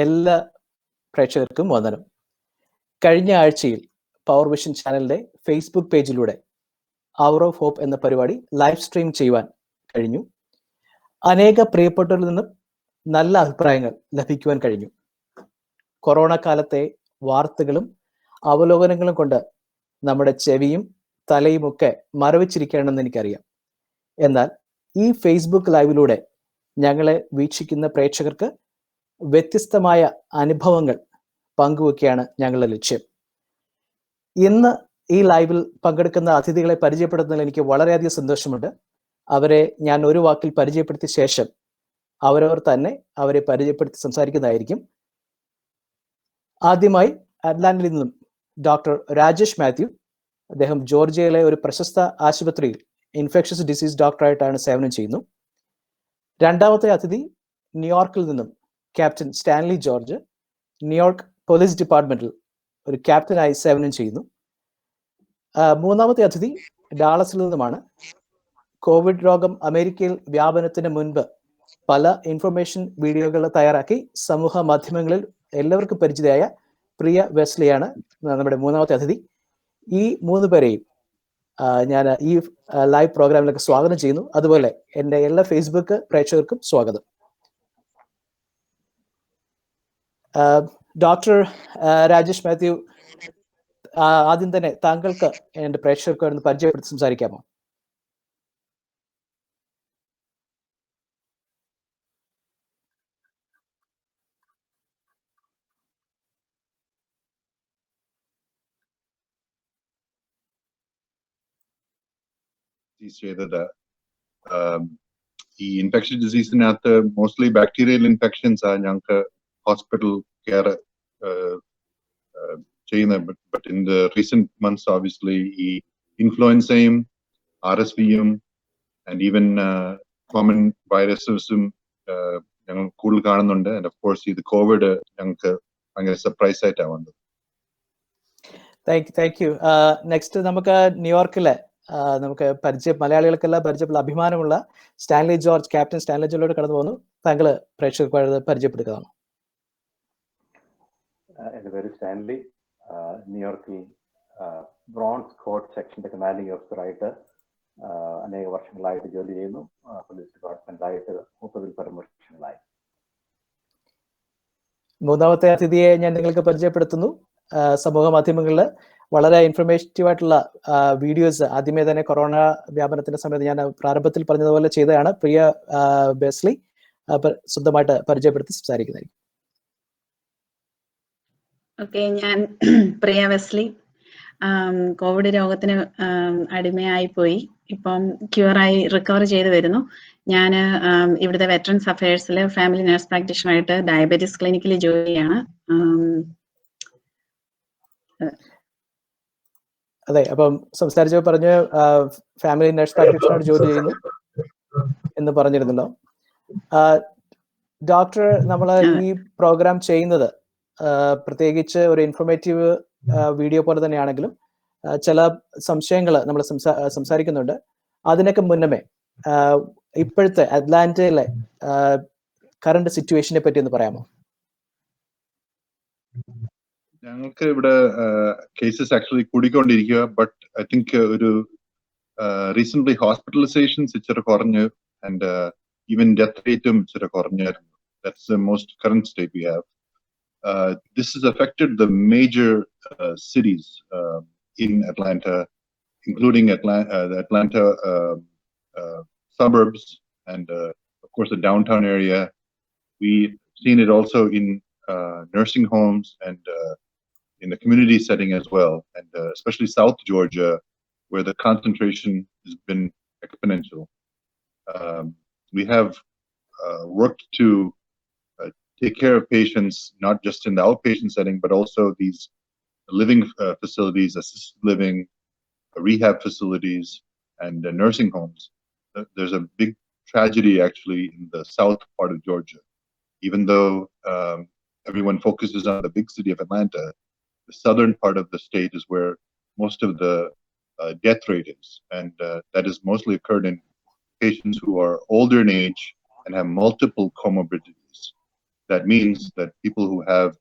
എല്ലാ പ്രേക്ഷകർക്കും വന്ദനം. കഴിഞ്ഞ ആഴ്ചയിൽ പവർ വിഷൻ ചാനലിന്റെ ഫേസ്ബുക്ക് പേജിലൂടെ അവർ ഓഫ് ഹോപ്പ് എന്ന പരിപാടി ലൈവ് സ്ട്രീം ചെയ്യുവാൻ കഴിഞ്ഞു. അനേക പ്രിയപ്പെട്ടവരിൽ നിന്നും നല്ല അഭിപ്രായങ്ങൾ ലഭിക്കുവാൻ കഴിഞ്ഞു. കൊറോണ കാലത്തെ വാർത്തകളും അവലോകനങ്ങളും കൊണ്ട് നമ്മുടെ ചെവിയും തലയുമൊക്കെ മരവിച്ചിരിക്കുകയാണെന്ന് എനിക്കറിയാം. എന്നാൽ ഈ ഫേസ്ബുക്ക് ലൈവിലൂടെ ഞങ്ങളെ വീക്ഷിക്കുന്ന പ്രേക്ഷകർക്ക് വ്യത്യസ്തമായ അനുഭവങ്ങൾ പങ്കുവെക്കുകയാണ് ഞങ്ങളുടെ ലക്ഷ്യം. ഇന്ന് ഈ ലൈവിൽ പങ്കെടുക്കുന്ന അതിഥികളെ പരിചയപ്പെടുത്തുന്നതിൽ എനിക്ക് വളരെയധികം സന്തോഷമുണ്ട്. അവരെ ഞാൻ ഒരു വാക്കിൽ പരിചയപ്പെടുത്തിയ ശേഷം അവരവർ തന്നെ അവരെ പരിചയപ്പെടുത്തി സംസാരിക്കുന്നതായിരിക്കും. ആദ്യമായി അറ്റ്ലാന്റയിൽ നിന്നും ഡോക്ടർ രാജേഷ് മാത്യു. അദ്ദേഹം ജോർജിയയിലെ ഒരു പ്രശസ്ത ആശുപത്രിയിൽ ഇൻഫെക്ഷസ് ഡിസീസ് ഡോക്ടറായിട്ടാണ് സേവനം ചെയ്യുന്നു. രണ്ടാമത്തെ അതിഥി ന്യൂയോർക്കിൽ നിന്നും captain Stanley George. New York police ഡിപ്പാർട്ട്മെന്റിൽ ഒരു ക്യാപ്റ്റനായി സേവനം ചെയ്യുന്നു. മൂന്നാമത്തെ അതിഥി ഡാളസിൽ നിന്നുമാണ്. കോവിഡ് രോഗം അമേരിക്കയിൽ വ്യാപനത്തിന് മുൻപ് പല ഇൻഫർമേഷൻ വീഡിയോകൾ തയ്യാറാക്കി സമൂഹ മാധ്യമങ്ങളിൽ എല്ലാവർക്കും പരിചിതയായ പ്രിയ വെസ്ലിയാണ് നമ്മുടെ മൂന്നാമത്തെ അതിഥി. ഈ മൂന്ന് പേരെയും ഞാൻ ഈ ലൈവ് പ്രോഗ്രാമിലേക്ക് സ്വാഗതം ചെയ്യുന്നു. അതുപോലെ എൻ്റെ എല്ലാ ഫേസ്ബുക്ക് പ്രേക്ഷകർക്കും സ്വാഗതം. ഡോക്ടർ രാജേഷ് മാത്യു, ആദ്യം തന്നെ താങ്കൾക്ക് എൻ്റെ പ്രേക്ഷകർക്ക് ഒന്ന് പരിചയപ്പെടുത്തി സംസാരിക്കാമോ? ചെയ്തത് ഈ ഇൻഫെക്ഷൻ ഡിസീസിനകത്ത് മോസ്റ്റ്ലി ബാക്ടീരിയൽ ഇൻഫെക്ഷൻസ് ആണ് ഞങ്ങൾക്ക് ഹോസ്പിറ്റൽ കെയർ ചെയ്യുന്നത്. But in the recent months obviously ഈ ഇൻഫ്ലുവൻസയും RSVയും ആൻഡ് ഈവൻ കോമൺ വൈറസസും ഞങ്ങൾ കൂടുതൽ കാണുന്നുണ്ട്. ആൻഡ് ഓഫ് കോഴ്സ് ഇത് കോവിഡ് ഞങ്ങൾക്ക് ഭയങ്കര സർപ്രൈസ് ആയിട്ടാണ് വന്നത്. Thank you. നെക്സ്റ്റ് നമുക്ക് ന്യൂയോർക്കിലെ നമുക്ക് മലയാളികൾക്കെല്ലാം പരിചയമുള്ള അഭിമാനമുള്ള സ്റ്റാൻലി ജോർജ്, ക്യാപ്റ്റൻ സ്റ്റാൻലി ജോർജിലൂടെ കടന്നു പോകുന്നു. താങ്കൾ പ്രേക്ഷകർക്ക് പരിചയപ്പെടുത്തുകയാണ്. എൻ്റെ പേര് സ്റ്റാൻലി. ന്യൂയോർക്കിൽ ബ്രോൺസ് കോഡ് സെക്ഷന്റെ കമാൻഡിംഗ് ഓഫീസറായിട്ട് അനേക വർഷങ്ങളായിട്ട് ജോലി ചെയ്യുന്നു. പോലീസ് ഡിപ്പാർട്ട്മെന്റിലായിട്ട് 30-ൽ വർഷങ്ങളായി. മൂന്നാമത്തെ അതിഥിയെ ഞാൻ നിങ്ങൾക്ക് പരിചയപ്പെടുത്തുന്നു. സമൂഹ മാധ്യമങ്ങളിൽ വളരെ ഇൻഫർമേറ്റീവ് ആയിട്ടുള്ള വീഡിയോസ് ആദ്യമേ തന്നെ കൊറോണ വ്യാപനത്തിന്റെ സമയത്ത് ഞാൻ പ്രാരംഭത്തിൽ പറഞ്ഞതുപോലെ ചെയ്തതാണ്. പ്രിയ വെസ്ലി സ്വന്തമായിട്ട് പരിചയപ്പെടുത്തി സംസാരിക്കുന്നതായിരിക്കും. ഓക്കെ, ഞാൻ പ്രിയ വെസ്ലി. കോവിഡ് രോഗത്തിന് അടിമയായി പോയി. ഇപ്പം ക്യൂറായി റിക്കവർ ചെയ്ത് വരുന്നു. ഞാൻ ഇവിടുത്തെ വെറ്ററൻസ് അഫയേഴ്സിൽ ഫാമിലി നഴ്സ് പ്രാക്ടീഷണറായിട്ട് ഡയബറ്റീസ് ക്ലിനിക്കിൽ ജോലി ചെയ്യാണ്. അതെ, അപ്പം സംസാരിച്ചപ്പോൾ പറഞ്ഞ് ഫാമിലി നഴ്സ് പ്രാക്ടീഷണറായിട്ട് ജോലി ചെയ്യുന്നു എന്ന് പറഞ്ഞിരുന്നല്ലോ. ഡോക്ടർ, നമ്മൾ ഈ പ്രോഗ്രാം ചെയ്യുന്നത് പ്രത്യേകിച്ച് ഒരു ഇൻഫോർമേറ്റീവ് വീഡിയോ പോലെ തന്നെയാണെങ്കിലും ചില സംശയങ്ങൾ നമ്മൾ സംസാരിക്കുന്നുണ്ട്. അതിനൊക്കെ മുന്നമേ ഇപ്പോഴത്തെ അറ്റ്ലാന്റയിലെ കറണ്ട് സിറ്റുവേഷനെ പറ്റി ഒന്ന് പറയാമോ? ഞങ്ങൾക്ക് ഇവിടെ കേസസ് ആക്ച്വലി കൂടിക്കൊണ്ടിരിക്കുക. ബട്ട് ഐ തിങ്ക് ഒരു റീസെന്റ് ഹോസ്പിറ്റലൈസേഷൻസ് ഇച്ചിരി കുറഞ്ഞു. ആൻഡ് ഈവൻ ഡെത്ത് റേറ്റും ഇച്ചിരി കുറഞ്ഞായിരുന്നു. That's the most current state we have. This has affected the major cities in Atlanta, including the Atlanta suburbs and of course the downtown area. We've seen it also in nursing homes and in the community setting as well, and especially South Georgia, where the concentration has been exponential. We have worked to take care of patients, not just in the outpatient setting, but also these living facilities, assisted living, rehab facilities, and nursing homes. There's a big tragedy actually in the south part of Georgia. Even though everyone focuses on the big city of Atlanta, the southern part of the state is where most of the death rate is. And that has mostly occurred in patients who are older in age and have multiple comorbidities. That means that people who have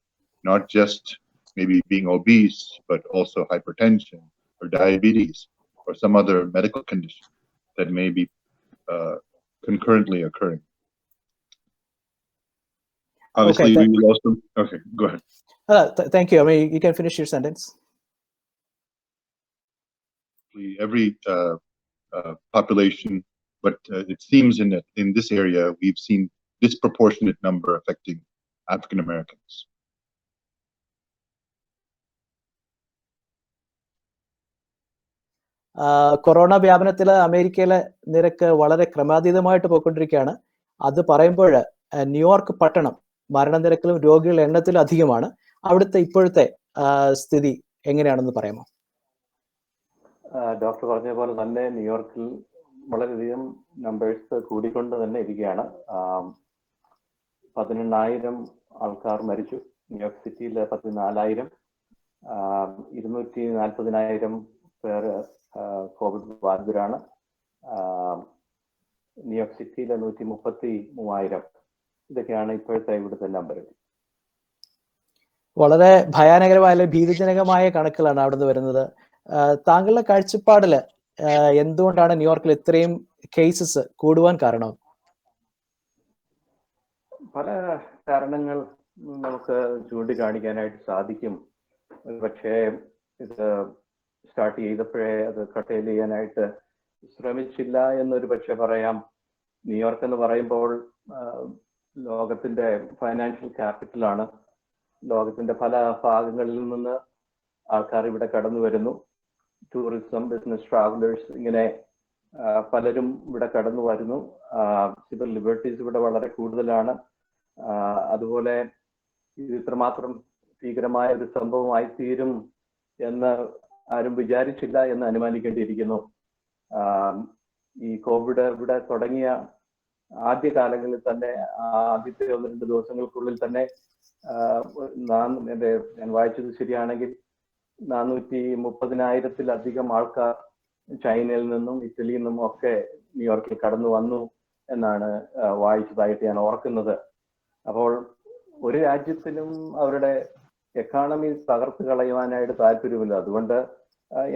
not just maybe being obese, but also hypertension or diabetes or some other medical condition that may be concurrently occurring. Obviously, Okay, we will also. Okay, go ahead. Thank you. I mean, you can finish your sentence. Every population, but it seems in this area we've seen disproportionate number affecting African Americans. Corona വ്യാപനത്തിൽ അമേരിക്കയിലെ നിരക്ക് വളരെ ക്രമാതീതമായിട്ട് പോയിക്കൊണ്ടിരിക്കുകയാണ്. അത് പറയുമ്പോൾ New York പട്ടണം മരണനിരക്കിലും രോഗികളുടെ എണ്ണത്തിലും അധികമാണ്. അവിടുത്തെ ഇപ്പോഴത്തെ സ്ഥിതി എങ്ങനെയാണെന്ന് പറയാമോ? ഡോക്ടർ പറഞ്ഞ പോലെ തന്നെ ന്യൂയോർക്കിൽ വളരെയധികം നമ്പേഴ്സ് കൂടിക്കൊണ്ട് തന്നെ ഇരിക്കുകയാണ്. 18,000 ആൾക്കാർ മരിച്ചു. ന്യൂയോർക്ക് സിറ്റിയിൽ 14,000, 240,000 പേർ കോവിഡ് ബാധിതരാണ്. ന്യൂയോർക്ക് സിറ്റിയിലെ 133,000. ഇതൊക്കെയാണ് ഇപ്പോഴത്തെ ഇവിടുത്തെ നമ്പർ. വളരെ ഭയാനകരമായ ഭീതിജനകമായ കണക്കുകളാണ് അവിടുന്ന് വരുന്നത്. താങ്കളുടെ കാഴ്ചപ്പാടില് എന്തുകൊണ്ടാണ് ന്യൂയോർക്കിൽ ഇത്രയും കേസസ് കൂടുവാൻ കാരണം? പല കാരണങ്ങൾ നമുക്ക് ചൂണ്ടിക്കാണിക്കാനായിട്ട് സാധിക്കും. പക്ഷേ ഇത് സ്റ്റാർട്ട് ചെയ്തപ്പോഴേ അത് കട്ടയിൽ ചെയ്യാനായിട്ട് ശ്രമിച്ചില്ല എന്നൊരു പക്ഷെ പറയാം. ന്യൂയോർക്ക് എന്ന് പറയുമ്പോൾ ലോകത്തിന്റെ ഫൈനാൻഷ്യൽ ക്യാപിറ്റലാണ്. ലോകത്തിന്റെ പല ഭാഗങ്ങളിൽ നിന്ന് ആൾക്കാർ ഇവിടെ കടന്നു വരുന്നു. ടൂറിസം, ബിസിനസ് ട്രാവലേഴ്സ്, ഇങ്ങനെ പലരും ഇവിടെ കടന്നു വരുന്നു. സിവിൽ ലിബർട്ടീസ് ഇവിടെ വളരെ കൂടുതലാണ്. അതുപോലെ ഇത് ഇത്രമാത്രം ഭീകരമായ ഒരു സംഭവമായി തീരും എന്ന് ആരും വിചാരിച്ചില്ല എന്ന് അനുമാനിക്കേണ്ടിയിരിക്കുന്നു. ഈ കോവിഡ് ഇവിടെ തുടങ്ങിയ ആദ്യ കാലങ്ങളിൽ തന്നെ, ആദ്യത്തെ 1-2 ദിവസങ്ങൾക്കുള്ളിൽ തന്നെ ഞാൻ വായിച്ചത് ശരിയാണെങ്കിൽ 430,000-ത്തിലധികം ആൾക്കാർ ചൈനയിൽ നിന്നും ഇറ്റലിയിൽ നിന്നും ഒക്കെ ന്യൂയോർക്കിൽ കടന്നു വന്നു എന്നാണ് വായിച്ചതായിട്ട് ഞാൻ ഓർക്കുന്നത്. അപ്പോൾ ഒരു രാജ്യത്തിനും അവരുടെ എക്കോണമി തകർത്ത് കളയുവാനായിട്ട് താല്പര്യമില്ല. അതുകൊണ്ട്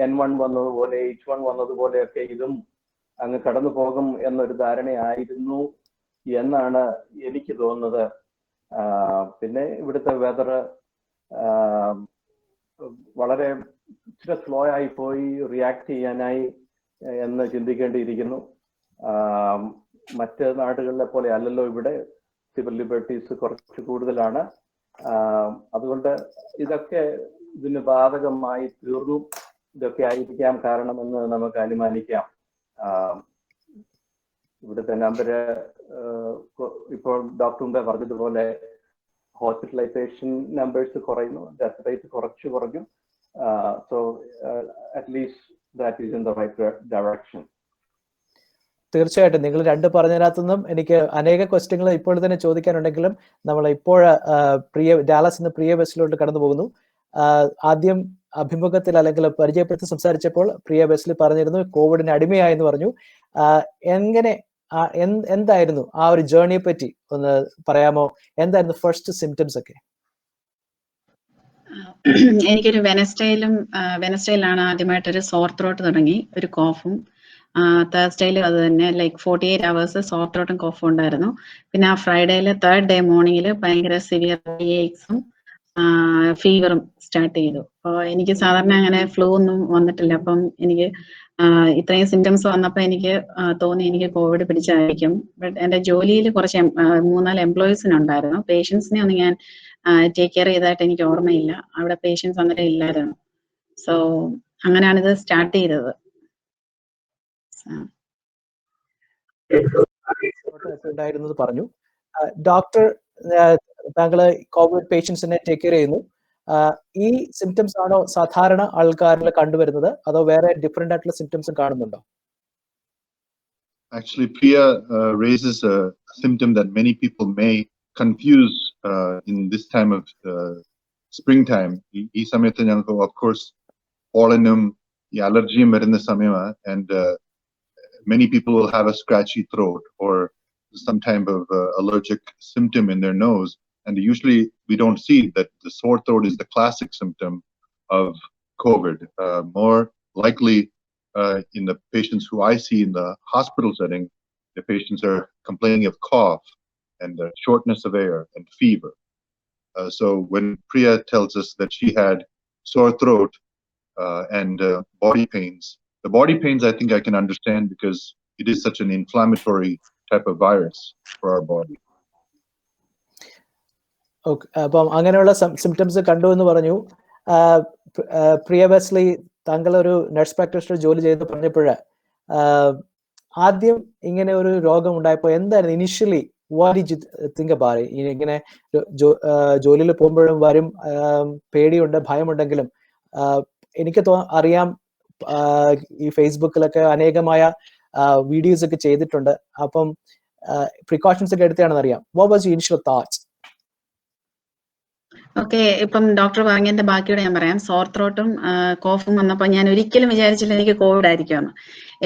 N1 വന്നതുപോലെ H1 വന്നതുപോലെയൊക്കെ ഇതും അങ്ങ് കടന്നു പോകും എന്നൊരു ധാരണയായിരുന്നു എന്നാണ് എനിക്ക് തോന്നുന്നത്. പിന്നെ ഇവിടുത്തെ വെതർ വളരെ ഇച്ചിരി സ്ലോ ആയി പോയി റിയാക്ട് ചെയ്യാനായി എന്ന് ചിന്തിക്കേണ്ടിയിരിക്കുന്നു. മറ്റ് നാടുകളിലെ പോലെ അല്ലല്ലോ ഇവിടെ. സിവിൽ ലിബർട്ടീസ് കുറച്ച് കൂടുതലാണ്. അതുകൊണ്ട് ഇതൊക്കെ ഇതിന് ബാധകമായി തീർന്നു. ഇതൊക്കെ ആയിരിക്കാം കാരണമെന്ന് നമുക്ക് അനുമാനിക്കാം. ഇവിടുത്തെ നമ്പര് ഇപ്പോൾ ഡോക്ടർ മുമ്പേ പറഞ്ഞതുപോലെ ഹോസ്പിറ്റലൈസേഷൻ നമ്പേഴ്സ് കുറയുന്നു, ഡെത്ത് റേറ്റ് കുറഞ്ഞു. So at least that is in the right direction. തീർച്ചയായിട്ടും നിങ്ങൾ രണ്ട് പറഞ്ഞതിനകത്തുനിന്നും എനിക്ക് അനേക ക്വസ്റ്റ്യങ്ങൾ ഇപ്പോൾ തന്നെ ചോദിക്കാനുണ്ടെങ്കിലും നമ്മൾ ഇപ്പോൾ ഡാലസ് നിന്ന് പ്രിയ ബസ്സിലോട്ട് കടന്നു പോകുന്നു. ആദ്യം അഭിമുഖത്തിൽ അല്ലെങ്കിൽ പരിചയപ്പെടുത്തി സംസാരിച്ചപ്പോൾ പ്രിയ ബസ്സിൽ പറഞ്ഞിരുന്നു കോവിഡിന് അടിമയായെന്ന് പറഞ്ഞു. എങ്ങനെ എന്തായിരുന്നു ആ ഒരു ജേർണിയെ പറ്റി ഒന്ന് പറയാമോ? എന്തായിരുന്നു ഫസ്റ്റ് സിംറ്റംസ് ഒക്കെ? എനിക്കൊരു വെനസ്ഡേയിലാണ് ആദ്യമായിട്ടൊരു സോർ ത്രോട്ട് തുടങ്ങി, ഒരു കോഫും. തേഴ്സ്ഡേയിലും അത് തന്നെ, ലൈക്ക് 48 hours സോർ ത്രോട്ടും കോഫും ഉണ്ടായിരുന്നു. പിന്നെ ആ ഫ്രൈഡേയില് 3rd day മോർണിംഗിൽ ഭയങ്കര സിവിയർ ഏക്സും ഫീവറും സ്റ്റാർട്ട് ചെയ്തു. അപ്പോൾ എനിക്ക് സാധാരണ അങ്ങനെ ഫ്ലൂ ഒന്നും വന്നിട്ടില്ല. അപ്പം എനിക്ക് ഇത്രയും സിംറ്റംസ് വന്നപ്പോൾ എനിക്ക് തോന്നി എനിക്ക് കോവിഡ് പിടിച്ചായിരിക്കും. ബട്ട് എൻ്റെ ജോലിയിൽ കുറച്ച് 3-4 എംപ്ലോയീസിനുണ്ടായിരുന്നു. പേഷ്യൻസിനെ ഒന്നും ഞാൻ ടേക്ക് കെയർ ചെയ്തതായിട്ട് എനിക്ക് ഓർമ്മയില്ല. അവിടെ പേഷ്യൻസ് അങ്ങനെ ഇല്ലായിരുന്നു. സോ അങ്ങനെയാണിത് സ്റ്റാർട്ട് ചെയ്തത്. ഉണ്ടായിരുന്നത് പറഞ്ഞു. ഡോക്ടർ, താങ്കൾ കോവിഡ് പേഷ്യൻസിനെ ടേക്ക് കെയർ ചെയ്യുന്നു. ഈ സിംറ്റംസ് ആണോ സാധാരണ ആൾക്കാരിൽ കണ്ടുവരുന്നത്, അതോ വേറെ ഡിഫറെന്റ് ആയിട്ടുള്ള സിംറ്റംസും കാണുന്നുണ്ടോ? Actually, Priya raises a symptom that many people may confuse in this time of springtime. ഈ സമയത്ത് ഞങ്ങൾക്ക് of course pollenum, ഈ അലർജിയും വരുന്ന സമയമാണ്, and many people will have a scratchy throat or some type of allergic symptom in their nose, And usually we don't see that the sore throat is the classic symptom of COVID. More likely in the patients who I see in the hospital setting, the patients are complaining of cough and shortness of air and fever. So when Priya tells us that she had sore throat and body pains, the body pains I think I can understand because it is such an inflammatory type of virus for our body. Okay, അപ്പം അങ്ങനെയുള്ള symptoms കണ്ടു എന്ന് പറഞ്ഞു. പ്രിയ Wesley, താങ്കൾ ഒരു nurse practitioner ജോലി ചെയ്ത് പറഞ്ഞപ്പോൾ ആദ്യം ഇങ്ങനെ ഒരു രോഗം ഉണ്ടായപ്പോൾ എന്തായിരുന്നു initially what did you think about it? ഇങ്ങനെ ജോലിയിൽ പോകുമ്പോഴും വരും, പേടിയുണ്ട്, ഭയമുണ്ടെങ്കിലും എനിക്ക് അറിയാം ഈ ഫേസ്ബുക്കിലൊക്കെ അനേകമായ വീഡിയോസ് ഒക്കെ ചെയ്തിട്ടുണ്ട്. അപ്പം പ്രിക്കോഷൻസ് ഒക്കെ എടുത്താണെന്ന് അറിയാം. What was your initial thoughts? Okay, ഇപ്പം ഡോക്ടർ പറഞ്ഞതിന്റെ ബാക്കിയോടെ ഞാൻ പറയാം. സോർ ത്രോട്ടും കോഫും വന്നപ്പോൾ ഞാൻ ഒരിക്കലും വിചാരിച്ചില്ല എനിക്ക് കോവിഡ് ആയിരിക്കുമെന്ന്.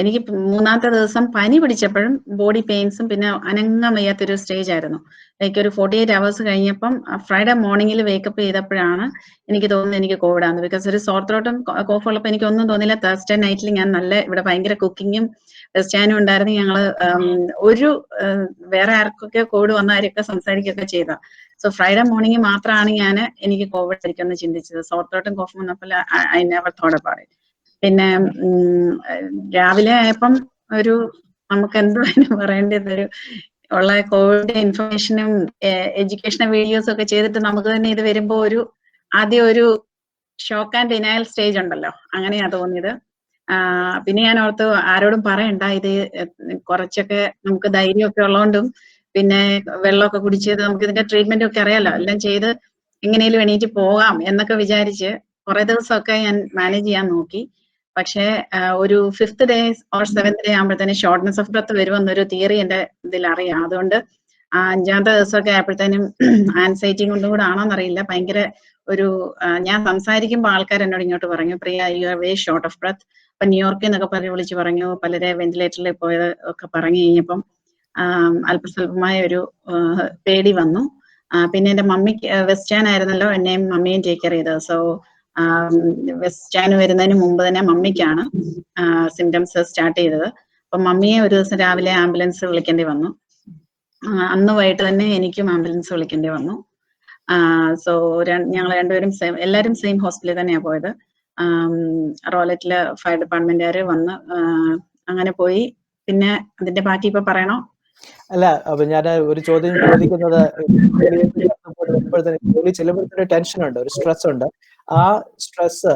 എനിക്ക് മൂന്നാമത്തെ ദിവസം പനി പിടിച്ചപ്പോഴും ബോഡി പെയിൻസും പിന്നെ അനങ്ങാൻ വയ്യാത്തൊരു സ്റ്റേജ് ആയിരുന്നു. ലൈക്ക് ഒരു 48 hours കഴിഞ്ഞപ്പം ഫ്രൈഡേ മോർണിംഗിൽ വേക്കപ്പ് ചെയ്തപ്പോഴാണ് എനിക്ക് തോന്നുന്നത് എനിക്ക് കോവിഡ് ആണ്. ബിക്കോസ് ഒരു സോർ ത്രോട്ടും കോഫ് ഉള്ളപ്പോൾ എനിക്ക് ഒന്നും തോന്നില്ല. തേഴ്സ്ഡേ നൈറ്റിൽ ഞാൻ ഇവിടെ ഭയങ്കര കുക്കിങ്ങും ക്രിസ്ത്യാനും ഉണ്ടായിരുന്നു. ഞങ്ങള് ഒരു വേറെ ആർക്കൊക്കെ കോവിഡ് വന്ന ആരൊക്കെ സംസാരിക്കുകയൊക്കെ ചെയ്ത. സോ ഫ്രൈഡേ മോർണിംഗ് മാത്രമാണ് എനിക്ക് കോവിഡ് ആയിരിക്കുമെന്ന് ചിന്തിച്ചത്. സോർ ത്രോട്ടും കോഫും വന്നപ്പോൾ I never thought about it. പിന്നെ രാവിലെ ആയപ്പം നമുക്ക് എന്തുവാണ് പറയേണ്ടത്, ഉള്ള കോവിഡ് ഇൻഫർമേഷനും എഡ്യൂക്കേഷണൽ വീഡിയോസും ഒക്കെ ചെയ്തിട്ട് നമുക്ക് തന്നെ ഇത് വരുമ്പോ ആദ്യം ഒരു ഷോക്ക് ആൻഡ് ഡിനയൽ സ്റ്റേജ് ഉണ്ടല്ലോ, അങ്ങനെയാ തോന്നിയത്. പിന്നെ ഞാൻ ഓർത്തു ആരോടും പറയണ്ട, ഇത് കുറച്ചൊക്കെ നമുക്ക് ധൈര്യമൊക്കെ ഉള്ളതുകൊണ്ടും പിന്നെ വെള്ളമൊക്കെ കുടിച്ചത് നമുക്ക് ഇതിന്റെ ട്രീറ്റ്മെന്റ് ഒക്കെ അറിയാലോ, എല്ലാം ചെയ്ത് എങ്ങനെയും എണീറ്റ് പോകാം എന്നൊക്കെ വിചാരിച്ച് കുറെ ദിവസമൊക്കെ ഞാൻ മാനേജ് ചെയ്യാൻ നോക്കി. പക്ഷെ ഒരു 5th day or 7th day ആകുമ്പോഴത്തേനും ഷോർട്ട്നെസ് ഓഫ് ബ്രത്ത് വരുമെന്നൊരു തിയറി എന്റെ ഇതിൽ അറിയാം. അതുകൊണ്ട് 5ാമത്തെ ദിവസമൊക്കെ ആയപ്പോഴത്തേനും ആൻസൈറ്റി കൊണ്ടും കൂടെ ആണോന്നറിയില്ല, ഭയങ്കര ഞാൻ സംസാരിക്കുമ്പോൾ ആൾക്കാർ എന്നോട് ഇങ്ങോട്ട് പറഞ്ഞു, Priya you are very short of breath. അപ്പൊ ന്യൂയോർക്കിൽ നിന്നൊക്കെ വിളിച്ച് പറഞ്ഞു, പലരെ വെന്റിലേറ്ററിൽ പോയത് ഒക്കെ പറഞ്ഞു കഴിഞ്ഞപ്പം അല്പസ്വല്പമായ ഒരു പേടി വന്നു. പിന്നെ എന്റെ മമ്മിക്ക് വെസ്റ്റേൺ ആയിരുന്നല്ലോ എന്നെയും മമ്മിയും ടേക്ക് കെയർ ചെയ്തത്. സോ വെസ്റ്റേൺ വരുന്നതിന് മുമ്പ് തന്നെ മമ്മിക്കാണ് സിംറ്റംസ് സ്റ്റാർട്ട് ചെയ്തത്. അപ്പൊ മമ്മിയെ ഒരു ദിവസം രാവിലെ ആംബുലൻസ് വിളിക്കേണ്ടി വന്നു. അന്ന് വൈകിട്ട് തന്നെ എനിക്കും ആംബുലൻസ് വിളിക്കേണ്ടി വന്നു. സോ ഞങ്ങൾ രണ്ടുപേരും എല്ലാവരും സെയിം ഹോസ്പിറ്റലിൽ തന്നെയാണ് പോയത്. റോലറ്റിലെ ഫയർ ഡിപ്പാർട്ട്മെന്റുകാര് വന്ന് അങ്ങനെ പോയി. പിന്നെ അതിന്റെ ബാക്കി ഇപ്പൊ പറയണോ? അല്ല, അപ്പൊ ഞാൻ ഒരു ചോദ്യം ചോദിക്കുന്നത്, ജോലി ചെല്ലുമ്പോഴത്തെ ടെൻഷൻ ഉണ്ട്, ഒരു സ്ട്രെസ് ഉണ്ട്. ആ സ്ട്രെസ്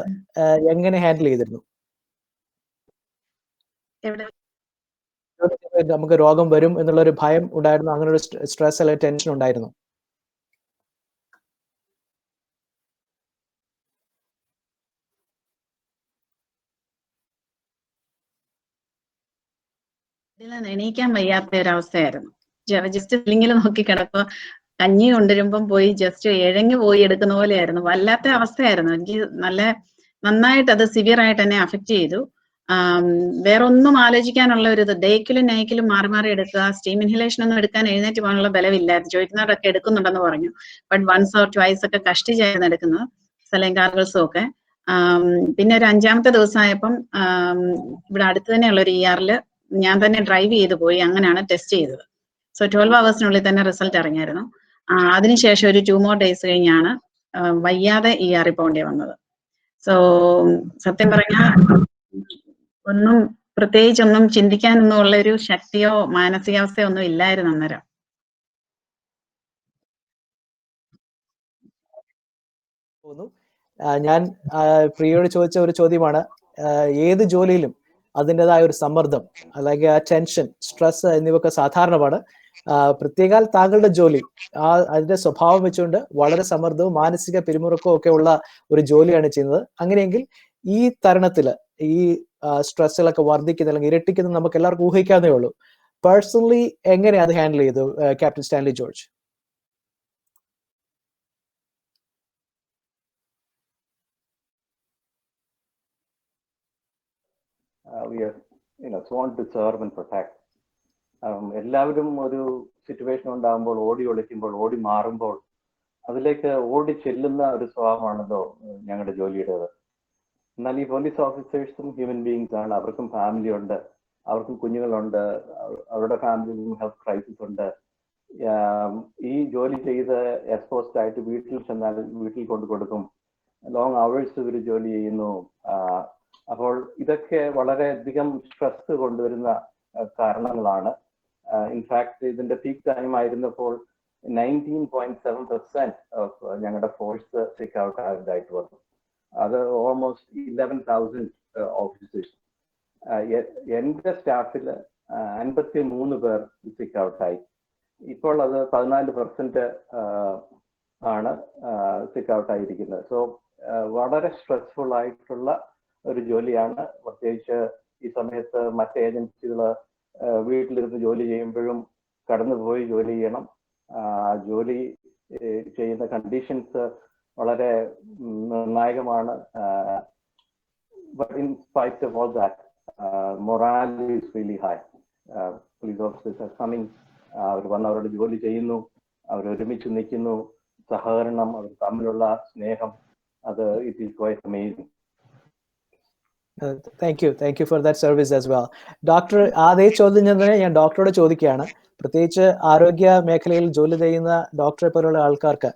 എങ്ങനെ ഹാൻഡിൽ ചെയ്തിരുന്നു? നമുക്ക് രോഗം വരും എന്നുള്ള ഒരു ഭയം ഉണ്ടായിരുന്നു, അങ്ങനെ ഒരു സ്ട്രെസ് അല്ലെങ്കിൽ ടെൻഷൻ ഉണ്ടായിരുന്നു? എണീക്കാൻ വയ്യാത്ത ഒരവസ്ഥയായിരുന്നു. ജസ്റ്റ് സ്ലിങ്ങിൽ നോക്കി കിടക്കുക, കഞ്ഞി കൊണ്ടുവരുമ്പം പോയി ജസ്റ്റ് ഇഴഞ്ഞു പോയി എടുക്കുന്ന പോലെയായിരുന്നു. വല്ലാത്ത അവസ്ഥയായിരുന്നു. എനിക്ക് നന്നായിട്ട് അത് സിവിയർ ആയിട്ട് എന്നെ അഫക്റ്റ് ചെയ്തു. വേറെ ഒന്നും ആലോചിക്കാനുള്ള ഒരു ഡേക്കിലും നൈക്കിലും മാറി മാറി എടുക്കുക. സ്റ്റീം ഇൻഹലേഷൻ ഒന്നും എടുക്കാൻ എഴുന്നേറ്റ് പോകാനുള്ള ബലമില്ലായിരുന്നു. ചോദിക്കുന്നവരൊക്കെ എടുക്കുന്നുണ്ടെന്ന് പറഞ്ഞു. ബട്ട് 1 or 2 ഒക്കെ കഷ്ടിച്ചായിരുന്നു എടുക്കുന്നത്, സലൈൻ കാർഗൽസും ഒക്കെ. പിന്നെ ഒരു 5ാമത്തെ ദിവസമായപ്പം ഇവിടെ അടുത്ത് തന്നെയുള്ള ഒരു ER ഞാൻ തന്നെ ഡ്രൈവ് ചെയ്ത് പോയി, അങ്ങനെയാണ് ടെസ്റ്റ് ചെയ്തത്. സോ 12 hours തന്നെ റിസൾട്ട് ഇറങ്ങിയായിരുന്നു. അതിനുശേഷം ഒരു 2 more days കഴിഞ്ഞാണ് വയ്യാതെ ER പോകേണ്ടി വന്നത്. സോ സത്യം പറഞ്ഞാൽ പ്രത്യേകിച്ചൊന്നും ചിന്തിക്കാനൊന്നും ഉള്ള ഒരു ശക്തിയോ മാനസികാവസ്ഥയോ ഒന്നും ഇല്ലായിരുന്നു അന്നേരം. ഞാൻ പ്രിയയോട് ചോദിച്ച ഒരു ചോദ്യമാണ്, ഏത് ജോലിയിലും അതിൻ്റെതായ ഒരു സമ്മർദ്ദം അല്ലെങ്കിൽ ആ ടെൻഷൻ, സ്ട്രെസ് എന്നിവയൊക്കെ സാധാരണമാണ്. പ്രത്യേകാൽ താങ്കളുടെ ജോലി അതിന്റെ സ്വഭാവം വെച്ചുകൊണ്ട് വളരെ സമ്മർദ്ദവും മാനസിക പിരിമുറുക്കവും ഒക്കെ ഉള്ള ഒരു ജോലിയാണ് ചെയ്യുന്നത്. അങ്ങനെയെങ്കിൽ ഈ തരുണത്തിൽ ഈ സ്ട്രെസ്സുകളൊക്കെ വർദ്ധിക്കുന്ന അല്ലെങ്കിൽ ഇരട്ടിക്കുന്ന നമുക്ക് എല്ലാവർക്കും ഊഹിക്കാവുന്നേ ഉള്ളൂ. പേഴ്സണലി എങ്ങനെ അത് ഹാൻഡിൽ ചെയ്തു captain Stanley George? We are sworn to serve and protect. എല്ലാവരും ഒരു സിറ്റുവേഷൻ ഉണ്ടാകുമ്പോൾ ഓടി ഒളിക്കുമ്പോൾ, ഓടി മാറുമ്പോൾ അതിലേക്ക് ഓടി ചെല്ലുന്ന ഒരു സ്വഭാവമാണല്ലോ ഞങ്ങളുടെ ജോലിയുടേത്. എന്നാൽ ഈ പോലീസ് ഓഫീസേഴ്സും ഹ്യൂമൻ ബീയിങ്സ് ആണ്. അവർക്കും ഫാമിലി ഉണ്ട്, അവർക്കും കുഞ്ഞുങ്ങളുണ്ട്, അവരുടെ ഫാമിലിയിലും ഹെൽത്ത് ക്രൈസിസ് ഉണ്ട്. ഈ ജോലി ചെയ്ത് എക്സ്പോസ്ഡ് ആയിട്ട് വീട്ടിൽ ചെന്നാൽ വീട്ടിൽ കൊണ്ടു കൊടുക്കും. ലോങ് അവേഴ്സ് ഇവർ ജോലി ചെയ്യുന്നു. അപ്പോൾ ഇതൊക്കെ വളരെയധികം സ്ട്രെസ് കൊണ്ടുവരുന്ന കാരണങ്ങളാണ്. ഇൻഫാക്ട് ഇതിന്റെ പീക്ക് ടൈം ആയിരുന്നപ്പോൾ 19.7% ഞങ്ങളുടെ ഫോഴ്സ് സിക്ക് ഔട്ട് ആയതായിട്ട് വന്നു. അത് ഓൾമോസ്റ്റ് 11,000 ഓഫീസേഴ്സ്. എന്റെ സ്റ്റാഫിൽ 53 പേർ സിക്ക് ഔട്ടായി. ഇപ്പോൾ അത് 14% ആണ് സിക്ക് ഔട്ട് ആയിരിക്കുന്നത്. സോ വളരെ സ്ട്രെസ്ഫുൾ ആയിട്ടുള്ള ഒരു ജോലിയാണ്. പ്രത്യേകിച്ച് ഈ സമയത്ത് മറ്റ് ഏജൻസികൾ വീട്ടിലിരുന്ന് ജോലി ചെയ്യുമ്പോഴും കടന്നുപോയി ജോലി ചെയ്യണം. ജോലി ചെയ്യുന്ന കണ്ടീഷൻസ് വളരെ നിർണായകമാണ്. But in spite of all that, morale is really high. Police officers are coming. അവർ വന്ന് അവരുടെ ജോലി ചെയ്യുന്നു, അവർ ഒരുമിച്ച് നിൽക്കുന്നു, സഹകരണം, അവർ തമ്മിലുള്ള സ്നേഹം, അത് it is quite amazing. Thank you for that service as well. Doctor, അതേ ചോദ്യം തന്നെ ഞാൻ ഡോക്ടറോട് ചോദിക്കുകയാണ്. പ്രത്യേകിച്ച് ആരോഗ്യ മേഖലയിൽ ജോലി ചെയ്യുന്ന ഡോക്ടറെ പോലുള്ള ആൾക്കാർക്ക്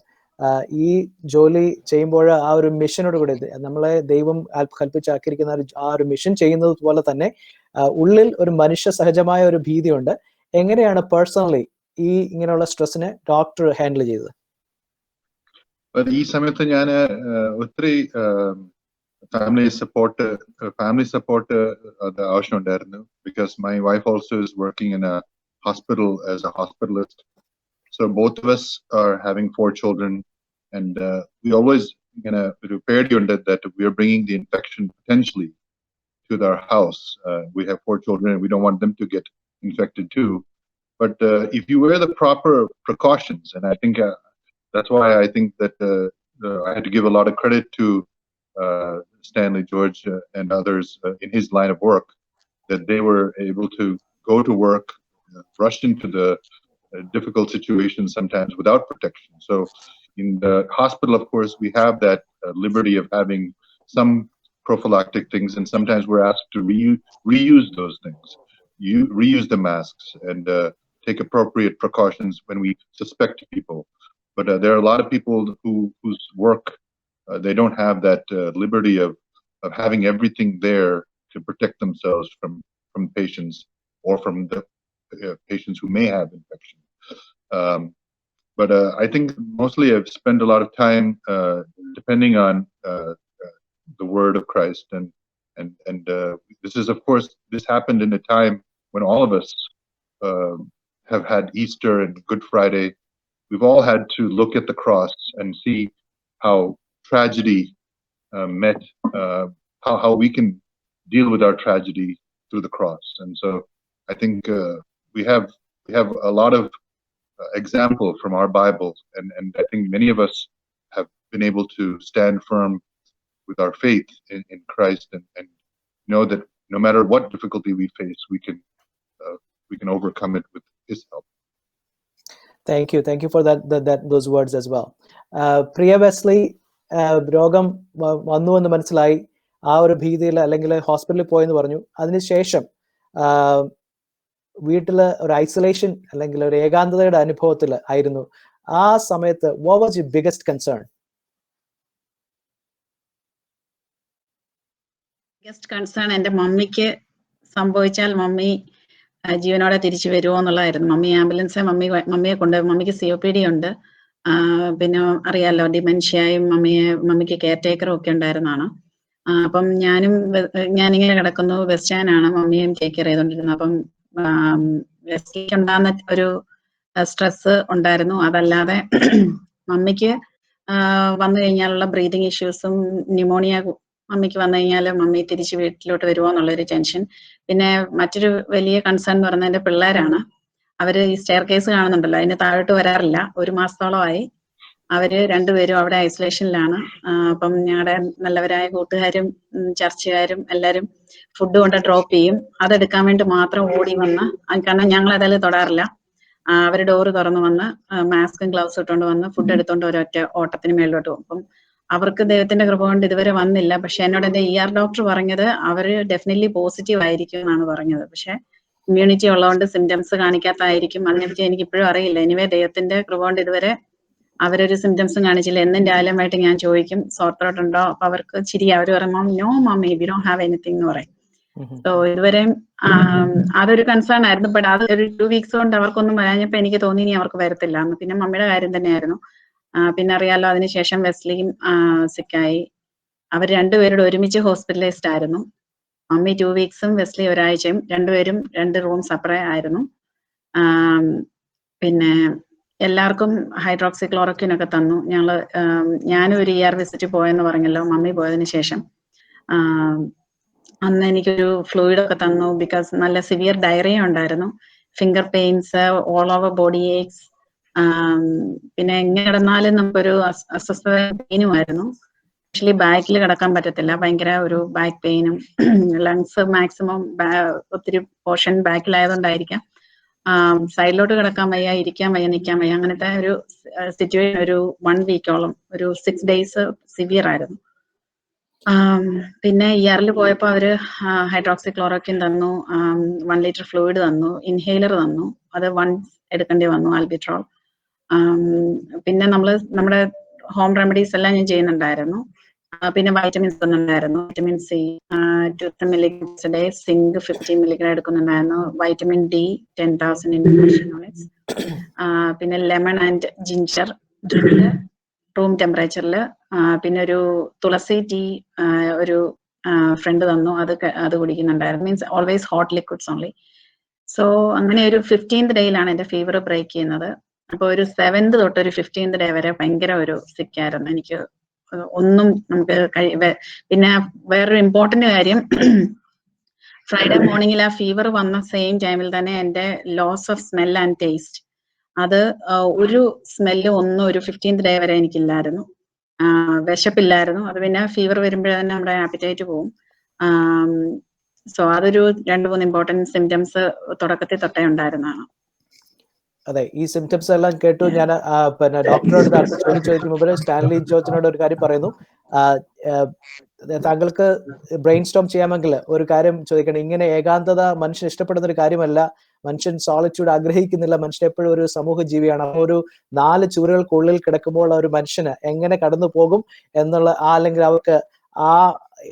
ഈ ജോലി ചെയ്യുമ്പോൾ ആ ഒരു മിഷനോട് കൂടി നമ്മളെ ദൈവം കൽപ്പിച്ചാക്കിയിരിക്കുന്ന ആ ഒരു മിഷൻ ചെയ്യുന്നത് പോലെ തന്നെ ഉള്ളിൽ ഒരു മനുഷ്യ സഹജമായ ഒരു ഭീതിയുണ്ട്. എങ്ങനെയാണ് പേഴ്സണലി ഈ ഇങ്ങനെയുള്ള സ്ട്രെസ്സിനെ ഡോക്ടർ ഹാൻഡിൽ ചെയ്തത്? ഈ സമയത്ത് ഞാൻ ഒത്തിരി ഫാമിലി സപ്പോർട്ട് അത് ആവശ്യമുണ്ടായിരുന്നു. Because my wife also is working in A hospital as a hospitalist. So both of us are having 4 children, and we always prepared that we are bringing the infection potentially to our house. We have 4 children and we don't want them to get infected too. But if you wear the proper precautions, and I think that's why I think that I had to give a lot of credit to Stanley, George, and others in his line of work, that they were able to go to work, rushed into the difficult situations sometimes without protection. So in the hospital, of course, we have that liberty of having some prophylactic things, and sometimes we're asked to reuse those things. You reuse the masks and take appropriate precautions when we suspect people. But there are a lot of people whose work, they don't have that liberty of having everything there to protect themselves from patients or from the patients who may have infection. But I think mostly I've spent a lot of time depending on the word of Christ, and this is, of course, this happened in a time when all of us have had Easter and Good Friday. We've all had to look at the cross and see how tragedy met, how we can deal with our tragedy through the cross. And so I think we have a lot of example from our Bible, and I think many of us have been able to stand firm with our faith in Christ, and know that no matter what difficulty we face, we can overcome it with His help. Thank you for those words as well. Priya Wesley, രോഗം വന്നു എന്ന് മനസ്സിലായി, ആ ഒരു ഭീതിയിൽ അല്ലെങ്കിൽ ഹോസ്പിറ്റലിൽ പോയെന്ന് പറഞ്ഞു. അതിനുശേഷം വീട്ടില് ഒരു ഐസൊലേഷൻ അല്ലെങ്കിൽ ഒരു ഏകാന്തതയുടെ അനുഭവത്തിൽ ആയിരുന്നു. ആ സമയത്ത് what was your biggest concern? Biggest concern എൻ്റെ മമ്മിക്ക് സംഭവിച്ചാൽ മമ്മി ജീവനോടെ തിരിച്ചു വരുമോ എന്നുള്ളതായിരുന്നു. മമ്മി ആംബുലൻസ് മമ്മിയെ കൊണ്ടുപോയി. മമ്മിക്ക് COPD ഉണ്ട്, പിന്നെ അറിയാലോ ഡിമെൻഷ്യയും മമ്മിക്ക് കെയർ ടേക്കറും ഒക്കെ ഉണ്ടായിരുന്നതാണ്. അപ്പം ഞാനിങ്ങനെ കിടക്കുന്നു, വെസ്റ്റാനാണ് മമ്മിയും ടേക്ക് കെയർ ചെയ്തുകൊണ്ടിരുന്നത്. അപ്പം വെസ്റ്റിക്ക് ഉണ്ടാകുന്ന ഒരു സ്ട്രെസ് ഉണ്ടായിരുന്നു. അതല്ലാതെ മമ്മിക്ക് വന്നു കഴിഞ്ഞാലുള്ള ബ്രീതിങ് ഇഷ്യൂസും ന്യൂമോണിയ മമ്മിക്ക് വന്നു കഴിഞ്ഞാൽ മമ്മി തിരിച്ച് വീട്ടിലോട്ട് വരുമോ എന്നുള്ളൊരു ടെൻഷൻ. പിന്നെ മറ്റൊരു വലിയ കൺസേൺ എന്ന് പറയുന്നത് എൻ്റെ പിള്ളേരാണ്. അവര് ഈ സ്റ്റെയർ കേസ് കാണുന്നുണ്ടല്ലോ, അതിന് താഴോട്ട് വരാറില്ല. 1 മാസത്തോളമായി അവര് രണ്ടുപേരും അവിടെ ഐസൊലേഷനിലാണ്. അപ്പം ഞങ്ങളുടെ നല്ലവരായ കൂട്ടുകാരും ചർച്ചുകാരും എല്ലാവരും ഫുഡ് കൊണ്ട് ഡ്രോപ്പ് ചെയ്യും. അതെടുക്കാൻ വേണ്ടി മാത്രം ഓടി വന്ന്, കാരണം ഞങ്ങൾ ഏതായാലും തൊടാറില്ല, അവർ ഡോറ് തുറന്ന് വന്ന് മാസ്കും ഗ്ലൗസ് ഇട്ടുകൊണ്ട് വന്ന് ഫുഡ് എടുത്തോണ്ട് ഒരൊറ്റ ഓട്ടത്തിന് മേളിലോട്ട് പോകും. അപ്പം അവർക്ക് ദൈവത്തിന്റെ കൃപ കൊണ്ട് ഇതുവരെ വന്നില്ല. പക്ഷെ എന്നോട് എന്റെ ഡോക്ടർ പറഞ്ഞത് അവര് ഡെഫിനറ്റ്ലി പോസിറ്റീവ് ആയിരിക്കും എന്നാണ് പറഞ്ഞത്. പക്ഷെ ഇമ്മ്യൂണിറ്റി ഉള്ളതുകൊണ്ട് സിംറ്റംസ് കാണിക്കാത്തായിരിക്കും. അതിനെപ്പറ്റി എനിക്ക് ഇപ്പോഴും അറിയില്ല. എനിവേ ദൈവത്തിന്റെ കൃപ കൊണ്ട് ഇതുവരെ അവരൊരു സിംറ്റംസും കാണിച്ചില്ല. എന്നും രാവിലെയായിട്ട് ഞാൻ ചോദിക്കും സോർ ത്രോട്ട് ഉണ്ടോ? അപ്പൊ അവർക്ക് ചിരി. അവർ പറയും no mummy we don't have anything എന്ന് പറയും. സോ ഇതുവരെയും അതൊരു കൺസേൺ ആയിരുന്നു. ബട്ട് അത് ഒരു 2 weeks കൊണ്ട് അവർക്കൊന്നും വരാഞ്ഞപ്പോ എനിക്ക് തോന്നി ഇനി അവർക്ക് വരത്തില്ല എന്ന്. പിന്നെ മമ്മിയുടെ കാര്യം തന്നെയായിരുന്നു. പിന്നെ അറിയാലോ, അതിനുശേഷം വെസ്ലിയും സിക്കായി. അവർ രണ്ടുപേരുടെ ഒരുമിച്ച് ഹോസ്പിറ്റലൈസ്ഡ് ആയിരുന്നു. മമ്മി 2 weeks വെസ്ലി ഒരാഴ്ചയും. രണ്ടുപേരും 2 റൂം സെപ്പറേറ്റ് ആയിരുന്നു. പിന്നെ എല്ലാവർക്കും ഹൈഡ്രോക്സിക്ലോറോക്വിൻ ഒക്കെ തന്നു. ഞാനും ഒരു ER വിസിറ്റ് പോയെന്ന് പറഞ്ഞല്ലോ മമ്മി പോയതിനു ശേഷം. അന്ന് എനിക്കൊരു ഫ്ലൂയിഡ് ഒക്കെ തന്നു. ബിക്കോസ് നല്ല സിവിയർ ഡയറിയ ഉണ്ടായിരുന്നു. Finger pains, all over body aches, പിന്നെ എങ്ങനെ കിടന്നാലും നമുക്കൊരു അസ്വസ്ഥത പെയിനുമായിരുന്നു. ആക്ച്വലി ബാക്കിൽ കിടക്കാൻ പറ്റത്തില്ല. ഭയങ്കര ഒരു ബാക്ക് പെയിനും ലങ്സ് മാക്സിമം ഒത്തിരി പോർഷൻ ബാക്കിലായതുകൊണ്ടായിരിക്കാം സൈഡിലോട്ട് കിടക്കാൻ വയ്യ, ഇരിക്കാൻ വയ്യ, നിൽക്കാൻ വയ്യ. അങ്ങനത്തെ ഒരു സിറ്റുവേഷൻ ഒരു 1 weekോളം, ഒരു 6 days സിവിയർ ആയിരുന്നു. പിന്നെ ER പോയപ്പോൾ അവര് ഹൈഡ്രോക്സിക്ലോറോക്വിൻ തന്നു, 1 liter ഫ്ലൂയിഡ് തന്നു, ഇൻഹേലർ തന്നു. അത് വൺസ് എടുക്കേണ്ടി വന്നു, ആൽബിട്രോൾ. പിന്നെ നമ്മുടെ ഹോം റെമഡീസ് എല്ലാം ഞാൻ ചെയ്യുന്നുണ്ടായിരുന്നു. പിന്നെ വൈറ്റമിൻസ് തന്നിട്ടുണ്ടായിരുന്നു. Vitamin C 2 milligrams day, zinc 15 milligram എടുക്കുന്നുണ്ടായിരുന്നു. Vitamin D 10,000 units. പിന്നെ lemon and ginger drink room ടെമ്പറേച്ചറിൽ. പിന്നെ ഒരു തുളസി ടീ ഒരു ഫ്രണ്ട് തന്നു, അത് കുടിക്കുന്നുണ്ടായിരുന്നു. Means always hot liquids only. So അങ്ങനെ ഒരു 15th ഡേയിലാണ് എന്റെ ഫീവർ ബ്രേക്ക് ചെയ്യുന്നത്. അപ്പൊ ഒരു 7th തൊട്ട് ഒരു 15th ഡേ വരെ ഭയങ്കര ഒരു സിക്കായിരുന്നു. എനിക്ക് ഒന്നും നമുക്ക് പിന്നെ വേറൊരു ഇമ്പോർട്ടന്റ് കാര്യം, ഫ്രൈഡേ മോർണിംഗിൽ ആ ഫീവർ വന്ന സെയിം ടൈമിൽ തന്നെ എന്റെ loss of smell and taste, അത് ഒരു സ്മെല്ല് ഒന്നും ഒരു 15th ഡേ വരെ എനിക്കില്ലായിരുന്നു. വിശപ്പില്ലായിരുന്നു. അത് പിന്നെ ഫീവർ വരുമ്പോഴേ തന്നെ നമ്മുടെ ആപ്പിറ്റൈറ്റ് പോവും. സോ അതൊരു 2-3 ഇമ്പോർട്ടന്റ് സിംറ്റംസ് തുടക്കത്തിൽ തൊട്ടേ ഉണ്ടായിരുന്നതാണ്. അതെ, ഈ സിംറ്റംസ് എല്ലാം കേട്ടു. ഞാൻ പിന്നെ ഡോക്ടറോട് അടുത്ത ചോദ്യം ചോദിക്കും മുമ്പ് സ്റ്റാൻലി ജോർജിനോട് ഒരു കാര്യം പറയുന്നു. താങ്കൾക്ക് ബ്രെയിൻ സ്റ്റോം ചെയ്യാമെങ്കിൽ ഒരു കാര്യം ചോദിക്കണം. ഇങ്ങനെ ഏകാന്തത മനുഷ്യൻ ഇഷ്ടപ്പെടുന്ന ഒരു കാര്യമല്ല. മനുഷ്യൻ സോളിറ്റ്യൂഡ് ആഗ്രഹിക്കുന്നില്ല. മനുഷ്യൻ എപ്പോഴും ഒരു സമൂഹ ജീവിയാണ്. അപ്പോൾ ഒരു 4 ചുവരുകൾക്കുള്ളിൽ കിടക്കുമ്പോൾ ഒരു മനുഷ്യന് എങ്ങനെ കടന്നു പോകും എന്നുള്ള അല്ലെങ്കിൽ അവർക്ക്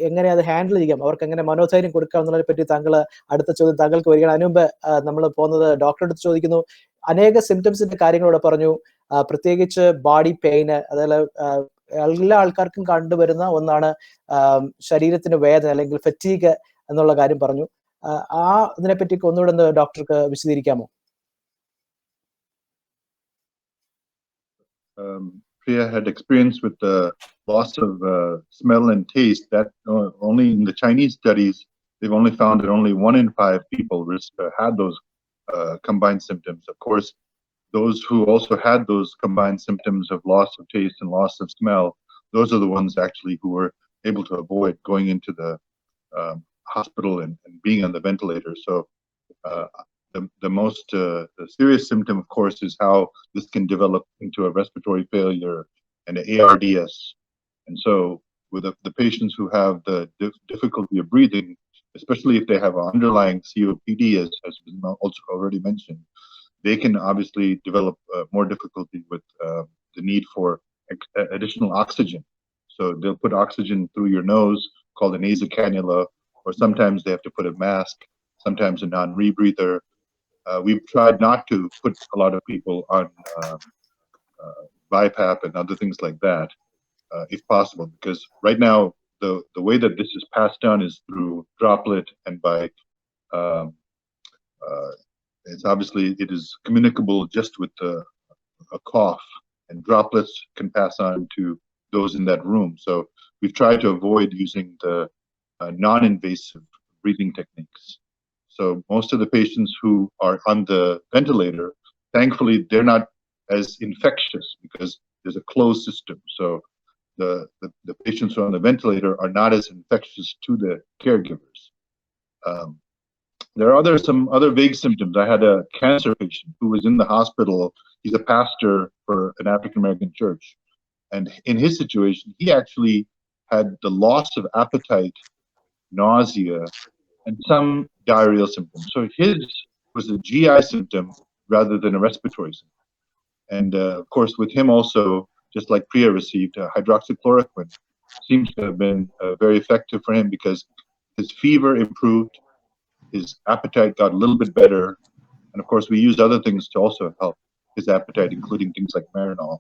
എങ്ങനെ അത് ഹാൻഡിൽ ചെയ്യാം, അവർക്ക് എങ്ങനെ മനോധൈര്യം കൊടുക്കാം എന്നുള്ളതിനെ പറ്റി അടുത്ത ചോദ്യം താങ്കൾക്ക് വരികയാണ്. അതിനുമുമ്പ് നമ്മൾ പോകുന്നത് ഡോക്ടറെ അടുത്ത് ചോദിക്കുന്നു. അനേക സിംറ്റംസിന്റെ കാര്യങ്ങളോട് പറഞ്ഞു, പ്രത്യേകിച്ച് ബോഡി പെയിന്, അതേപോലെ എല്ലാ ആൾക്കാർക്കും കണ്ടുവരുന്ന ഒന്നാണ് ശരീരത്തിന് വേദന അല്ലെങ്കിൽ ഫറ്റീഗ് എന്നുള്ള കാര്യം പറഞ്ഞു. ഇതിനെപ്പറ്റി ഒന്നുകൂടെ ഡോക്ടർക്ക് വിശദീകരിക്കാമോ? Priya had experience with the loss of smell and taste. That only in the Chinese studies, they've only found that only 1 in 5 people had those combined symptoms. Of course, those who also had those combined symptoms of loss of taste and loss of smell, those are the ones actually who were able to avoid going into the hospital and being on the ventilator. So the most serious symptom, of course, is how this can develop into a respiratory failure and an ARDS. And so with the patients who have the difficulty of breathing, especially if they have an underlying COPD, as has been also already mentioned, they can obviously develop more difficulty with the need for additional oxygen. So they'll put oxygen through your nose, called a nasocannula, or sometimes they have to put a mask, sometimes a non-rebreather. We've tried not to put a lot of people on BiPAP and other things like that, if possible, because right now the way that this is passed on is through droplet and by it's obviously it is communicable just with a cough, and droplets can pass on to those in that room. So we've tried to avoid using the non-invasive breathing techniques. So most of the patients who are on the ventilator, thankfully, they're not as infectious because there's a closed system. So the patients who are on the ventilator are not as infectious to the caregivers. There are some other vague symptoms. I had a cancer patient who was in the hospital. He's a pastor for an African American church. And in his situation, he actually had the loss of appetite, nausea, and some diarrheal symptoms. So his was a GI symptom rather than a respiratory symptom. And of course, with him also, just like Priya received, hydroxychloroquine seems to have been very effective for him because his fever improved, his appetite got a little bit better, and of course, we used other things to also help his appetite, including things like Marinol.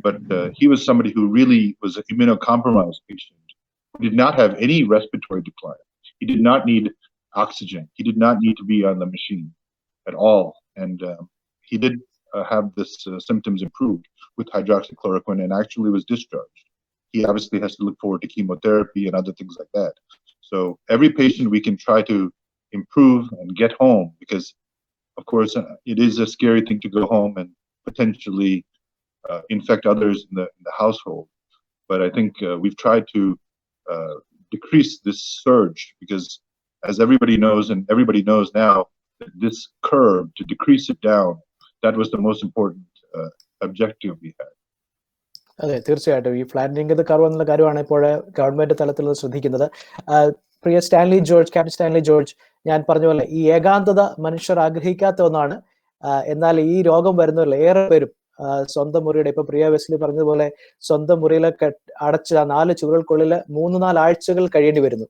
But he was somebody who really was an immunocompromised patient, who did not have any respiratory decline. He did not need oxygen. He did not need to be on the machine at all. And he did have this symptoms improved with hydroxychloroquine and actually was discharged. He obviously has to look forward to chemotherapy and other things like that. So every patient we can try to improve and get home, because of course it is a scary thing to go home and potentially infect others in the household. But I think we've tried to decrease this surge, because as everybody knows, and everybody knows now, that this curve, to decrease it down, that was the most important objective we had. അതെ, തീർച്ചയായിട്ടും ഈ flattening curve എന്നുള്ള കാര്യമാണ് ഇപ്പോൾ government തലത്തിൽ ശ്രദ്ധിക്കുന്നത്. Priya Stanley George, captain Stanley George, ഞാൻ പറഞ്ഞ പോലെ ഈ ഏകാന്തത മനുഷ്യർ ആഗ്രഹിക്കാത്ത ഒന്നാണ്. എന്നാൽ ഈ രോഗം വരുന്നവരിൽ ഏറെ പേരും സ്വന്തം മുറിയുടെ, ഇപ്പൊ പ്രിയ വെസ്ലി പറഞ്ഞതുപോലെ സ്വന്തം മുറിയിലൊക്കെ അടച്ച് ആ 4 ചുവരുകൾക്കുള്ളിൽ 3-4 ആഴ്ചകൾ കഴിയേണ്ടി വരുന്നു.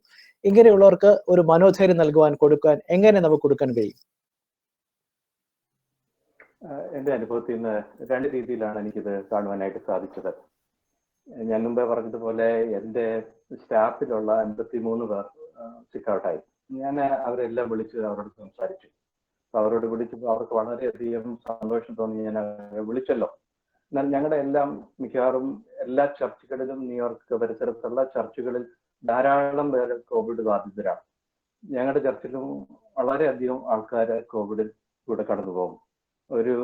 ഇങ്ങനെയുള്ളവർക്ക് ഒരു മനോധൈര്യം കൊടുക്കാൻ എങ്ങനെ നമുക്ക് കൊടുക്കാൻ കഴിയും? എൻ്റെ അനുഭവത്തിൽ നിന്ന് 2 രീതിയിലാണ് എനിക്കിത് കാണുവാനായിട്ട് സാധിച്ചത്. ഞാൻ മുമ്പേ പറഞ്ഞതുപോലെ എൻ്റെ സ്റ്റാഫിലുള്ള 53 പേർ സിക്കൗട്ടായി. ഞാൻ അവരെല്ലാം വിളിച്ച് അവരോട് സംസാരിച്ചു. അവരോട് വിളിച്ചപ്പോൾ അവർക്ക് വളരെയധികം സന്തോഷം തോന്നി. ഞാൻ അവരെ വിളിച്ചല്ലോ. എന്നാൽ ഞങ്ങളുടെ എല്ലാം മിക്കവാറും എല്ലാ ചർച്ചുകളിലും, ന്യൂയോർക്ക് പരിസരത്തുള്ള ചർച്ചുകളിൽ ധാരാളം പേര് കോവിഡ് ബാധിതരാണ്. ഞങ്ങളുടെ ചർച്ചിലും വളരെയധികം ആൾക്കാർ കോവിഡിൽ കൂടെ കടന്നു പോകും. ഒരു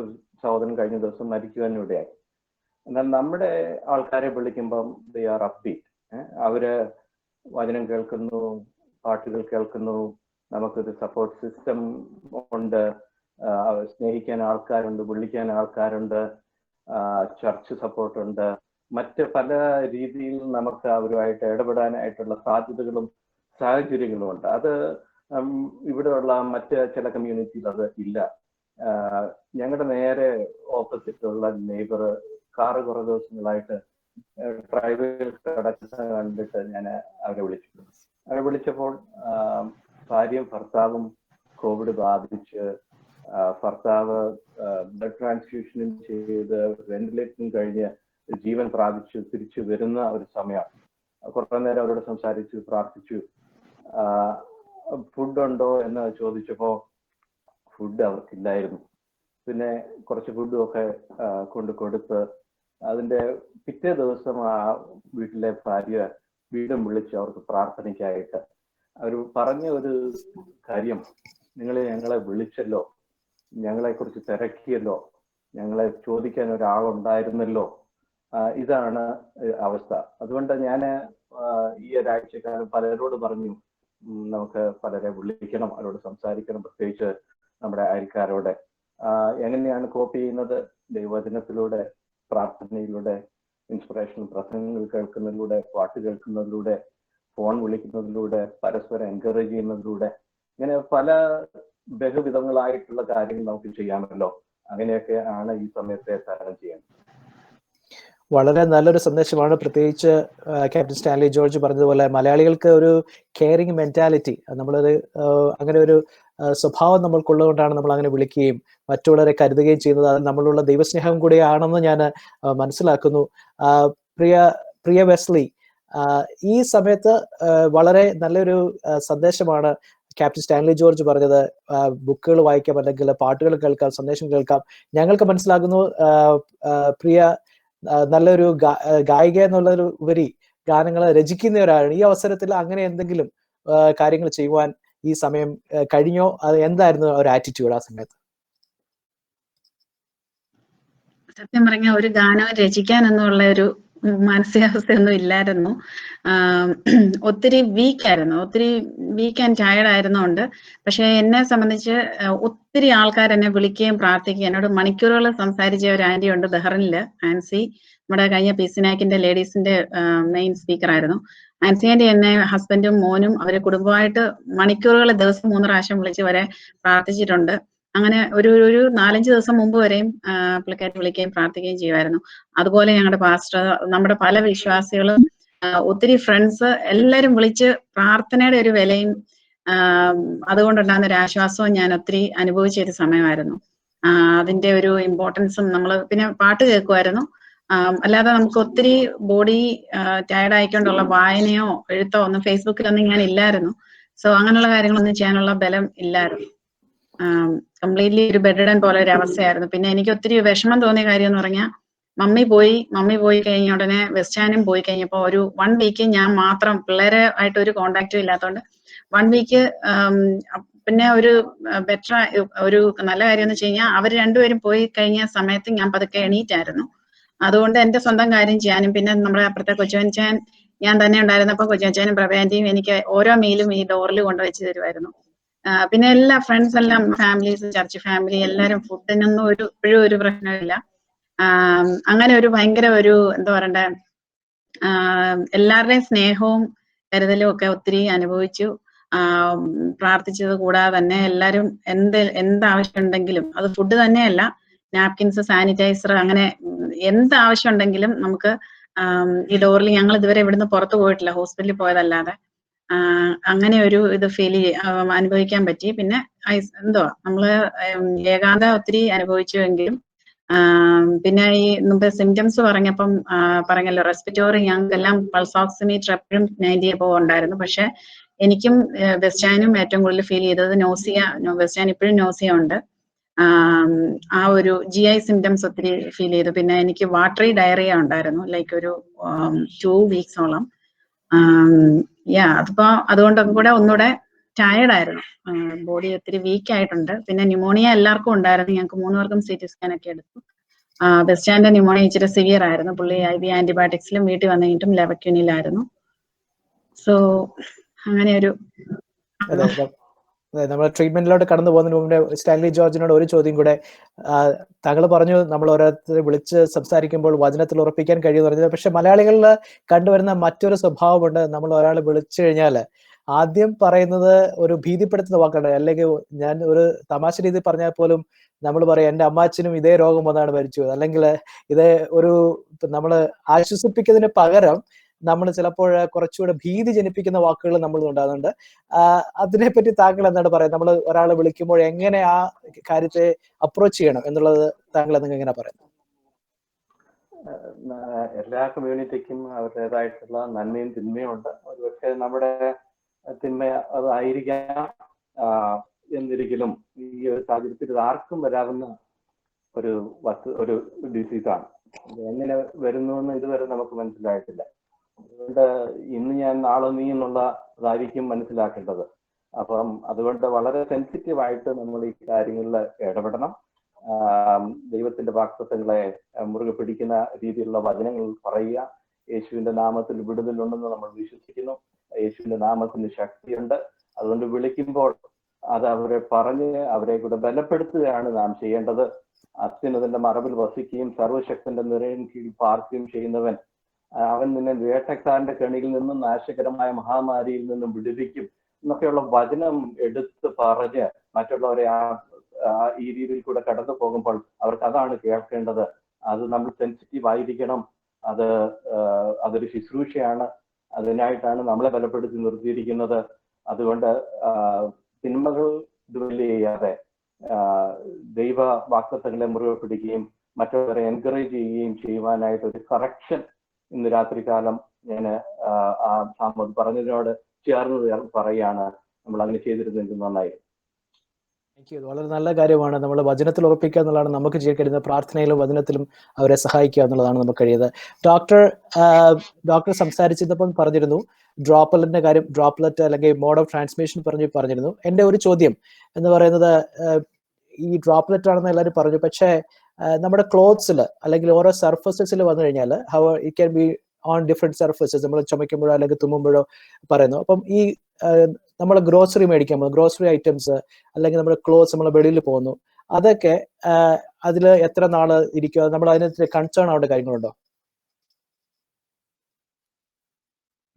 സഹോദരൻ കഴിഞ്ഞ ദിവസം മരിക്കുവാനിടയായി. എന്നാൽ നമ്മുടെ ആൾക്കാരെ വിളിക്കുമ്പം ദേ ആർ അപ്ബീറ്റ്. അവര് വചനം കേൾക്കുന്നു, പാട്ടുകൾ കേൾക്കുന്നു, നമുക്കൊരു സപ്പോർട്ട് സിസ്റ്റം ഉണ്ട്, സ്നേഹിക്കാൻ ആൾക്കാരുണ്ട്, വിളിക്കാൻ ആൾക്കാരുണ്ട്, ചർച്ച് സപ്പോർട്ടുണ്ട്, മറ്റ് പല രീതിയിൽ നമുക്ക് അവരുമായിട്ട് ഇടപെടാനായിട്ടുള്ള സാധ്യതകളും സാഹചര്യങ്ങളും ഉണ്ട്. അത് ഇവിടെയുള്ള മറ്റ് ചില കമ്മ്യൂണിറ്റിയിൽ അത് ഇല്ല. ഞങ്ങളുടെ നേരെ ഓപ്പോസിറ്റുള്ള നെയ്ബർ കാറ് കുറെ ദിവസങ്ങളായിട്ട് ഡ്രൈവേഴ്സ് കിടക്കുന്ന കണ്ടിട്ട് ഞാൻ അവരെ വിളിച്ചപ്പോൾ ഭാര്യയും ഭർത്താവും കോവിഡ് ബാധിച്ച്, ഭർത്താവ് ബ്ലഡ് ട്രാൻസ്ഫ്യൂഷനും ചെയ്ത് വെന്റിലേറ്ററിനും കഴിഞ്ഞ് ജീവൻ പ്രാപിച്ച് തിരിച്ചു വരുന്ന ഒരു സമയമാണ്. കുറേ നേരം അവരോട് സംസാരിച്ചു, പ്രാർത്ഥിച്ചു. ഫുഡ് ഉണ്ടോ എന്ന് ചോദിച്ചപ്പോൾ ഫുഡ് അവർക്കില്ലായിരുന്നു. പിന്നെ കുറച്ച് ഫുഡും ഒക്കെ കൊടുത്ത് അതിൻ്റെ പിറ്റേ ദിവസം ആ വീട്ടിലെ ഭാര്യ വീണ്ടും വിളിച്ച് അവർക്ക് പ്രാർത്ഥനയ്ക്കായിട്ട് അവർ പറഞ്ഞ ഒരു കാര്യം, നിങ്ങൾ ഞങ്ങളെ വിളിച്ചല്ലോ, ഞങ്ങളെക്കുറിച്ച് തിരക്കിയല്ലോ, ഞങ്ങളെ ചോദിക്കാൻ ഒരാളുണ്ടായിരുന്നല്ലോ. ഇതാണ് അവസ്ഥ. അതുകൊണ്ട് ഞാൻ ഈ ഒരാഴ്ചക്കാലം പലരോട് പറഞ്ഞു, നമുക്ക് പലരെ വിളിക്കണം, അവരോട് സംസാരിക്കണം, പ്രത്യേകിച്ച് നമ്മുടെ അയൽക്കാരോടെ. എങ്ങനെയാണ് കോപ്പ് ചെയ്യുന്നത്? ദൈവവചനത്തിലൂടെ, പ്രാർത്ഥനയിലൂടെ, ഇൻസ്പിറേഷണൽ പ്രസംഗങ്ങൾ കേൾക്കുന്നതിലൂടെ, പാട്ട് കേൾക്കുന്നതിലൂടെ, ഫോൺ വിളിക്കുന്നതിലൂടെ, പരസ്പരം എൻകറേജ് ചെയ്യുന്നതിലൂടെ, ഇങ്ങനെ പല ബഹുവിധങ്ങളായിട്ടുള്ള കാര്യങ്ങൾ നമുക്ക് ചെയ്യാമല്ലോ. അങ്ങനെയൊക്കെ ആണ് ഈ സമയത്തെ തരണം ചെയ്യുന്നത്. വളരെ നല്ലൊരു സന്ദേശമാണ്. പ്രത്യേകിച്ച് ക്യാപ്റ്റൻ സ്റ്റാൻലി ജോർജ് പറഞ്ഞതുപോലെ മലയാളികൾക്ക് ഒരു കെയറിങ് മെന്റാലിറ്റി, നമ്മളൊരു അങ്ങനെ ഒരു സ്വഭാവം നമ്മൾക്കുള്ളതുകൊണ്ടാണ് നമ്മൾ അങ്ങനെ വിളിക്കുകയും മറ്റുള്ളവരെ കരുതുകയും ചെയ്യുന്നത്. അത് നമ്മളുള്ള ദൈവസ്നേഹം കൂടിയാണെന്ന് ഞാൻ മനസ്സിലാക്കുന്നു. പ്രിയ വെസ്ലി, ഈ സമയത്ത് വളരെ നല്ലൊരു സന്ദേശമാണ് ക്യാപ്റ്റൻ സ്റ്റാൻലി ജോർജ് പറഞ്ഞത്. ബുക്കുകൾ വായിക്കാം, അല്ലെങ്കിൽ പാട്ടുകൾ കേൾക്കാം, സന്ദേശം കേൾക്കാം. ഞങ്ങൾക്ക് മനസ്സിലാകുന്നു പ്രിയ നല്ലൊരു ഗായിക എന്നുള്ളൊരു ഉപരി ഗാനങ്ങൾ രചിക്കുന്നവരാണ്. ഈ അവസരത്തിൽ അങ്ങനെ എന്തെങ്കിലും കാര്യങ്ങൾ ചെയ്യുവാൻ ഈ സമയം കഴിഞ്ഞോ? അത് എന്തായിരുന്നു ഒരു ആറ്റിറ്റ്യൂഡ് ആ സമയത്ത്? സത്യം പറഞ്ഞ ഒരു ഗാനം രചിക്കാൻ എന്നുള്ള ഒരു മാനസികാവസ്ഥയൊന്നും ഇല്ലായിരുന്നു. ഒത്തിരി വീക്കായിരുന്നു, ഒത്തിരി വീക്ക് ആൻഡ് ടയർഡ് ആയിരുന്നുകൊണ്ട്. പക്ഷെ എന്നെ സംബന്ധിച്ച് ഒത്തിരി ആൾക്കാർ എന്നെ വിളിക്കുകയും പ്രാർത്ഥിക്കുകയും എന്നോട് മണിക്കൂറുകൾ സംസാരിച്ച ഒരു ആന്റി ഉണ്ട് ബഹ്റിനില്, ആൻസി. നമ്മുടെ കഴിഞ്ഞ PCNAKന്റെ ലേഡീസിന്റെ മെയിൻ സ്പീക്കർ ആയിരുന്നു. ആൻസി ആന്റി എന്നെ ഹസ്ബൻഡും മോനും അവരെ കുടുംബമായിട്ട് മണിക്കൂറുകൾ ദിവസം 3 പ്രാവശ്യം വിളിച്ച് വരെ പ്രാർത്ഥിച്ചിട്ടുണ്ട്. അങ്ങനെ ഒരു 4-5 ദിവസം മുമ്പ് വരെയും പുള്ളിക്കാരി വിളിക്കുകയും പ്രാർത്ഥിക്കുകയും ചെയ്യുമായിരുന്നു. അതുപോലെ ഞങ്ങളുടെ പാസ്റ്റർ, നമ്മുടെ പല വിശ്വാസികളും, ഒത്തിരി ഫ്രണ്ട്സ് എല്ലാരും വിളിച്ച് പ്രാർത്ഥനയുടെ ഒരു വിലയും അതുകൊണ്ടുണ്ടാകുന്ന ഒരു ആശ്വാസവും ഞാൻ ഒത്തിരി അനുഭവിച്ച ഒരു സമയമായിരുന്നു. അതിന്റെ ഒരു ഇമ്പോർട്ടൻസും നമ്മൾ പിന്നെ പാട്ട് കേൾക്കുമായിരുന്നു. അല്ലാതെ നമുക്ക് ഒത്തിരി ബോഡി ടയർഡ് ആയിക്കൊണ്ടുള്ള വായനയോ എഴുത്തോ ഒന്നും ഫേസ്ബുക്കിലൊന്നും ഞാൻ ഇല്ലായിരുന്നു. സോ അങ്ങനെയുള്ള കാര്യങ്ങളൊന്നും ചെയ്യാനുള്ള ബലം ഇല്ലായിരുന്നു. കംപ്ലീറ്റ്ലി ഒരു ബെഡ്ഡൻ പോലെ ഒരു അവസ്ഥയായിരുന്നു. പിന്നെ എനിക്ക് ഒത്തിരി വിഷമം തോന്നിയ കാര്യം എന്ന് പറഞ്ഞാൽ മമ്മി പോയി കഴിഞ്ഞ ഉടനെ വെസ്റ്റാനും പോയി കഴിഞ്ഞപ്പോൾ ഒരു 1 വീക്ക് ഞാൻ മാത്രം, പിള്ളേരെ ആയിട്ട് ഒരു കോണ്ടാക്റ്റും ഇല്ലാത്തതുകൊണ്ട് 1 വീക്ക്. പിന്നെ ഒരു ബെറ്റർ ഒരു നല്ല കാര്യം എന്ന് വെച്ച് കഴിഞ്ഞാൽ അവർ രണ്ടുപേരും പോയി കഴിഞ്ഞ സമയത്ത് ഞാൻ പതുക്കെ എണീറ്റായിരുന്നു. അതുകൊണ്ട് എന്റെ സ്വന്തം കാര്യം ചെയ്യാനും, പിന്നെ നമ്മുടെ അപ്പുറത്തെ കൊച്ചുവഞ്ചാൻ ഞാൻ തന്നെ ഉണ്ടായിരുന്നപ്പോൾ കൊച്ചുവഞ്ചാനും പ്രഭയാന്റിയും എനിക്ക് ഓരോ മീലും ഈ ഡോറിൽ കൊണ്ടുവച്ച് തരുമായിരുന്നു. പിന്നെ എല്ലാ ഫ്രണ്ട്സ് എല്ലാം, ഫാമിലീസ്, ചർച്ച് ഫാമിലി എല്ലാവരും ഫുഡിനൊന്നും ഇപ്പോഴും ഒരു പ്രശ്നമില്ല. അങ്ങനെ ഒരു ഭയങ്കര ഒരു എന്താ പറയണ്ടേ, എല്ലാവരുടെയും സ്നേഹവും കരുതലും ഒക്കെ ഒത്തിരി അനുഭവിച്ചു. പ്രാർത്ഥിച്ചത് കൂടാതെ തന്നെ എല്ലാവരും എന്താവശ്യം ഉണ്ടെങ്കിലും, അത് ഫുഡ് തന്നെയല്ല, നാപ്കിൻസ്, സാനിറ്റൈസർ, അങ്ങനെ എന്താവശ്യം ഉണ്ടെങ്കിലും നമുക്ക് ഈ ഡോറിൽ, ഞങ്ങൾ ഇതുവരെ ഇവിടുന്ന് പുറത്തു പോയിട്ടില്ല, ഹോസ്പിറ്റലിൽ പോയതല്ലാതെ, അങ്ങനെ ഒരു ഇത് അനുഭവിക്കാൻ പറ്റി. പിന്നെ നമ്മള് ഏകാന്തത ഒത്തിരി അനുഭവിച്ചുവെങ്കിലും പിന്നെ ഈ മുമ്പ് സിംറ്റംസ് പറഞ്ഞല്ലോ, റെസ്പിറ്റോറി, ഞങ്ങൾക്കെല്ലാം പൾസ് ഓക്സിമീറ്റർ എപ്പോഴും 90 above ഉണ്ടായിരുന്നു. പക്ഷെ എനിക്കും വെസ്റ്റാനും ഏറ്റവും കൂടുതൽ ഫീൽ ചെയ്തത് നോസിയ. വെസ്റ്റാൻ ഇപ്പോഴും നോസിയ ഉണ്ട്. ആ ഒരു GI സിംറ്റംസ് ഒത്തിരി ഫീൽ ചെയ്തു. പിന്നെ എനിക്ക് വാട്ടറി ഡയറിയ ഉണ്ടായിരുന്നു, ലൈക്ക് ഒരു 2 വീക്സോളം. അതിപ്പോ അതുകൊണ്ടൊക്കെ കൂടെ ഒന്നുകൂടെ ടയർഡ് ആയിരുന്നു, ബോഡി ഒത്തിരി വീക്ക് ആയിട്ടുണ്ട്. പിന്നെ ന്യൂമോണിയ എല്ലാവർക്കും ഉണ്ടായിരുന്നു, ഞങ്ങൾക്ക് 3 പേർക്കും CT സ്കാൻ ഒക്കെ എടുത്തു. വെസ്റ്റാന്റെ ന്യൂമോണിയ ഇച്ചിരി സിവിയർ ആയിരുന്നു. പുള്ളി IV ആന്റിബയോട്ടിക്സിലും വീട്ടിൽ വന്നു കഴിഞ്ഞിട്ടും ലെവക്യൂനിലായിരുന്നു. സോ അങ്ങനെ ഒരു നമ്മൾ ട്രീറ്റ്മെന്റിലോട്ട് കടന്നു പോകുന്നതിന് മുമ്പ് സ്റ്റാൻലി ജോർജിനോട് ഒരു ചോദ്യം കൂടെ. താങ്കൾ പറഞ്ഞു നമ്മൾ ഓരോരുത്തരെ വിളിച്ച് സംസാരിക്കുമ്പോൾ വചനത്തിൽ ഉറപ്പിക്കാൻ കഴിയുമെന്ന് പറഞ്ഞത്. പക്ഷെ മലയാളികളിൽ കണ്ടുവരുന്ന മറ്റൊരു സ്വഭാവമുണ്ട്. നമ്മൾ ഒരാൾ വിളിച്ചു കഴിഞ്ഞാൽ ആദ്യം പറയുന്നത് ഒരു ഭീതിപ്പെടുത്തുന്ന വാക്കാണ്. അല്ലെങ്കിൽ ഞാൻ ഒരു തമാശ രീതി പറഞ്ഞാൽ പോലും നമ്മൾ പറയും, എൻ്റെ അമ്മാച്ചനും ഇതേ രോഗം വന്നാണ് മരിച്ചു, അല്ലെങ്കിൽ ഇതേ ഒരു നമ്മൾ ആശ്വസിപ്പിക്കുന്നതിന് പകരം നമ്മൾ ചിലപ്പോൾ കുറച്ചുകൂടെ ഭീതി ജനിപ്പിക്കുന്ന വാക്കുകൾ നമ്മൾ ഉണ്ടാകുന്നുണ്ട്. അതിനെപ്പറ്റി താങ്കൾ എന്താണ് പറയുന്നത്? നമ്മൾ ഒരാളെ വിളിക്കുമ്പോൾ എങ്ങനെ ആ കാര്യത്തെ അപ്രോച്ച് ചെയ്യണം എന്നുള്ളത് താങ്കൾ എന്തെങ്കിലും എങ്ങനെ പറയുന്നത്? എല്ലാ കമ്മ്യൂണിറ്റിക്കും അവരുടേതായിട്ടുള്ള നന്മയും തിന്മയും ഉണ്ട്. ഒരുപക്ഷെ നമ്മുടെ തിന്മ അതായിരിക്കാം. എന്നിരിക്കലും ഈ ഒരു സാഹചര്യത്തിൽ ഇത് ആർക്കും വരാവുന്ന ഒരു ഡിസീസാണ്. എങ്ങനെ വരുന്നുവെന്ന് ഇതുവരെ നമുക്ക് മനസ്സിലായിട്ടില്ല. അതുകൊണ്ട് ഇന്ന് ഞാൻ നാളെ നീ എന്നുള്ളതായിരിക്കും മനസ്സിലാക്കേണ്ടത്. അപ്പം അതുകൊണ്ട് വളരെ സെൻസിറ്റീവായിട്ട് നമ്മൾ ഈ കാര്യങ്ങളിൽ ഇടപെടണം. ദൈവത്തിന്റെ വാഗ്ദത്തങ്ങളെ മുറുകെ പിടിക്കുന്ന രീതിയിലുള്ള വചനങ്ങൾ പറയുക. യേശുവിന്റെ നാമത്തിൽ വിടുതലുണ്ടെന്ന് നമ്മൾ വിശ്വസിക്കുന്നു. യേശുവിന്റെ നാമത്തിന് ശക്തിയുണ്ട്. അതുകൊണ്ട് വിളിക്കുമ്പോൾ അത് അവരെ പറഞ്ഞ് അവരെ കൂടെ ബലപ്പെടുത്തുകയാണ് നാം ചെയ്യേണ്ടത്. അത്യുന്നതന്റെ മറവിൽ വസിക്കുകയും സർവശക്തന്റെ നിറയിൻ കീഴിൽ പാർക്കുകയും ചെയ്യുന്നവൻ, അവൻ നിന്നെ വേട്ടക്കാരന്റെ കെണിയിൽ നിന്നും നാശകരമായ മഹാമാരിയിൽ നിന്നും വിടുവിക്കും എന്നൊക്കെയുള്ള വചനം എടുത്ത് പറഞ്ഞ് മറ്റുള്ളവരെ ഈ രീതിയിൽ കൂടെ കടന്നു പോകുമ്പോൾ അവർക്ക് അതാണ് കേൾക്കേണ്ടത്. അത് നമ്മൾ സെൻസിറ്റീവ് ആയിരിക്കണം. അതൊരു ശുശ്രൂഷയാണ്. അതിനായിട്ടാണ് നമ്മളെ ബലപ്പെടുത്തി നിർത്തിയിരിക്കുന്നത്. അതുകൊണ്ട് തിന്മകൾ ഡ്വെല്ല് ചെയ്യാതെ ദൈവ വാഗ്ദത്തങ്ങളെ മുറുകെ പിടിക്കുകയും മറ്റുള്ളവരെ എൻകറേജ് ചെയ്യുകയും ചെയ്യുവാനായിട്ട് ഒരു കറക്ഷൻ ഇന്ന് രാത്രികാലം ഞാൻ ആ സാമൂഹ്യം പറഞ്ഞതിനോട് ചേർന്ന് പറയുകയാണ്. നമ്മൾ അങ്ങനെ ചെയ്തിരുന്നെങ്കിൽ നന്നായിരുന്നു. വളരെ നല്ല കാര്യമാണ്. നമ്മൾ വചനത്തിൽ ഉറപ്പിക്കുക എന്നുള്ളതാണ് നമുക്ക് ചെയ്യാൻ കഴിയുന്നത്. പ്രാർത്ഥനയിലും വചനത്തിലും അവരെ സഹായിക്കുക എന്നുള്ളതാണ് നമുക്ക് കഴിയുന്നത്. ഡോക്ടർ സംസാരിച്ചപ്പം പറഞ്ഞിരുന്നു ഡ്രോപ്ലെറ്റിന്റെ കാര്യം, ഡ്രോപ്ലെറ്റ് അല്ലെങ്കിൽ മോഡ് ഓഫ് ട്രാൻസ്മിഷൻ പറഞ്ഞിരുന്നു. എൻ്റെ ഒരു ചോദ്യം എന്ന് പറയുന്നത്, ഈ ഡ്രോപ്ലെറ്റ് ആണെന്ന് എല്ലാവരും പറഞ്ഞു, പക്ഷേ നമ്മുടെ ക്ലോത്ത്സിൽ അല്ലെങ്കിൽ ഓരോ സർഫസസിൽ വന്നു കഴിഞ്ഞാൽ how it can be on different surfaces, നമ്മൾ ചുമയ്ക്കുമ്പോഴോ അല്ലെങ്കിൽ തുമ്മുമ്പോഴോ പറയുന്നു. അപ്പം ഈ നമ്മൾ ഗ്രോസറി മേടിക്കാൻ പോകുന്നു, ഗ്രോസറി ഐറ്റംസ് അല്ലെങ്കിൽ നമ്മുടെ ക്ലോത്ത്സ് നമ്മൾ വെളിയിൽ പോകുന്നു, അതൊക്കെ അതിൽ എത്ര നാള് ഇരിക്കുക, നമ്മൾ അതിനകത്ത് കൺസേൺ ആവേണ്ട കാര്യങ്ങളുണ്ടോ?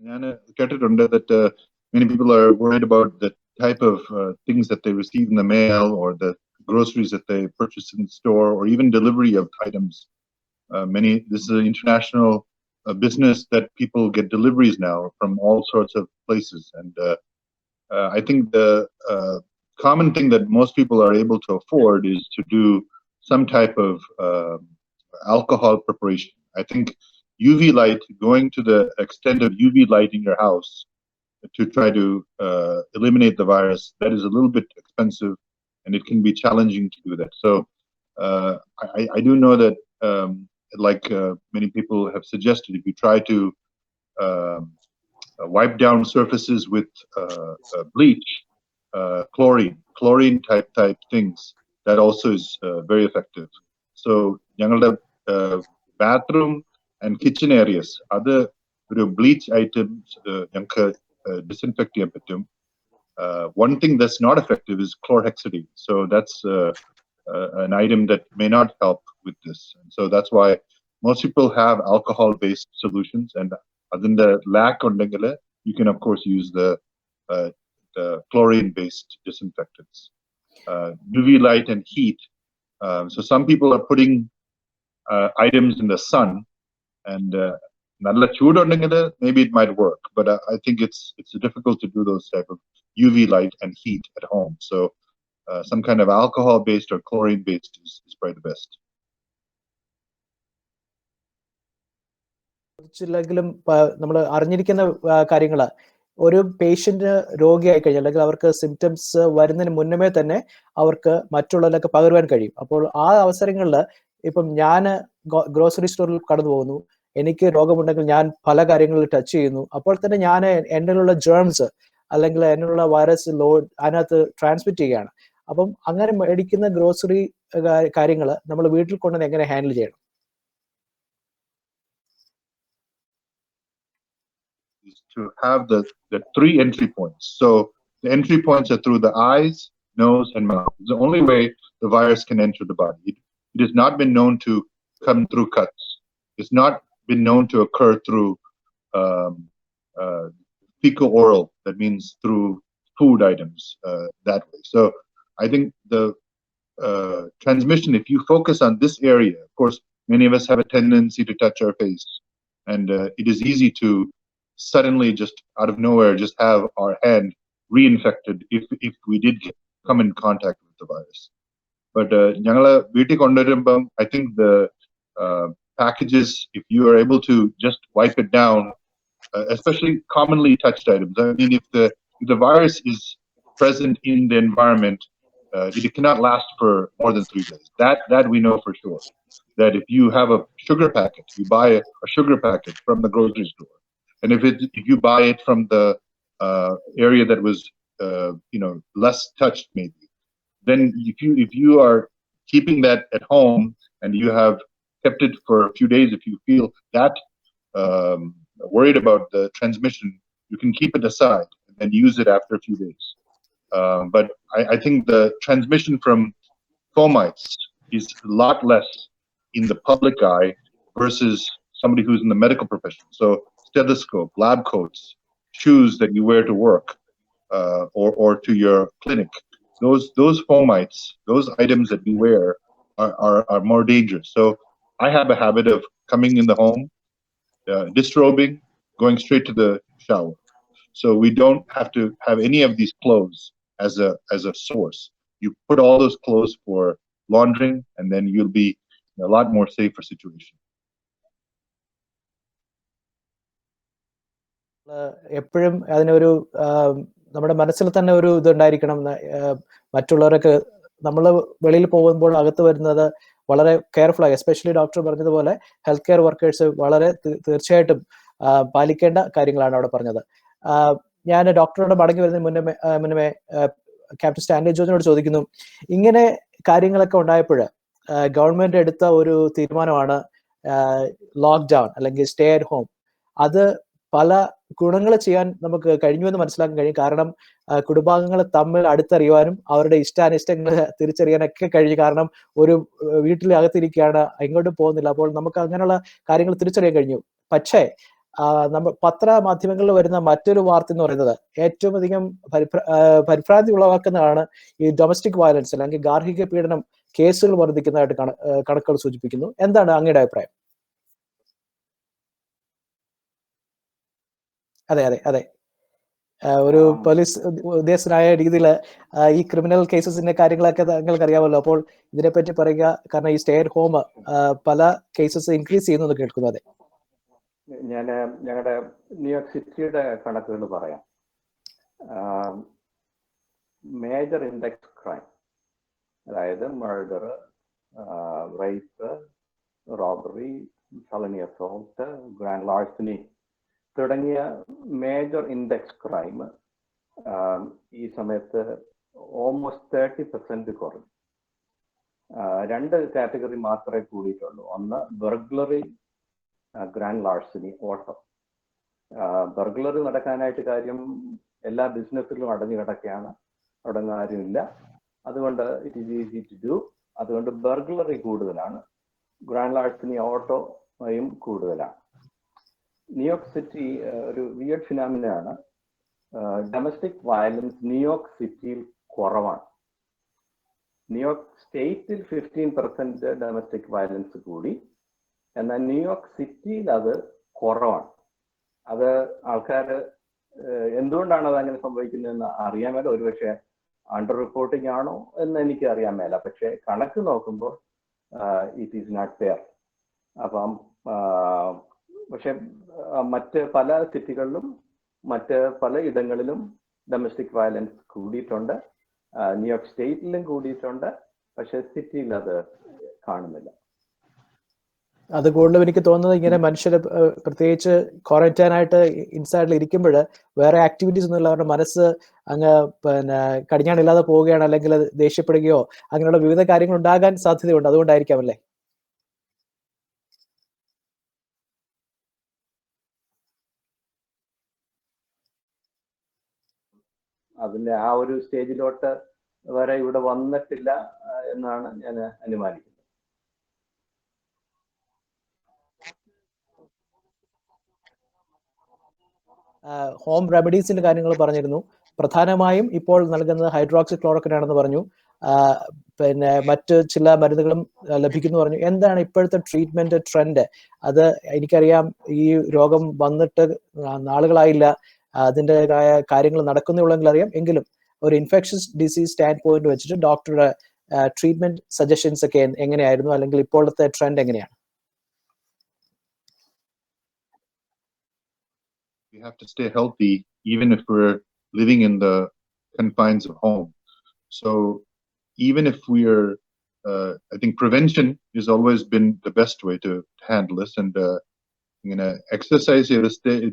ഞാൻ കേട്ടിട്ടുണ്ട് that many people are worried about the type of things that they receive in the mail or the groceries that they purchase in the store or even delivery of items. This is an international business that people get deliveries now from all sorts of places, and I think the common thing that most people are able to afford is to do some type of alcohol preparation. I think UV light, going to the extent of UV light in your house to try to eliminate the virus, that is a little bit expensive and it can be challenging to do that. So I do know that like many people have suggested, if you try to wipe down surfaces with bleach, chlorine type things, that also is very effective. So ഞങ്ങളുടെ bathroom and kitchen areas, other bleach items ഞങ്ങൾക്ക് disinfect ചെയ്യാൻ പറ്റും. One thing that's not effective is chlorhexidine. So that's an item that may not help with this. And so that's why most people have alcohol-based solutions. And other than the lack of you can of course use the chlorine-based disinfectants. UV light and heat. So some people are putting items in the sun, and maybe it might work, but I think it's difficult to do those type of UV light and heat at home. So some kind of alcohol-based or chlorine-based is probably the best. ിലെങ്കിലും നമ്മൾ അറിഞ്ഞിരിക്കുന്ന കാര്യങ്ങൾ, ഒരു patient രോഗിയായി കഴിഞ്ഞാൽ അല്ലെങ്കിൽ അവർക്ക് symptoms വരുന്നതിന് മുന്നമേ തന്നെ അവർക്ക് മറ്റുള്ളവരിലൊക്കെ പകരുവാൻ കഴിയും. അപ്പോൾ ആ അവസരങ്ങളിൽ ഇപ്പം ഞാൻ ഗ്രോസറി സ്റ്റോറിൽ കടന്നു പോകുന്നു, എനിക്ക് രോഗമുണ്ടെങ്കിൽ ഞാൻ പല കാര്യങ്ങളിൽ ടച്ച് ചെയ്യുന്നു, അപ്പോൾ തന്നെ ഞാൻ എന്നിലുള്ള ജേർംസ് അല്ലെങ്കിൽ എന്നിലുള്ള വൈറസ് ലോഡ് അതിനകത്ത് ട്രാൻസ്മിറ്റ് ചെയ്യുകയാണ്. അപ്പം അങ്ങനെ മേടിക്കുന്ന ഗ്രോസറി കാര്യങ്ങൾ നമ്മൾ വീട്ടിൽ കൊണ്ടുവന്ന് എങ്ങനെ ഹാൻഡിൽ ചെയ്യണം? To have the 3 entry points. So the entry points are through the eyes, nose, and mouth. It's the only way the virus can enter the body. It has not been known to come through cuts. It's not been known to occur through fecal-oral, that means through food items that way. So I think the transmission, if you focus on this area, of course, many of us have a tendency to touch our face, and it is easy to suddenly just out of nowhere just have our hand reinfected if we did come in contact with the virus. But I think the packages, if you are able to just wipe it down, especially commonly touched items. I mean, if the virus is present in the environment, it cannot last for more than 3 days. That we know for sure. That if you have a sugar packet, you buy a sugar packet from the grocery store, and if you buy it from the area that was less touched, maybe, then if you are keeping that at home and you have kept it for a few days, if you feel that worried about the transmission, you can keep it aside and then use it after a few days. But I think the transmission from fomites is a lot less in the public eye versus somebody who's in the medical profession. So stethoscope, lab coats, shoes that you wear to work or to your clinic, those fomites, those items that we wear are more dangerous. So I have a habit of coming in the home, disrobing, going straight to the shower. So we don't have to have any of these clothes as a source. You put all those clothes for laundering, and then you'll be in a lot more safer situation. എപ്പോഴും അതിനൊരു നമ്മുടെ മനസ്സിൽ തന്നെ ഒരു ഇതുണ്ടായിരിക്കണം. മറ്റുള്ളവരൊക്കെ നമ്മൾ വെളിയിൽ പോകുമ്പോൾ അകത്ത് വരുന്നത് വളരെ കെയർഫുൾ ആയി, എസ്പെഷ്യലി ഡോക്ടർ പറഞ്ഞതുപോലെ ഹെൽത്ത് കെയർ വർക്കേഴ്സ് വളരെ തീർച്ചയായിട്ടും പാലിക്കേണ്ട കാര്യങ്ങളാണ് അവിടെ പറഞ്ഞത്. ഞാൻ ഡോക്ടറോട് മടങ്ങി വരുന്നതിന് മുന്നമേ ക്യാപ്റ്റൻ സ്റ്റാൻലി ജോർജിനോട് ചോദിക്കുന്നു, ഇങ്ങനെ കാര്യങ്ങളൊക്കെ ഉണ്ടായപ്പോൾ ഗവൺമെന്റ് എടുത്ത ഒരു തീരുമാനമാണ് ലോക്ക്ഡൗൺ അല്ലെങ്കിൽ സ്റ്റേ അറ്റ് ഹോം. അത് പല ഗുണങ്ങൾ ചെയ്യാൻ നമുക്ക് കഴിഞ്ഞുവെന്ന് മനസ്സിലാക്കാൻ കഴിയും. കാരണം കുടുംബാംഗങ്ങൾ തമ്മിൽ അടുത്തറിയുവാനും അവരുടെ ഇഷ്ടാനിഷ്ടങ്ങൾ തിരിച്ചറിയാനൊക്കെ കഴിഞ്ഞു. കാരണം ഒരു വീട്ടിൽ അകത്തിരിക്കുകയാണ്, എങ്ങോട്ടും പോകുന്നില്ല. അപ്പോൾ നമുക്ക് അങ്ങനെയുള്ള കാര്യങ്ങൾ തിരിച്ചറിയാൻ കഴിഞ്ഞു. പക്ഷേ പത്രമാധ്യമങ്ങളിൽ വരുന്ന മറ്റൊരു വാർത്ത എന്ന് പറയുന്നത് ഏറ്റവും അധികം പരിഭ്രാന്തി ഉളവാക്കുന്നതാണ് ഈ ഡൊമസ്റ്റിക് വയലൻസ് അല്ലെങ്കിൽ ഗാർഹിക പീഡനം കേസുകൾ വർദ്ധിക്കുന്നതായിട്ട് കണക്കുകൾ സൂചിപ്പിക്കുന്നു. എന്താണ് അങ്ങയുടെ അഭിപ്രായം? അതെ അതെ അതെ ഒരു പോലീസ് ഉദ്യോഗസ്ഥനായ രീതിയിൽ ഈ ക്രിമിനൽ കേസസിന്റെ കാര്യങ്ങളൊക്കെ നിങ്ങൾക്ക് അറിയാമല്ലോ. അപ്പോൾ ഇതിനെപ്പറ്റി പറയുക, കാരണം ഈ സ്റ്റേ അറ്റ് ഹോം പല കേസസ് ഇൻക്രീസ് ചെയ്യുന്നു കേൾക്കുന്നു. അതെ, ഞാൻ ഞങ്ങളുടെ ന്യൂയോർക്ക് സിറ്റിയുടെ കണക്കുകൾ പറയാം. മേജർ ഇൻഡെക്സ് ക്രൈം, അതായത് murder, rape, robbery, felony assault, grand larceny തുടങ്ങിയ മേജർ ഇൻഡെക്സ് ക്രൈം ഈ സമയത്ത് ഓൾമോസ്റ്റ് 30% കുറഞ്ഞു. 2 കാറ്റഗറി മാത്രമേ കൂടിയിട്ടുള്ളൂ. ഒന്ന് ബർഗ്ലറി, ഗ്രാൻഡ് ലാർസനി, ഓട്ടോ. ബർഗ്ലറി നടക്കാനായിട്ട് കാര്യം എല്ലാ ബിസിനസ്സിലും അടഞ്ഞു കിടക്കുകയാണ്, അവിടെ നിന്ന് ആരുമില്ല. അതുകൊണ്ട് it is easy to do. അതുകൊണ്ട് ബർഗ്ലറി കൂടുതലാണ്. ഗ്രാൻഡ് ലാർസനി, ഓട്ടോയും കൂടുതലാണ്. ന്യൂയോർക്ക് സിറ്റി ഒരു വിയർഡ് ഫിനാമിനയാണ്. ഡൊമസ്റ്റിക് വയലൻസ് ന്യൂയോർക്ക് സിറ്റിയിൽ കുറവാണ്. ന്യൂയോർക്ക് സ്റ്റേറ്റിൽ 15% ഡൊമസ്റ്റിക് വയലൻസ് കൂടി. എന്നാൽ ന്യൂയോർക്ക് സിറ്റിയിൽ അത് കുറവാണ്. അത് ആൾക്കാർ എന്തുകൊണ്ടാണ് അത് അങ്ങനെ സംഭവിക്കുന്നതെന്ന് അറിയാൻ മേല. ഒരുപക്ഷെ അണ്ടർ റിപ്പോർട്ടിംഗ് ആണോ എന്ന് എനിക്ക് അറിയാൻ മേല. പക്ഷെ കണക്ക് നോക്കുമ്പോൾ ഇറ്റ് ഈസ് നോട്ട് ഫെയർ. അപ്പം പക്ഷെ മറ്റ് പല സിറ്റികളിലും മറ്റ് പല ഇടങ്ങളിലും ഡൊമസ്റ്റിക് വയലൻസ് കൂടിയിട്ടുണ്ട്. ന്യൂയോർക്ക് സ്റ്റേറ്റിലും കൂടിയിട്ടുണ്ട്. പക്ഷെ സിറ്റിയിൽ അത് കാണുന്നില്ല. അത് കൂടുതലും എനിക്ക് തോന്നുന്നത് ഇങ്ങനെ മനുഷ്യർ പ്രത്യേകിച്ച് ക്വാറന്റൈൻ ആയിട്ട് ഇൻസൈഡിൽ ഇരിക്കുമ്പോൾ വേറെ ആക്ടിവിറ്റീസ് ഒന്നുമില്ല, അവരുടെ മനസ്സ് അങ്ങ് കടിഞ്ഞാണില്ലാതെ പോവുകയാണ്, അല്ലെങ്കിൽ ദേഷ്യപ്പെടുകയോ അങ്ങനെയുള്ള വിവിധ കാര്യങ്ങൾ ഉണ്ടാകാൻ സാധ്യതയുണ്ട്. അതുകൊണ്ടായിരിക്കാം അല്ലേ? അതിന്റെ ആ ഒരു സ്റ്റേജിലോട്ട് വരെ ഇവിടെ വന്നിട്ടില്ല എന്നാണ് ഞാൻ അനുമാനിക്കുന്നത്. ഹോം റെമഡീസിന്റെ കാര്യങ്ങൾ പറഞ്ഞിരുന്നു. പ്രധാനമായും ഇപ്പോൾ നൽകുന്നത് ഹൈഡ്രോക്സി ക്ലോറോക്വിൻ ആണെന്ന് പറഞ്ഞു. പിന്നെ മറ്റ് ചില മരുന്നുകളും ലഭിക്കുന്നു പറഞ്ഞു. എന്താണ് ഇപ്പോഴത്തെ ട്രീറ്റ്മെന്റ് ട്രെൻഡ്? അത് എനിക്കറിയാം, ഈ രോഗം വന്നിട്ട് നാളുകളായില്ല, അതിൻ്റെതായ കാര്യങ്ങൾ നടക്കുന്നുള്ളെങ്കിൽ അറിയാം. എങ്കിലും ഒരു ഇൻഫെക്ഷസ് ഡിസീസ് സ്റ്റാൻഡ് പോയിന്റ് വെച്ചിട്ട് ഡോക്ടറുടെ ട്രീറ്റ്മെന്റ് സജഷൻസ് ഒക്കെ എങ്ങനെയായിരുന്നു, അല്ലെങ്കിൽ ഇപ്പോഴത്തെ ട്രെൻഡ് എങ്ങനെയാണ്? We have to stay healthy even if we're living in the confines of home. So even if we're, I think prevention has always been the best way to handle this, and exercise here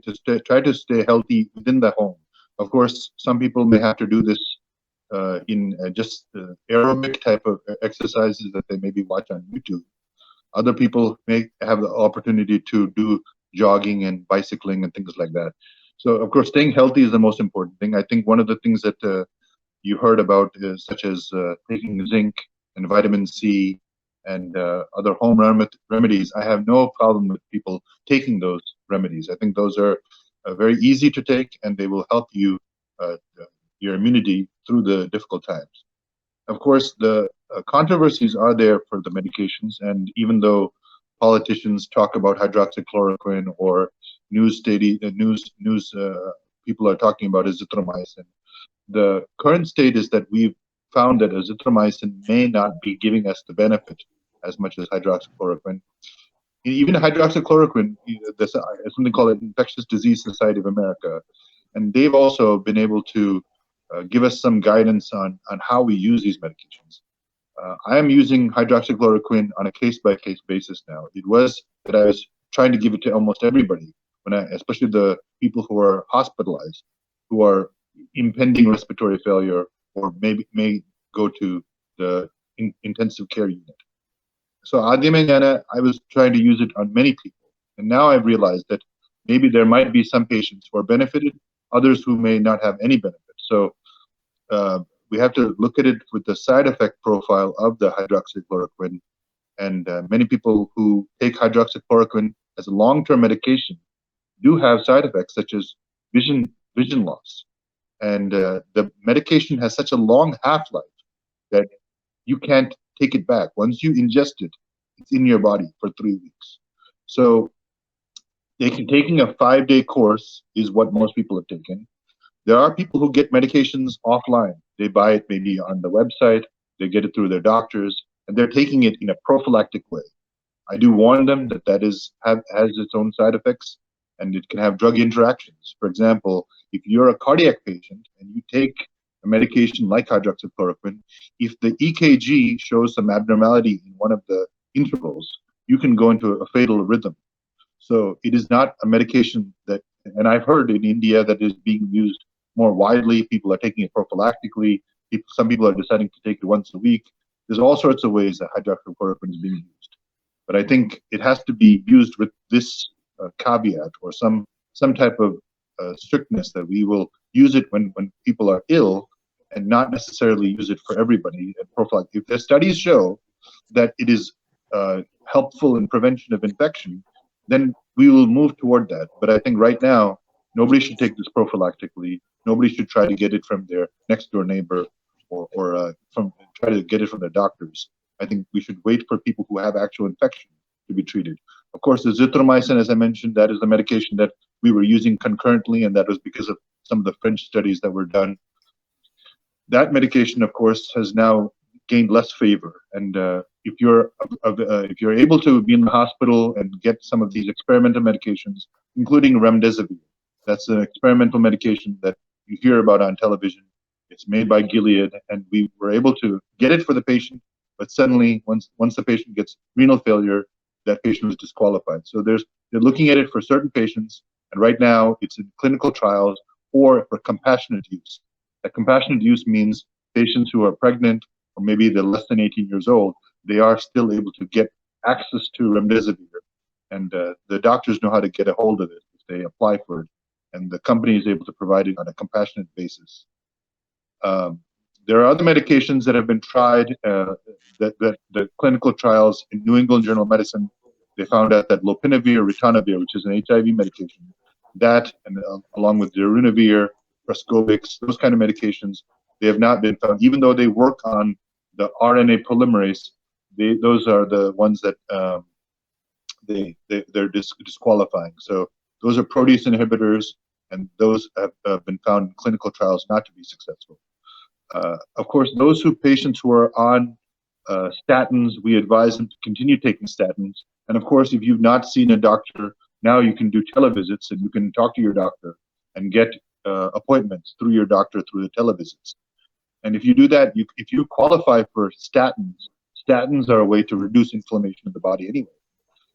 to try to stay healthy within the home. Of course, some people may have to do this in just aerobic type of exercises that they maybe watch on YouTube. Other people may have the opportunity to do jogging and bicycling and things like that. So of course, staying healthy is the most important thing. I think one of the things that you heard about is such as taking zinc and vitamin C and other home remedies. I have no problem with people taking those remedies. I think those are very easy to take, and they will help you your immunity through the difficult times. Of course, the controversies are there for the medications, and even though politicians talk about hydroxychloroquine or news people are talking about azithromycin, the current state is that we've found that azithromycin may not be giving us the benefit as much as hydroxychloroquine. Even hydroxychloroquine, there's something called the Infectious Disease Society of America, and they've also been able to give us some guidance on how we use these medications. I am using hydroxychloroquine on a case-by-case basis now. It was that I was trying to give it to almost everybody, especially the people who are hospitalized, who are impending respiratory failure, or may go to the intensive care unit. So I was trying to use it on many people, and now I've realized that maybe there might be some patients who are benefited, others who may not have any benefit. So we have to look at it with the side effect profile of the hydroxychloroquine. And many people who take hydroxychloroquine as a long-term medication do have side effects such as vision loss. And the medication has such a long half-life that you can't take it back. Once you ingest it, it's in your body for 3 weeks. So taking a 5-day course is what most people have taken. There are people who get medications offline. They buy it maybe on the website, they get it through their doctors, and they're taking it in a prophylactic way. I do warn them that has its own side effects, and it can have drug interactions. For example, if you're a cardiac patient and you take a medication like hydroxychloroquine, if the EKG shows some abnormality in one of the intervals, you can go into a fatal rhythm. So it is not a medication that, and I've heard in India that is being used more widely. People are taking it prophylactically. Some people are deciding to take it once a week. There's all sorts of ways that hydroxychloroquine is being used. But I think it has to be used with this caveat or some type of strictness that we will use it when people are ill and not necessarily use it for everybody. If the studies show that it is helpful in prevention of infection, then we will move toward that. But I think right now, nobody should take this prophylactically. Nobody should try to get it from their next door neighbor or try to get it from their doctors. I think we should wait for people who have actual infection to be treated. Of course, the azithromycin, as I mentioned, that is the medication that we were using concurrently, and that was because of some of the French studies that were done. That medication, of course, has now gained less favor. And if you're able to be in the hospital and get some of these experimental medications, including remdesivir, that's an experimental medication that you hear about on television. It's made by Gilead, and we were able to get it for the patient, but suddenly, once the patient gets renal failure, that patient was disqualified. So they're looking at it for certain patients, and right now it's in clinical trials or for compassionate use. That compassionate use means patients who are pregnant or maybe they're less than 18 years old, they are still able to get access to remdesivir, and the doctors know how to get a hold of it if they apply for it, and the company is able to provide it on a compassionate basis. There are other medications that have been tried, that the clinical trials in New England Journal of Medicine, they found out that lopinavir, ritonavir, which is an HIV medication, that, and along with darunavir, Prescovix, those kind of medications, they have not been found, even though they work on the RNA polymerase. Those are the ones that they're disqualifying. So those are protease inhibitors, and those have been found in clinical trials not to be successful. Of course, patients who are on statins, we advise them to continue taking statins. And of course, if you've not seen a doctor, now you can do televisits, and you can talk to your doctor and get appointments through your doctor through the televisits. And if you do that, if you qualify for statins are a way to reduce inflammation in the body anyway.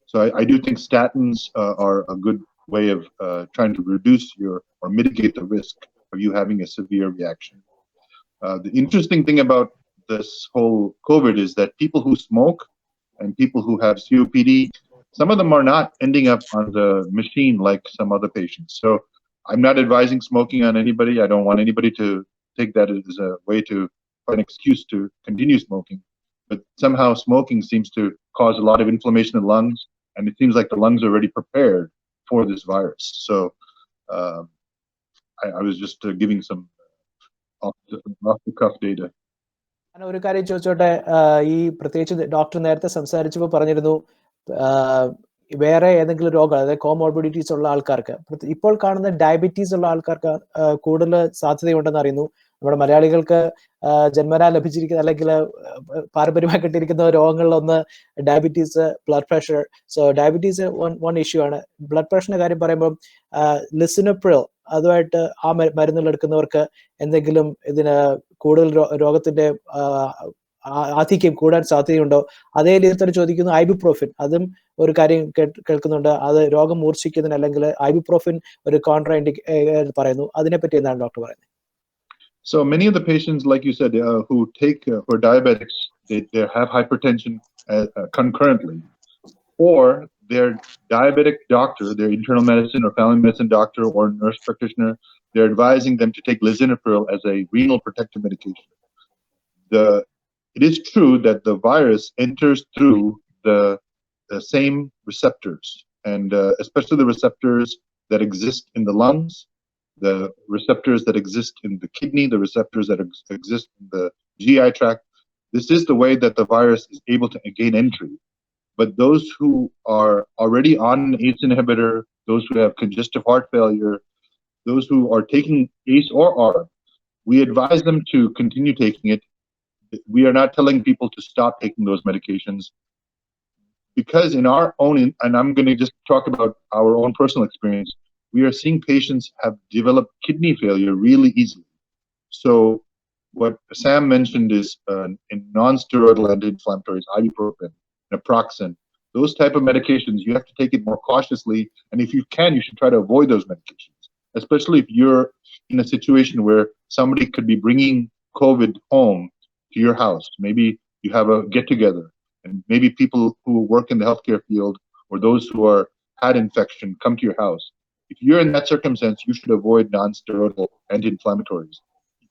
So I do think statins are a good way of trying to reduce or mitigate the risk of you having a severe reaction. The interesting thing about this whole COVID is that people who smoke and people who have COPD, some of them are not ending up on the machine like some other patients. So I'm not advising smoking on anybody. I don't want anybody to take that as a way to find an excuse to continue smoking. But somehow smoking seems to cause a lot of inflammation in the lungs, and it seems like the lungs are already prepared for this virus. So I was just giving some off the cuff data. ഞാൻ ഒരു കാര്യം ചോദിച്ചോട്ടെ, ഈ പ്രത്യേകിച്ച് doctor നേരത്തെ സംസാരിച്ചപ്പോൾ പറഞ്ഞിരുന്നു വേറെ ഏതെങ്കിലും രോഗം, അതായത് കോമോർബിഡിറ്റീസ് ഉള്ള ആൾക്കാർക്ക്, ഇപ്പോൾ കാണുന്ന ഡയബറ്റീസ് ഉള്ള ആൾക്കാർക്ക് കൂടുതൽ സാധ്യതയുണ്ടെന്ന് അറിയുന്നു. നമ്മുടെ മലയാളികൾക്ക് ജന്മനാ ലഭിച്ചിരിക്കുന്ന അല്ലെങ്കിൽ പാരമ്പര്യമായി കിട്ടിയിരിക്കുന്ന രോഗങ്ങളിലൊന്ന് diabetes, blood pressure. So diabetes one issue ആണ്. ബ്ലഡ് പ്രഷറിന്റെ കാര്യം പറയുമ്പോൾ ലിസിനോപ്രിൽ, അതുമായിട്ട് ആ മരുന്നുകൾ എടുക്കുന്നവർക്ക് എന്തെങ്കിലും ഇതിന് കൂടുതൽ രോഗത്തിന്റെ ആധിക്യം കൂടാൻ സാധ്യതയുണ്ടോ? അതേ രീതിയിൽ തന്നെ ചോദിക്കുന്നു ഐബുപ്രോഫിൻ, അതും ഒരു കാര്യം കേൾക്കുന്നുണ്ട്, അത് രോഗം മൂർച്ഛിക്കുന്നതിന് അല്ലെങ്കിൽ ഐബുപ്രോഫിൻ ഒരു കോൺട്രാഇൻഡിക്കേഷൻ പറയുന്നു. അതിനെപ്പറ്റി എന്താണ് ഡോക്ടർ പറയുന്നത്? So many of the patients, like you said, who take for diabetics, they have hypertension, concurrently, or their diabetic doctor, their internal medicine or family medicine doctor or nurse practitioner, they're advising them to take lisinopril as a renal protective medication. It is true that the virus enters through the same receptors, and especially the receptors that exist in the lungs, the receptors that exist in the kidney, the receptors that exist in the GI tract. This is the way that the virus is able to gain entry. But those who are already on an ACE inhibitor, those who have congestive heart failure, those who are taking ACE or ARB, we advise them to continue taking it. We are not telling people to stop taking those medications, because in our own, and I'm going to just talk about our own personal experience, we are seeing patients have developed kidney failure really easily. So what Sam mentioned is in non-steroidal anti-inflammatories, ibuprofen, naproxen, those type of medications, you have to take it more cautiously. And if you can, you should try to avoid those medications, especially if you're in a situation where somebody could be bringing COVID home to your house. Maybe you have a get-together, and maybe people who work in the healthcare field or those who had infection come to your house. If you're in that circumstance, you should avoid non-steroidal anti-inflammatories.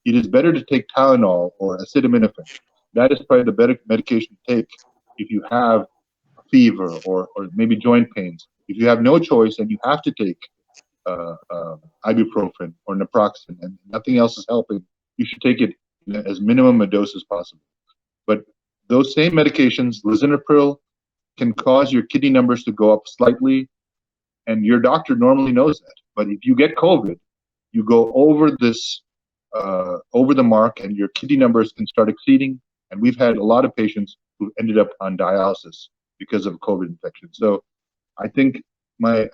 It is better to take Tylenol or acetaminophen. That is probably the better medication to take if you have a fever or maybe joint pains. If you have no choice and you have to take ibuprofen or naproxen and nothing else is helping, you should take it as minimum a dose as possible. But those same medications, lisinopril, can cause your kidney numbers to go up slightly, and your doctor normally knows that. But if you get COVID, you go over this, over the mark, and your kidney numbers can start exceeding. And we've had a lot of patients who ended up on dialysis because of COVID infection. So I think my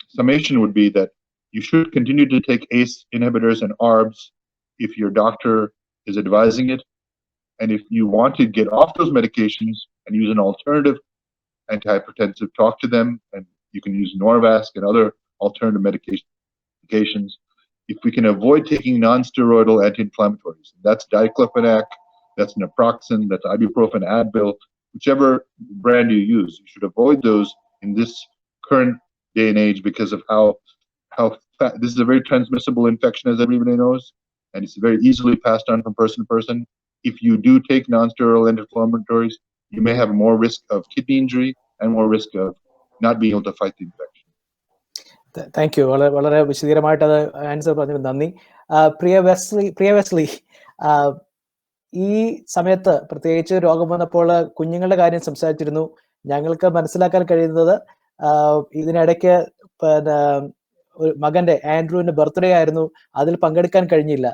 summation would be that you should continue to take ACE inhibitors and ARBs if your doctor is advising it. And if you want to get off those medications and use an alternative antihypertensive, talk to them, and you can use Norvasc and other alternative medications. If we can avoid taking non-steroidal anti-inflammatories, that's diclofenac, that's naproxen, that's ibuprofen, Advil, whichever brand you use, you should avoid those in this current day and age because of how this is a very transmissible infection, as everybody knows, and it's very easily passed on from person to person. If you do take non-steroidal anti-inflammatories, you may have more risk of kidney injury and more risk of not being able to fight the infection. Thank you. വളരെ വിശദീകരമായിട്ട് അത് answer പറഞ്ഞതിന് നന്ദി. പ്രിയ Wesley, ഈ സമയത്ത് പ്രത്യേകിച്ച് രോഗം വന്നപ്പോൾ കുഞ്ഞുങ്ങളുടെ കാര്യം സംസാരിച്ചിരുന്നു. ഞങ്ങൾക്ക് മനസ്സിലാക്കാൻ കഴിയുന്നത് ഇതിനിടയ്ക്ക് മകന്റെ ആൻഡ്രൂവിന്റെ ബർത്ത്ഡേ ആയിരുന്നു, അതിൽ പങ്കെടുക്കാൻ കഴിഞ്ഞില്ല.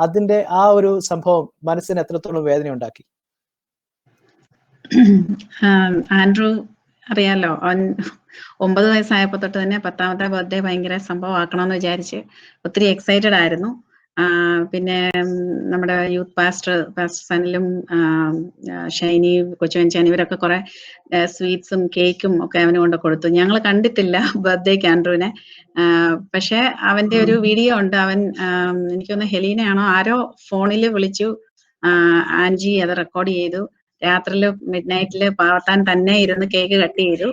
അതിന്റെ ആ ഒരു സംഭവം മനസ്സിന് എത്രത്തോളം വേദന ഉണ്ടാക്കി? ആൻഡ്രൂ അറിയാലോ, 9 വയസ്സായപ്പോ തൊട്ട് തന്നെ 10ാമത്തെ ബർത്ത്ഡേ ഭയങ്കര സംഭവമാക്കണമെന്ന് വിചാരിച്ച് ഒത്തിരി എക്സൈറ്റഡ് ആയിരുന്നു. പിന്നെ നമ്മുടെ യൂത്ത് പാസ്റ്റർ സനിലും ഷൈനി, കൊച്ചുവെഞ്ചാൻ, ഇവരൊക്കെ കുറെ സ്വീറ്റ്സും കേക്കും ഒക്കെ അവന് കൊണ്ട് കൊടുത്തു. ഞങ്ങൾ കണ്ടിട്ടില്ല ബർത്ത്ഡേക്ക് ആൻഡ്രൂവിനെ, പക്ഷെ അവന്റെ ഒരു വീഡിയോ ഉണ്ട്. അവൻ എനിക്കൊന്ന് ഹെലീനയാണോ ആരോ ഫോണിൽ വിളിച്ചു, ആൻജി അത് റെക്കോർഡ് ചെയ്തു. രാത്രിയില് മിഡ്നൈറ്റില് പാർത്താൻ തന്നെ ഇരുന്ന് കേക്ക് കട്ട് ചെയ്തു.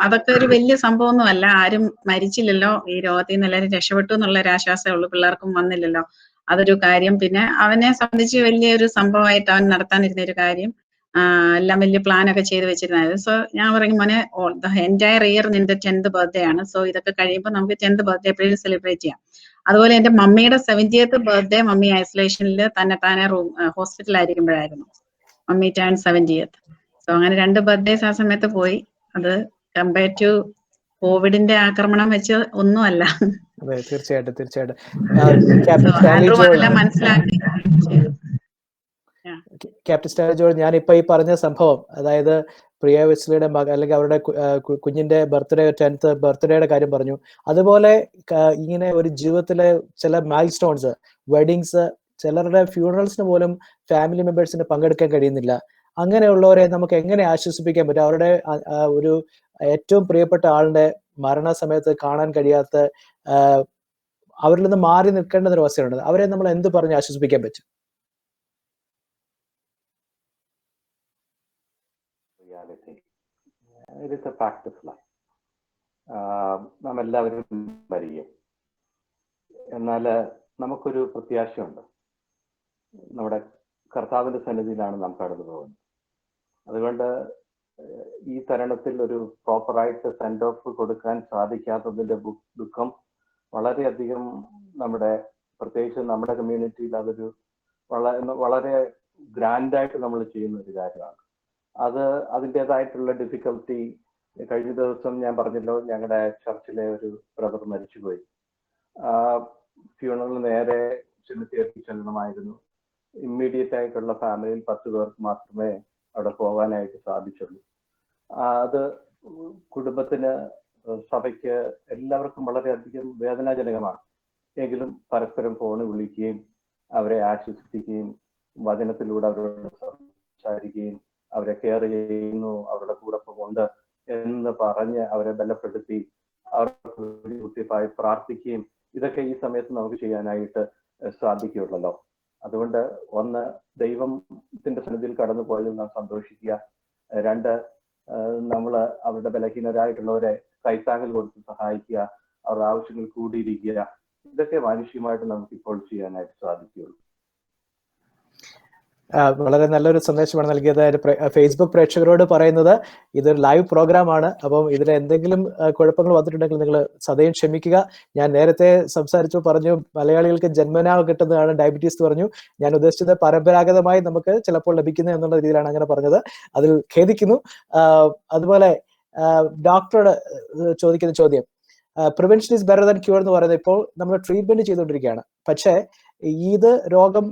അതൊക്കെ ഒരു വലിയ സംഭവമൊന്നും അല്ല. ആരും മരിച്ചില്ലല്ലോ, ഈ രോഗത്തിൽ നിന്ന് എല്ലാവരും രക്ഷപ്പെട്ടു എന്നുള്ള ഒരു ആശ്വാസമേ ഉള്ളൂ, പിള്ളേർക്കും വന്നില്ലല്ലോ, അതൊരു കാര്യം. പിന്നെ അവനെ സംബന്ധിച്ച് വലിയൊരു സംഭവമായിട്ട് അവൻ നടത്താനിരുന്ന ഒരു കാര്യം, എല്ലാം വലിയ പ്ലാനൊക്കെ ചെയ്ത് വെച്ചിരുന്നത്. സോ ഞാൻ പറയും, മോനെ, എൻറ്റയർ ഇയർ നിന്റെ 10th ബർത്ത്ഡേ ആണ്. സോ ഇതൊക്കെ കഴിയുമ്പോൾ നമുക്ക് 10th ബർത്ത്ഡേ എപ്പോഴും സെലിബ്രേറ്റ് ചെയ്യാം. അതുപോലെ എന്റെ മമ്മിയുടെ 70th ബർത്ത്ഡേ മമ്മി ഐസൊലേഷനിൽ താനെ ഹോസ്പിറ്റലായിരിക്കുമ്പോഴായിരുന്നു. Mummy turn 70th. സോ അങ്ങനെ 2 ബർത്ത്ഡേസ് ആ സമയത്ത് പോയി. അത് കമ്പയർ ടു കോവിഡിന്റെ ആക്രമണം വെച്ച് ഒന്നുമല്ല. അതെ, തീർച്ചയായിട്ടും. ക്യാപ്റ്റൻ സ്റ്റാൻലി ജോർജ്, ഞാനിപ്പോ ഈ പറഞ്ഞ സംഭവം, അതായത് പ്രിയ വെസ്ലിയുടെ മകൻ അല്ലെങ്കിൽ അവരുടെ കുഞ്ഞിന്റെ ബർത്ത്ഡേ 10th ബർത്ത്ഡേയുടെ കാര്യം പറഞ്ഞു. അതുപോലെ ഇങ്ങനെ ഒരു ജീവിതത്തിലെ ചില മൈൽ സ്റ്റോൺസ്, വെഡിങ്സ്, ചിലരുടെ ഫ്യൂണറൽസിന് പോലും ഫാമിലി മെമ്പേഴ്സിന് പങ്കെടുക്കാൻ കഴിയുന്നില്ല. അങ്ങനെയുള്ളവരെ നമുക്ക് എങ്ങനെ ആശ്വസിപ്പിക്കാൻ പറ്റും? അവരുടെ ഒരു ഏറ്റവും പ്രിയപ്പെട്ട ആളുടെ മരണസമയത്ത് കാണാൻ കഴിയാത്ത, അവരിൽ നിന്ന് മാറി നിൽക്കേണ്ട ഒരു അവസ്ഥയുണ്ട്. അവരെ നമ്മൾ എന്ത് പറഞ്ഞ് ആശ്വസിപ്പിക്കാൻ പറ്റും? It is A fact of life. നാം എല്ലാവരും മരിക്കും. എന്നാൽ നമുക്കൊരു പ്രത്യാശയുണ്ട്. നമ്മുടെ കർത്താവിന്റെ സന്നിധിയിലാണ് നാം കടന്നു പോകുന്നത്. അതുകൊണ്ട് ഈ തരുണത്തിൽ ഒരു പ്രോപ്പറായിട്ട് സെൻഡ് ഓഫ് കൊടുക്കാൻ സാധിക്കാത്തതിന്റെ ദുഃഖം വളരെയധികം പ്രത്യേകിച്ച് നമ്മുടെ കമ്മ്യൂണിറ്റിയിൽ അതൊരു വളരെ ഗ്രാൻഡായിട്ട് നമ്മൾ ചെയ്യുന്ന ഒരു കാര്യമാണ്. അതിൻ്റെതായിട്ടുള്ള ഡിഫിക്കൽട്ടി. കഴിഞ്ഞ ദിവസം ഞാൻ പറഞ്ഞല്ലോ, ഞങ്ങളുടെ ചർച്ചിലെ ഒരു ബ്രദർ മരിച്ചുപോയി. ഫ്യൂണറൽ നേരെ സെമിത്തേരിയിൽ ചെല്ലണമായിരുന്നു. ഇമ്മീഡിയറ്റ് ആയിട്ടുള്ള ഫാമിലിയിൽ 10 പേർക്ക് മാത്രമേ അവിടെ പോകാനായിട്ട് സാധിച്ചുള്ളൂ. അത് കുടുംബത്തിന്, സഭയ്ക്ക്, എല്ലാവർക്കും വളരെയധികം വേദനാജനകമാണ്. എങ്കിലും പരസ്പരം ഫോണ് വിളിക്കുകയും അവരെ ആശ്വസിപ്പിക്കുകയും വചനത്തിലൂടെ അവരോട് സംസാരിക്കുകയും അവരെ കെയർ ചെയ്യുന്നു, അവരുടെ കൂടൊപ്പം ഉണ്ട് എന്ന് പറഞ്ഞ് അവരെ ബലപ്പെടുത്തി അവർക്ക് കുത്തിപ്പായി പ്രാർത്ഥിക്കുകയും ഇതൊക്കെ ഈ സമയത്ത് നമുക്ക് ചെയ്യാനായിട്ട് സാധിക്കുകയുള്ളല്ലോ. അതുകൊണ്ട് ഒന്ന്, ദൈവത്തിന്റെ സന്നിധിയിൽ കടന്നു പോയതിൽ നാം സന്തോഷിക്കുക. 2, നമ്മൾ അവരുടെ ബലഹീനരായിട്ടുള്ളവരെ കൈത്താങ്ങൽ കൊടുത്ത് സഹായിക്കുക, അവരുടെ ആവശ്യങ്ങൾ കൂടിയിരിക്കുക. ഇതൊക്കെ മാനുഷികമായിട്ട് നമുക്ക് ഇപ്പോൾ ചെയ്യാനായിട്ട് സാധിക്കുകയുള്ളൂ. വളരെ നല്ലൊരു സന്ദേശമാണ് നൽകിയത്. ഫേസ്ബുക്ക് പ്രേക്ഷകരോട് പറയുന്നത്, ഇതൊരു ലൈവ് പ്രോഗ്രാം ആണ്. അപ്പം ഇതിൽ എന്തെങ്കിലും കുഴപ്പങ്ങൾ വന്നിട്ടുണ്ടെങ്കിൽ നിങ്ങൾ സദയം ക്ഷമിക്കുക. ഞാൻ നേരത്തെ പറഞ്ഞു, മലയാളികൾക്ക് ജന്മനാ കിട്ടുന്നതാണ് ഡയബറ്റീസ് എന്ന് പറഞ്ഞു. ഞാൻ ഉദ്ദേശിച്ചത് പരമ്പരാഗതമായി നമുക്ക് ചിലപ്പോൾ ലഭിക്കുന്നത് എന്നുള്ള രീതിയിലാണ് അങ്ങനെ പറഞ്ഞത്. അതിൽ ഖേദിക്കുന്നു. അതുപോലെ ഡോക്ടറോട് ചോദിക്കുന്ന ചോദ്യം, prevention is better than cure എന്ന് പറയുന്നത്, ഇപ്പോൾ നമ്മൾ ട്രീറ്റ്മെന്റ് ചെയ്തുകൊണ്ടിരിക്കുകയാണ്. പക്ഷേ ഇത് രോഗം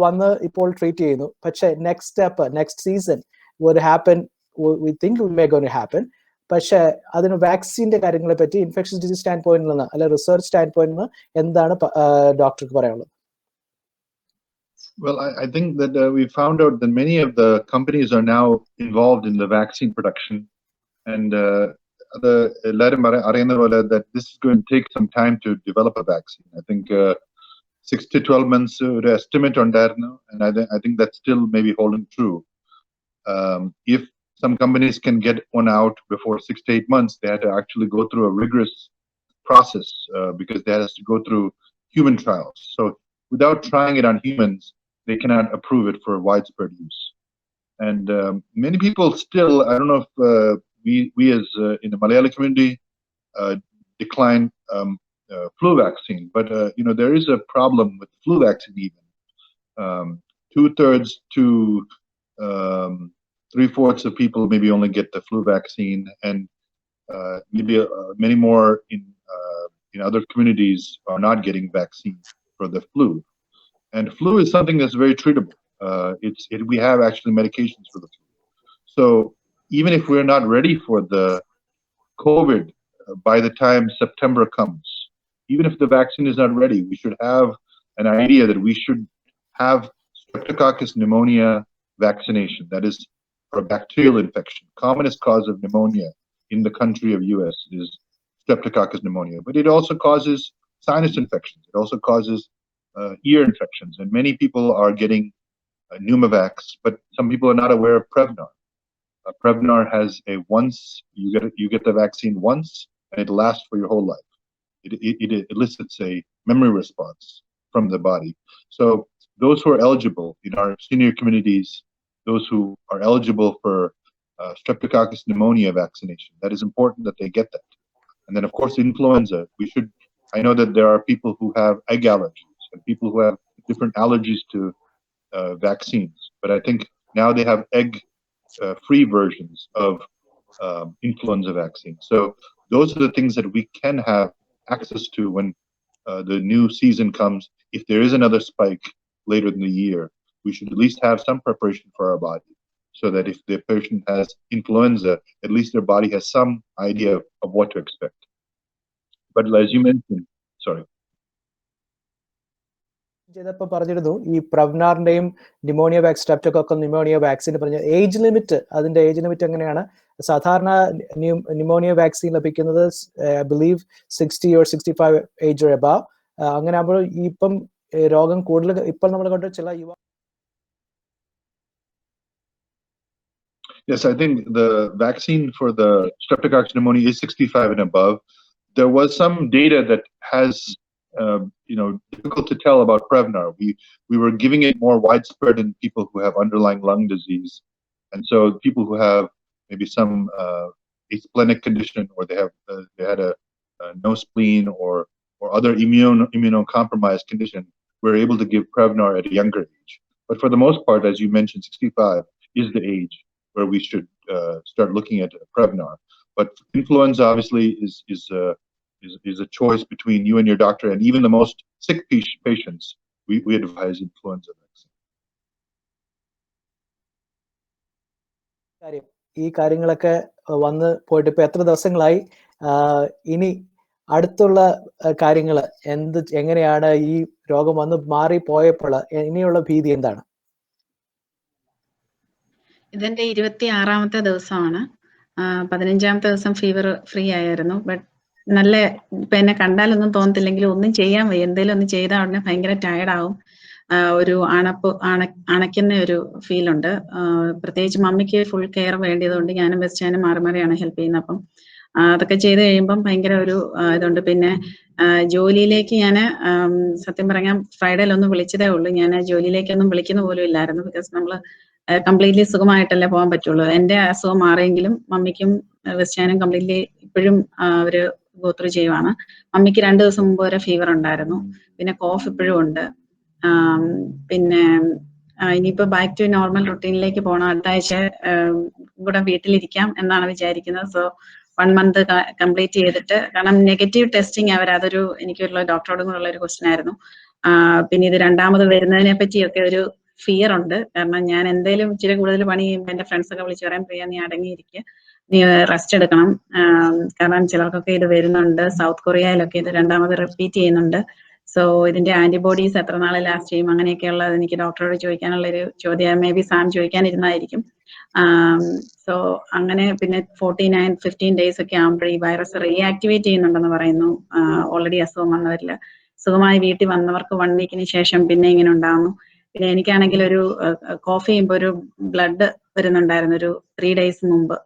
വന്ന് ഇപ്പോൾ ട്രീറ്റ് ചെയ്യുന്നു. പക്ഷേ next step, next season would happen, we think it may going to happen. പക്ഷേ അതിന് വാക്സിന്റെ കാര്യങ്ങളെ പറ്റി ഇൻഫെക്ഷൻസ് ഡിസീസ് സ്റ്റാൻഡ് പോയിന്റിൽ നിന്ന് അല്ലെ റിസർച്ച് സ്റ്റാൻഡ് പോയിന്റിൽ നിന്ന് എന്താണ് ഡോക്ടർക്ക് പറയാനുള്ളത്? Well, I think that we found out that many of the companies are now involved in the vaccine production, and that this is going to take some time to develop a vaccine. I think 6 to 12 months estimate on that now, and I think that's still maybe holding true. If some companies can get one out before 6 to 8 months, they have to actually go through a rigorous process because they have to go through human trials. So without trying it on humans, they cannot approve it for widespread use. And many people still, I don't know if we as in the Malayali community decline flu vaccine, but there is a problem with flu vaccine even. 2/3 to 3/4 of people maybe only get the flu vaccine, and maybe many more in other communities are not getting vaccines for the flu. And flu is something that's very treatable. We have actually medications for the flu. So even if we're not ready for the COVID by the time September comes, even if the vaccine is not ready, we should have an idea that we should have Streptococcus pneumonia vaccination. That is for bacterial infection. Commonest cause of pneumonia in the country of US is Streptococcus pneumonia, but it also causes sinus infections. It also causes ear infections, and many people are getting Pneumovax, but some people are not aware of Prevnar. Prevnar has you get the vaccine once, and it lasts for your whole life. It elicits a memory response from the body. So those who are eligible in our senior communities, those who are eligible for Streptococcus pneumonia vaccination, that is important that they get that. And then of course influenza, I know that there are people who have egg allergies and people who have different allergies to vaccines, but I think now they have egg free versions of influenza vaccine. So those are the things that we can have access to when the new season comes. If there is another spike later in the year, we should at least have some preparation for our body, so that if the patient has influenza, at least their body has some idea of what to expect. But as you mentioned, sorry. ചെയ്തപ്പോൾ പറഞ്ഞിരുന്നു ഈ പ്രവ്നാറിന്റെയും streptococcal pneumonia vaccine പറഞ്ഞ age limit എങ്ങനെയാണ്? സാധാരണ pneumonia vaccine ലഭിക്കുന്നത് I believe 60 or 65 age or above. അങ്ങനെ ആകുമ്പോൾ ഇപ്പം രോഗം കൂടുതൽ ഇപ്പോൾ നമ്മൾ കണ്ട ചില Yes, I think the vaccine for the streptococcus pneumoniae is 65 and above. There was some data that has, difficult to tell about Prevnar. We were giving it more widespread in people who have underlying lung disease, and so people who have maybe some asplenic condition, or they had a no spleen or other immunocompromised condition, we're able to give Prevnar at a younger age. But for the most part, as you mentioned, 65 is the age where we should start looking at Prevnar. But influenza obviously is a choice between you and your doctor, and even the most sick patients, we advise influenza vaccine. ഈ കാര്യങ്ങളൊക്കെ വന്ന് പോയിട്ട് ഇപ്പൊ എത്ര ദിവസങ്ങളായി? ഇനി അടുത്തുള്ള കാര്യങ്ങൾ എങ്ങനെയാണ്? ഈ രോഗം വന്ന് മാറി പോയപ്പോൾ ഇനിയുള്ള ഭീതി എന്താണ്? ഇതെന്റെ 26ാമത്തെ ദിവസമാണ്. 15ാമത്തെ ദിവസം ഫീവർ ഫ്രീ ആയിരുന്നു. ബട്ട് നല്ല ഇപ്പൊ എന്നെ കണ്ടാലൊന്നും തോന്നത്തില്ലെങ്കിലും ഒന്നും ചെയ്യാൻ വയ്യ. എന്തെങ്കിലും ഒന്ന് ചെയ്താൽ ഉടനെ ഭയങ്കര ടയർഡാവും. ഒരു അണയ്ക്കുന്ന ഒരു ഫീൽ ഉണ്ട്. പ്രത്യേകിച്ച് മമ്മിക്ക് ഫുൾ കെയർ വേണ്ടിയതുകൊണ്ട് ഞാനും വെച്ചാനും മാറി മാറിയാണ് ഹെൽപ്പ് ചെയ്യുന്നത്. അപ്പം അതൊക്കെ ചെയ്ത് കഴിയുമ്പം ഭയങ്കര ഒരു ഇതുണ്ട്. പിന്നെ ജോലിയിലേക്ക് ഞാൻ സത്യം പറഞ്ഞാൽ ഫ്രൈഡേയിലൊന്നും വിളിച്ചതേ ഉള്ളൂ. ഞാൻ ജോലിയിലേക്കൊന്നും വിളിക്കുന്ന പോലും ഇല്ലായിരുന്നു. ബിക്കോസ് നമ്മള് കംപ്ലീറ്റ്ലി സുഖമായിട്ടല്ലേ പോകാൻ പറ്റുള്ളൂ. എന്റെ അസുഖം മാറിയെങ്കിലും മമ്മിക്കും വെച്ചാനും കംപ്ലീറ്റ്ലി ഇപ്പോഴും അവര് ഗോത്രൂ ചെയ്യുവാണ്. മമ്മിക്ക് 2 ദിവസം മുമ്പ് വരെ ഫീവർ ഉണ്ടായിരുന്നു. പിന്നെ കോഫ് ഇപ്പോഴും ഉണ്ട്. പിന്നെ ഇനിയിപ്പോ ബാക്ക് ടു നോർമൽ റുട്ടീനിലേക്ക് പോകണം. അടുത്ത ആഴ്ച ഇവിടെ വീട്ടിലിരിക്കാം എന്നാണ് വിചാരിക്കുന്നത്. സോ 1 month കംപ്ലീറ്റ് ചെയ്തിട്ട്, കാരണം നെഗറ്റീവ് ടെസ്റ്റിംഗ് അതൊരു എനിക്കുള്ള ഡോക്ടറോടും കൂടെ ഉള്ള ഒരു ക്വസ്റ്റ്യൻ ആയിരുന്നു. പിന്നെ ഇത് രണ്ടാമത് വരുന്നതിനെ പറ്റിയൊക്കെ ഒരു ഫിയർ ഉണ്ട്. കാരണം ഞാൻ എന്തേലും ഇച്ചിരി കൂടുതൽ പണി ചെയ്യുമ്പോൾ എന്റെ ഫ്രണ്ട്സ് ഒക്കെ വിളിച്ച് പറയാൻ, പ്രിയ നീ അടങ്ങിയിരിക്കുക, നീ റെസ്റ്റ് എടുക്കണം, കാരണം ചിലർക്കൊക്കെ ഇത് വരുന്നുണ്ട്. സൗത്ത് കൊറിയയിലൊക്കെ ഇത് രണ്ടാമത് റിപ്പീറ്റ് ചെയ്യുന്നുണ്ട്. സോ ഇതിന്റെ ആന്റിബോഡീസ് എത്ര നാളെ ലാസ്റ്റ് ചെയ്യും, അങ്ങനെയൊക്കെയുള്ളത് എനിക്ക് ഡോക്ടറോട് ചോദിക്കാനുള്ളൊരു ചോദ്യം മേ ബി സാം ചോദിക്കാനിരുന്നായിരിക്കും. സോ അങ്ങനെ പിന്നെ 49-15 days ഒക്കെ ആകുമ്പോഴേ ഈ വൈറസ് റീആക്ടിവേറ്റ് ചെയ്യുന്നുണ്ടെന്ന് പറയുന്നു. ഓൾറെഡി അസുഖം വന്നവരിൽ, സുഖമായി വീട്ടിൽ വന്നവർക്ക് 1 weekന് ശേഷം പിന്നെ ഇങ്ങനെ ഉണ്ടാകുന്നു. പിന്നെ എനിക്കാണെങ്കിൽ ഒരു കോഫ് ചെയ്യുമ്പോൾ ഒരു ബ്ലഡ് വരുന്നുണ്ടായിരുന്നു ഒരു 3 days മുമ്പ്.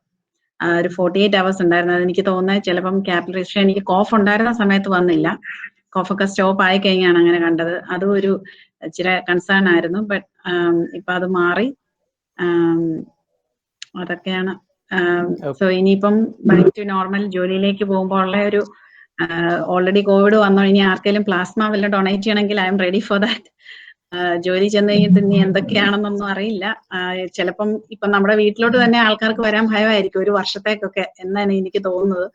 ഒരു 48 hours ഉണ്ടായിരുന്നു. അതെനിക്ക് തോന്നുന്നത് ചിലപ്പം ക്യാപിലറി, എനിക്ക് കോഫ് ഉണ്ടായിരുന്ന സമയത്ത് വന്നില്ല. കോഫൊക്കെ സ്റ്റോപ്പ് ആയി കഴിഞ്ഞാണ് അങ്ങനെ കണ്ടത്. അതും ഒരു ഇച്ചിരി കൺസേൺ ആയിരുന്നു. ബട്ട് ഇപ്പൊ അത് മാറി. അതൊക്കെയാണ്. സോ ഇനിയിപ്പം ബാക്ക് ടു നോർമൽ ജോലിയിലേക്ക് പോകുമ്പോൾ ഉള്ള ഒരു ഓൾറെഡി കോവിഡ് വന്നോ, ഇനി ആർക്കെങ്കിലും പ്ലാസ്മ വല്ല ഡൊണേറ്റ് ചെയ്യണമെങ്കിൽ I am ready for that. ജോലി ചെന്ന് കഴിഞ്ഞിട്ട് ഇനി എന്തൊക്കെയാണെന്നൊന്നും അറിയില്ല. ചിലപ്പം ഇപ്പം നമ്മുടെ വീട്ടിലോട്ട് തന്നെ ആൾക്കാർക്ക് വരാൻ ഭയമായിരിക്കും 1 വർഷത്തേക്കൊക്കെ എന്നാണ് എനിക്ക് തോന്നുന്നത്.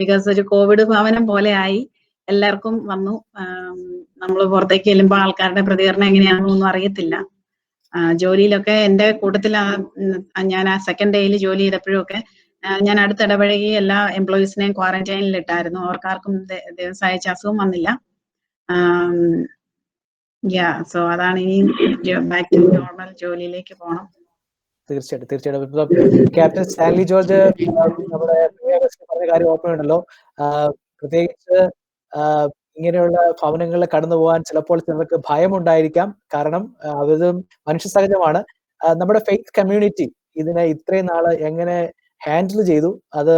ബിക്കോസ് ഒരു കോവിഡ് ഭവനം പോലെ ആയി, എല്ലാവർക്കും വന്നു. നമ്മൾ പുറത്തേക്ക് ചെല്ലുമ്പോൾ ആൾക്കാരുടെ പ്രതികരണം എങ്ങനെയാണെന്നൊന്നും അറിയത്തില്ല. ജോലിയിലൊക്കെ എന്റെ കൂട്ടത്തിൽ ഞാൻ ആ 2nd day ജോലി ചെയ്തപ്പോഴും ഒക്കെ ഞാൻ അടുത്തിടപഴകി എല്ലാ എംപ്ലോയീസിനെയും ക്വാറന്റൈനിൽ ഇട്ടായിരുന്നു. അവർക്കാർക്കും ദിവസം അയച്ച അസുഖം വന്നില്ല. സോ അതാണ് ഇനി ബാക്ക് ടു നോർമൽ ജോലിയിലേക്ക് പോകണം. തീർച്ചയായിട്ടും. ക്യാപ്റ്റൻ സ്റ്റാൻലി ജോർജ് നമ്മുടെ പറഞ്ഞ കാര്യം ഓർമ്മയുണ്ടല്ലോ. പ്രത്യേകിച്ച് ഇങ്ങനെയുള്ള ഭവനങ്ങളിൽ കടന്നു പോകാൻ ചിലപ്പോൾ ചിലർക്ക് ഭയമുണ്ടായിരിക്കാം. കാരണം അത് മനുഷ്യ സഹജമാണ്. നമ്മുടെ ഫെയ്ത്ത് കമ്മ്യൂണിറ്റി ഇതിനെ ഇത്രയും നാള് എങ്ങനെ ഹാൻഡിൽ ചെയ്തു, അത്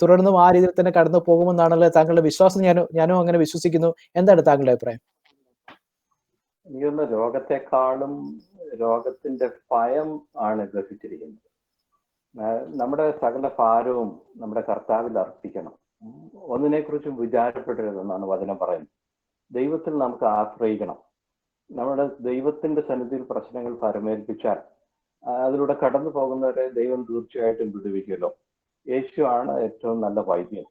തുടർന്നും ആ രീതിയിൽ തന്നെ കടന്നു പോകുമെന്നാണല്ലോ താങ്കളുടെ വിശ്വാസം. ഞാനും അങ്ങനെ വിശ്വസിക്കുന്നു. എന്താണ് താങ്കളുടെ അഭിപ്രായം? എനിക്കൊന്ന് രോഗത്തെക്കാളും രോഗത്തിന്റെ ഭയം ആണ് ഗ്രഹിച്ചിരിക്കുന്നത്. നമ്മുടെ സകല ഭാരവും നമ്മുടെ കർത്താവിൽ അർപ്പിക്കണം. ഒന്നിനെക്കുറിച്ചും വിചാരപ്പെടരുതെന്നാണ് വചനം പറയുന്നത്. ദൈവത്തിൽ നമുക്ക് ആശ്രയിക്കണം. നമ്മുടെ ദൈവത്തിന്റെ സന്നിധിയിൽ പ്രശ്നങ്ങൾ പരമേൽപ്പിച്ചാൽ അതിലൂടെ കടന്നു പോകുന്നവരെ ദൈവം തീർച്ചയായിട്ടും വിടുവിക്കുമല്ലോ. യേശു ആണ് ഏറ്റവും നല്ല വൈദ്യൻ.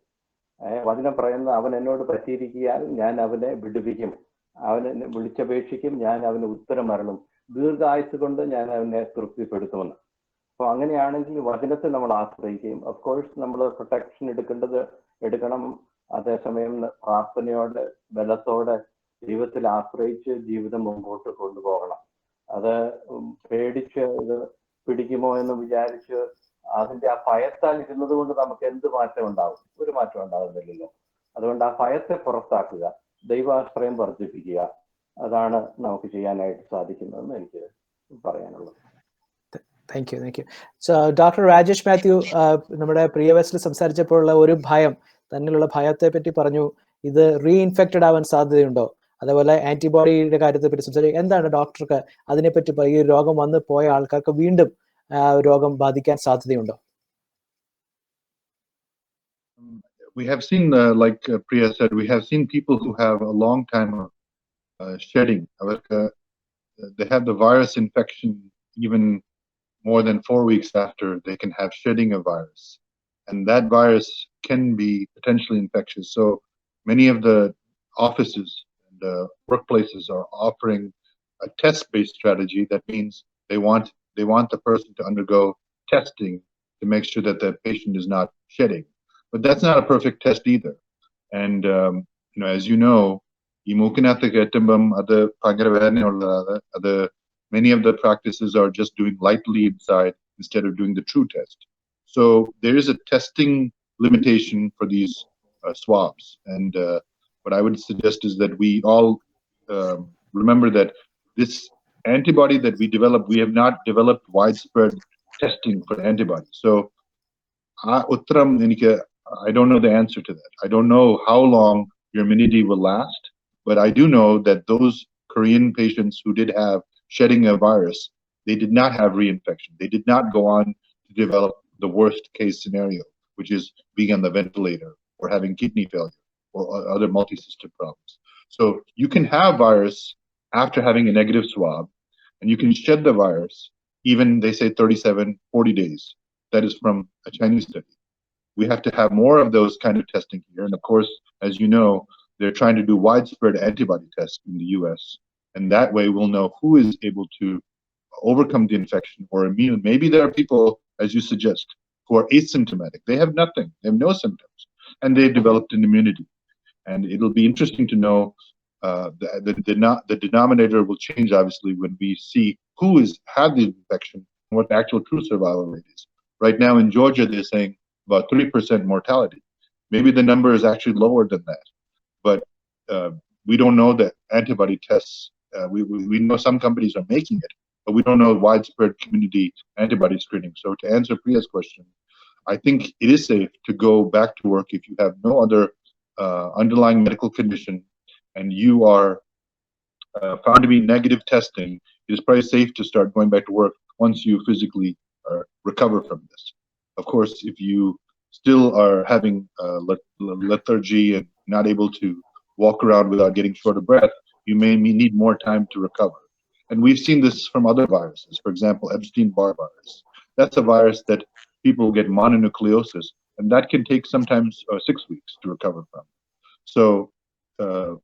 വചനം പറയുന്നത്, അവൻ എന്നോട് പറ്റിയിരിക്കാൻ ഞാൻ അവനെ വിടുവിക്കും, അവനെ വിളിച്ചപേക്ഷിക്കും, ഞാൻ അവന് ഉത്തരം അരുളും, ദീർഘായുസ് കൊണ്ട് ഞാൻ അവനെ തൃപ്തിപ്പെടുത്തുമെന്ന്. അപ്പോൾ അങ്ങനെയാണെങ്കിൽ വചനത്തെ നമ്മൾ ആശ്രയിക്കുകയും, ഓഫ് കോഴ്സ് നമ്മൾ പ്രൊട്ടക്ഷൻ എടുക്കണം. അതേസമയം പ്രാർത്ഥനയോടെ ബലത്തോടെ ദൈവത്തിൽ ആശ്രയിച്ച് ജീവിതം മുമ്പോട്ട് കൊണ്ടുപോകണം. അത് പേടിച്ച് ഇത് പിടിക്കുമോ എന്ന് വിചാരിച്ച് അതിന്റെ ആ ഭയത്താൽ ഇരുന്നത് കൊണ്ട് നമുക്ക് എന്ത് മാറ്റം ഉണ്ടാവും? ഒരു മാറ്റം ഉണ്ടാകുന്നില്ലല്ലോ. അതുകൊണ്ട് ആ ഭയത്തെ പുറത്താക്കുക, ദൈവാശ്രയം വർദ്ധിപ്പിക്കുക. അതാണ് നമുക്ക് ചെയ്യാനായിട്ട് സാധിക്കുന്നതെന്ന് എനിക്ക് പറയാനുള്ളത്. Thank you, thank you. So, Dr. Rajesh Mathew, നമ്മുടെ പ്രിയ വെസ്റ്റിൽ സംസാരിച്ചപ്പോഴുള്ള ഒരു ഭയം, തന്നിലുള്ള ഭയത്തെ പറ്റി പറഞ്ഞു, ഇത് റീഇൻഫെക്റ്റഡ് ആവാൻ സാധ്യതയുണ്ടോ? അതേപോലെ ആന്റിബോഡിയുടെ കാര്യത്തെ പറ്റി സംസാരിക്കും. എന്താണ് ഡോക്ടർക്ക് അതിനെപ്പറ്റി ഈ രോഗം വന്ന് പോയ ആൾക്കാർക്ക് വീണ്ടും രോഗം ബാധിക്കാൻ സാധ്യതയുണ്ടോ? We have seen, like Priya said, we have seen people who have a long time of shedding. They have the virus infection even more than 4 weeks after they can have shedding of virus. And that virus can be potentially infectious. So many of the offices and workplaces are offering a test-based strategy. That means they want the person to undergo testing to make sure that the patient is not shedding. But that's not a perfect test either. And as you know, many of the practices are just doing lightly inside instead of doing the true test. So there is a testing limitation for these swabs. And what I would suggest is that we all remember that this antibody that we developed, we have not developed widespread testing for the antibody. So I don't know the answer to that. I don't know how long your immunity will last, but I do know that those Korean patients who did have shedding a virus, they did not have reinfection. They did not go on to develop the worst case scenario, which is being on the ventilator or having kidney failure or other multi-system problems. So you can have virus after having a negative swab, and you can shed the virus even, they say, 37, 40 days. That is from a Chinese study. We have to have more of those kind of testing here. And of course, as you know, they're trying to do widespread antibody tests in the US. And that way we'll know who is able to overcome the infection or immune. Maybe there are people, as you suggest, who are asymptomatic. They have nothing. They have no symptoms. And they've developed an immunity. And it'll be interesting to know the denominator will change, obviously, when we see who has had the infection and what the actual true survival rate is. Right now in Georgia, they're saying about 3% mortality. Maybe the number is actually lower than that. But we don't know the antibody tests. We know some companies are making it, but we don't know widespread community antibody screening. So to answer Priya's question, I think it is safe to go back to work if you have no other underlying medical condition and you are found to be negative testing. It is probably safe to start going back to work once you physically recover from this. Of course, if you still are having lethargy and not able to walk around without getting short of breath, you may need more time to recover. And we've seen this from other viruses. For example, Epstein-Barr virus. That's a virus that people get mononucleosis, and that can take sometimes 6 weeks to recover from. So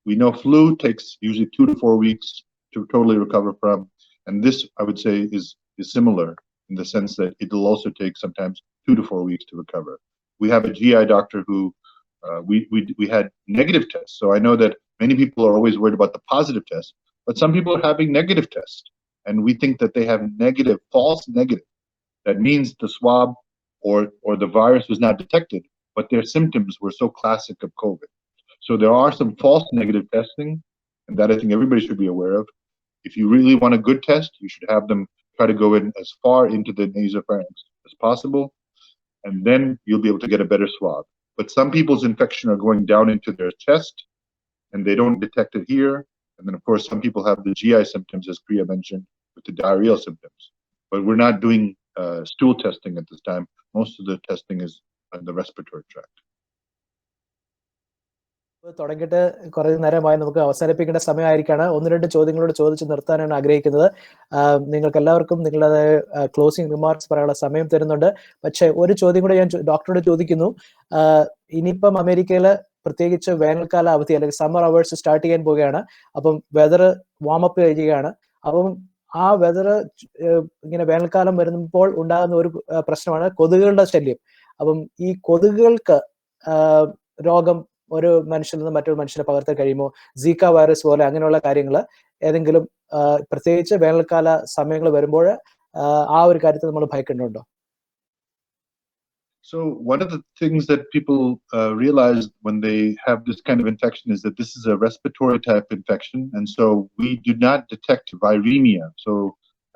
we know flu takes usually 2 to 4 weeks to totally recover from. And this, I would say, is similar in the sense that it will also take sometimes 2 to 4 weeks to recover. We have a GI doctor who we had negative tests. So I know that many people are always worried about the positive test, but some people are having negative tests. And we think that they have negative, false negative. That means the swab or the virus was not detected, but their symptoms were so classic of COVID. So there are some false negative testing, and that I think everybody should be aware of. If you really want a good test, you should have them try to go in as far into the nasopharynx as possible, and then you'll be able to get a better swab. But some people's infection are going down into their chest, and they don't detect it here. And then, of course, some people have the GI symptoms, as Priya mentioned, with the diarrheal symptoms. But we're not doing stool testing at this time. Most of the testing is in the respiratory tract. തുടങ്ങിയിട്ട് കുറേ നേരമായി നമുക്ക് അവസാനിപ്പിക്കേണ്ട സമയമായിരിക്കാണ്. 1-2 ചോദ്യങ്ങളോട് ചോദിച്ച് നിർത്താനാണ് ആഗ്രഹിക്കുന്നത്. നിങ്ങൾക്ക് എല്ലാവർക്കും നിങ്ങളുടെ closing remarks പറയാനുള്ള സമയം തരുന്നുണ്ട്. പക്ഷേ ഒരു ചോദ്യം കൂടെ ഞാൻ ഡോക്ടറോട് ചോദിക്കുന്നു. ഇനിയിപ്പം അമേരിക്കയിൽ പ്രത്യേകിച്ച് വേനൽക്കാല അവധി അല്ലെങ്കിൽ സമ്മർ അവേഴ്സ് സ്റ്റാർട്ട് ചെയ്യാൻ പോവുകയാണ്. അപ്പം വെതർ വാമപ്പ് ചെയ്യുകയാണ്. അപ്പം ആ വെതർ ഇങ്ങനെ വേനൽക്കാലം വരുമ്പോൾ ഉണ്ടാകുന്ന ഒരു പ്രശ്നമാണ് കൊതുകുകളുടെ ശല്യം. അപ്പം ഈ കൊതുകുകൾക്ക് രോഗം ഒരു മനുഷ്യനിൽ നിന്ന് മറ്റൊരു മനുഷ്യനെ പകർത്താൻ കഴിയുമോ? സീക്ക വൈറസ് പോലെ അങ്ങനെയുള്ള കാര്യങ്ങൾ ഏതെങ്കിലും പ്രത്യേകിച്ച് വേനൽക്കാല സമയങ്ങൾ വരുമ്പോൾ ആ ഒരു കാര്യത്തിൽ നമ്മൾ ഭയക്കേണ്ടതുണ്ടോ? So one of the things that people realize when they have this kind of infection is that this is a respiratory type infection, and so we do not detect viremia. So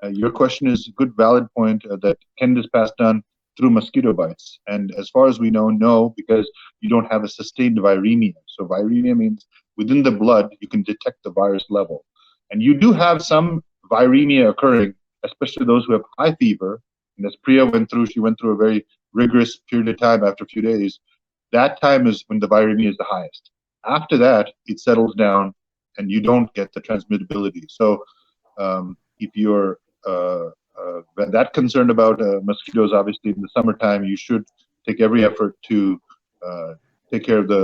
your question is a good, valid point that can this pass down through mosquito bites? And as far as we know, no, because you don't have a sustained viremia. So viremia means within the blood, you can detect the virus level. And you do have some viremia occurring, especially those who have high fever. And as Priya went through, she went through a very rigorous period of time after a few days. That time is when the viremia is the highest. After that, it settles down and you don't get the transmittability. So if you're that concerned about mosquitoes, obviously in the summertime, you should take every effort to take care of the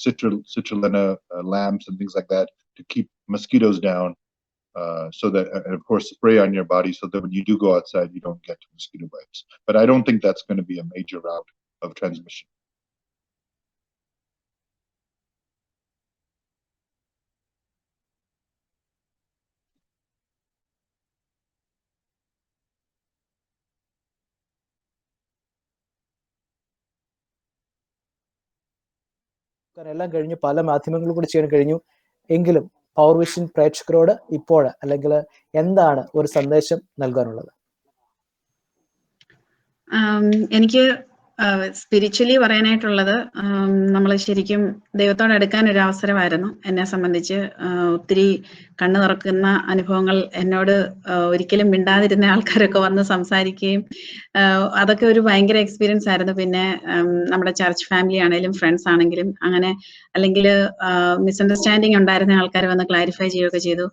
citrulina lamps and things like that to keep mosquitoes down. So that, and of course, spray on your body so that when you do go outside, you don't get mosquito bites. But I don't think that's going to be a major route of transmission. എല്ലാം കഴിഞ്ഞു, പല മാധ്യമങ്ങളും കൂടി ചെയ്യാൻ കഴിഞ്ഞു. എങ്കിലും power vision പ്രേക്ഷകരോട് ഇപ്പോൾ അല്ലെങ്കിൽ എന്താണ് ഒരു സന്ദേശം നൽകാനുള്ളത്? എനിക്ക് സ്പിരിച്വലി പറയാനായിട്ടുള്ളത്, നമ്മൾ ശരിക്കും ദൈവത്തോട് അടുക്കാൻ ഒരു അവസരമായിരുന്നു എന്നെ സംബന്ധിച്ച്. ഒത്തിരി കണ്ണു തുറക്കുന്ന അനുഭവങ്ങൾ, എന്നോട് ഒരിക്കലും മിണ്ടാതിരുന്ന ആൾക്കാരൊക്കെ വന്ന് സംസാരിക്കുകയും അതൊക്കെ ഒരു ഭയങ്കര എക്സ്പീരിയൻസ് ആയിരുന്നു. പിന്നെ നമ്മുടെ ചർച്ച് ഫാമിലി ആണെങ്കിലും ഫ്രണ്ട്സ് ആണെങ്കിലും അങ്ങനെ, അല്ലെങ്കിൽ മിസ്അണ്ടർസ്റ്റാൻഡിങ് ഉണ്ടായിരുന്ന ആൾക്കാർ വന്ന് ക്ലാരിഫൈ ചെയ്യുകയൊക്കെ ചെയ്തു.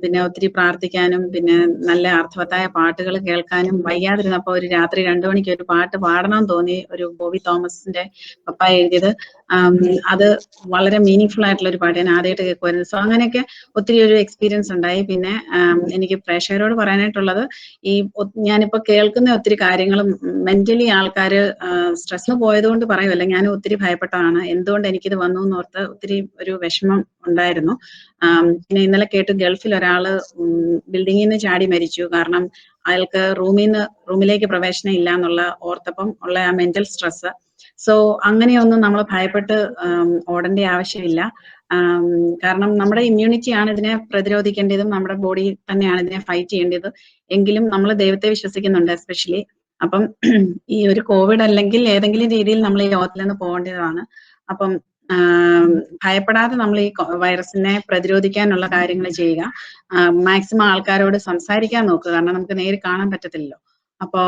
പിന്നെ ഒത്തിരി പ്രാർത്ഥിക്കാനും പിന്നെ നല്ല അർത്ഥവത്തായ പാട്ടുകൾ കേൾക്കാനും വയ്യാതിരുന്നപ്പോൾ ഒരു രാത്രി 2 മണിക്ക് ഒരു പാട്ട് പാടണം തോന്നി. ഒരു ബോബി തോമസിന്റെ പപ്പ എഴുതിയത്. അത് വളരെ മീനിങ് ഫുൾ ആയിട്ടുള്ള ഒരു പാട്ട്, ഞാൻ ആദ്യമായിട്ട് കേൾക്കുമായിരുന്നു. സോ അങ്ങനെയൊക്കെ ഒത്തിരി ഒരു എക്സ്പീരിയൻസ് ഉണ്ടായി. പിന്നെ എനിക്ക് പ്രേക്ഷകരോട് പറയാനായിട്ടുള്ളത്, ഈ ഞാനിപ്പോ കേൾക്കുന്ന ഒത്തിരി കാര്യങ്ങളും മെന്റലി ആൾക്കാർ സ്ട്രെസ്സിന് പോയതുകൊണ്ട് പറയുമല്ല, ഞാൻ ഒത്തിരി ഭയപ്പെട്ടതാണ്. എന്തുകൊണ്ട് എനിക്കിത് വന്നു എന്നോർത്ത് ഒത്തിരി ഒരു വിഷമം ഉണ്ടായിരുന്നു. പിന്നെ ഇന്നലെ കേട്ടു ഗൾഫിൽ ഒരാള് ബിൽഡിങ്ങിൽ നിന്ന് ചാടി മരിച്ചു. കാരണം അയാൾക്ക് റൂമിലേക്ക് പ്രവേശനം ഇല്ല എന്നുള്ള ഓർത്തപ്പം ഉള്ള ആ മെന്റൽ സ്ട്രെസ്. സോ അങ്ങനെയൊന്നും നമ്മൾ ഭയപ്പെട്ട് ഓടേണ്ട ആവശ്യമില്ല. കാരണം നമ്മുടെ ഇമ്മ്യൂണിറ്റി ആണ് ഇതിനെ പ്രതിരോധിക്കേണ്ടതും നമ്മുടെ ബോഡി തന്നെയാണ് ഇതിനെ ഫൈറ്റ് ചെയ്യേണ്ടത്. എങ്കിലും നമ്മൾ ദൈവത്തെ വിശ്വസിക്കുന്നുണ്ട് എസ്പെഷ്യലി. അപ്പം ഈ ഒരു കോവിഡ് അല്ലെങ്കിൽ ഏതെങ്കിലും രീതിയിൽ നമ്മൾ ഈ ലോകത്തിൽ നിന്ന് പോകേണ്ടതാണ്. അപ്പം ഭയപ്പെടാതെ നമ്മൾ ഈ വൈറസിനെ പ്രതിരോധിക്കാനുള്ള കാര്യങ്ങൾ ചെയ്യുക. മാക്സിമം ആൾക്കാരോട് സംസാരിക്കാൻ നോക്കുക, കാരണം നമുക്ക് നേരിൽ കാണാൻ പറ്റത്തില്ലല്ലോ. അപ്പോ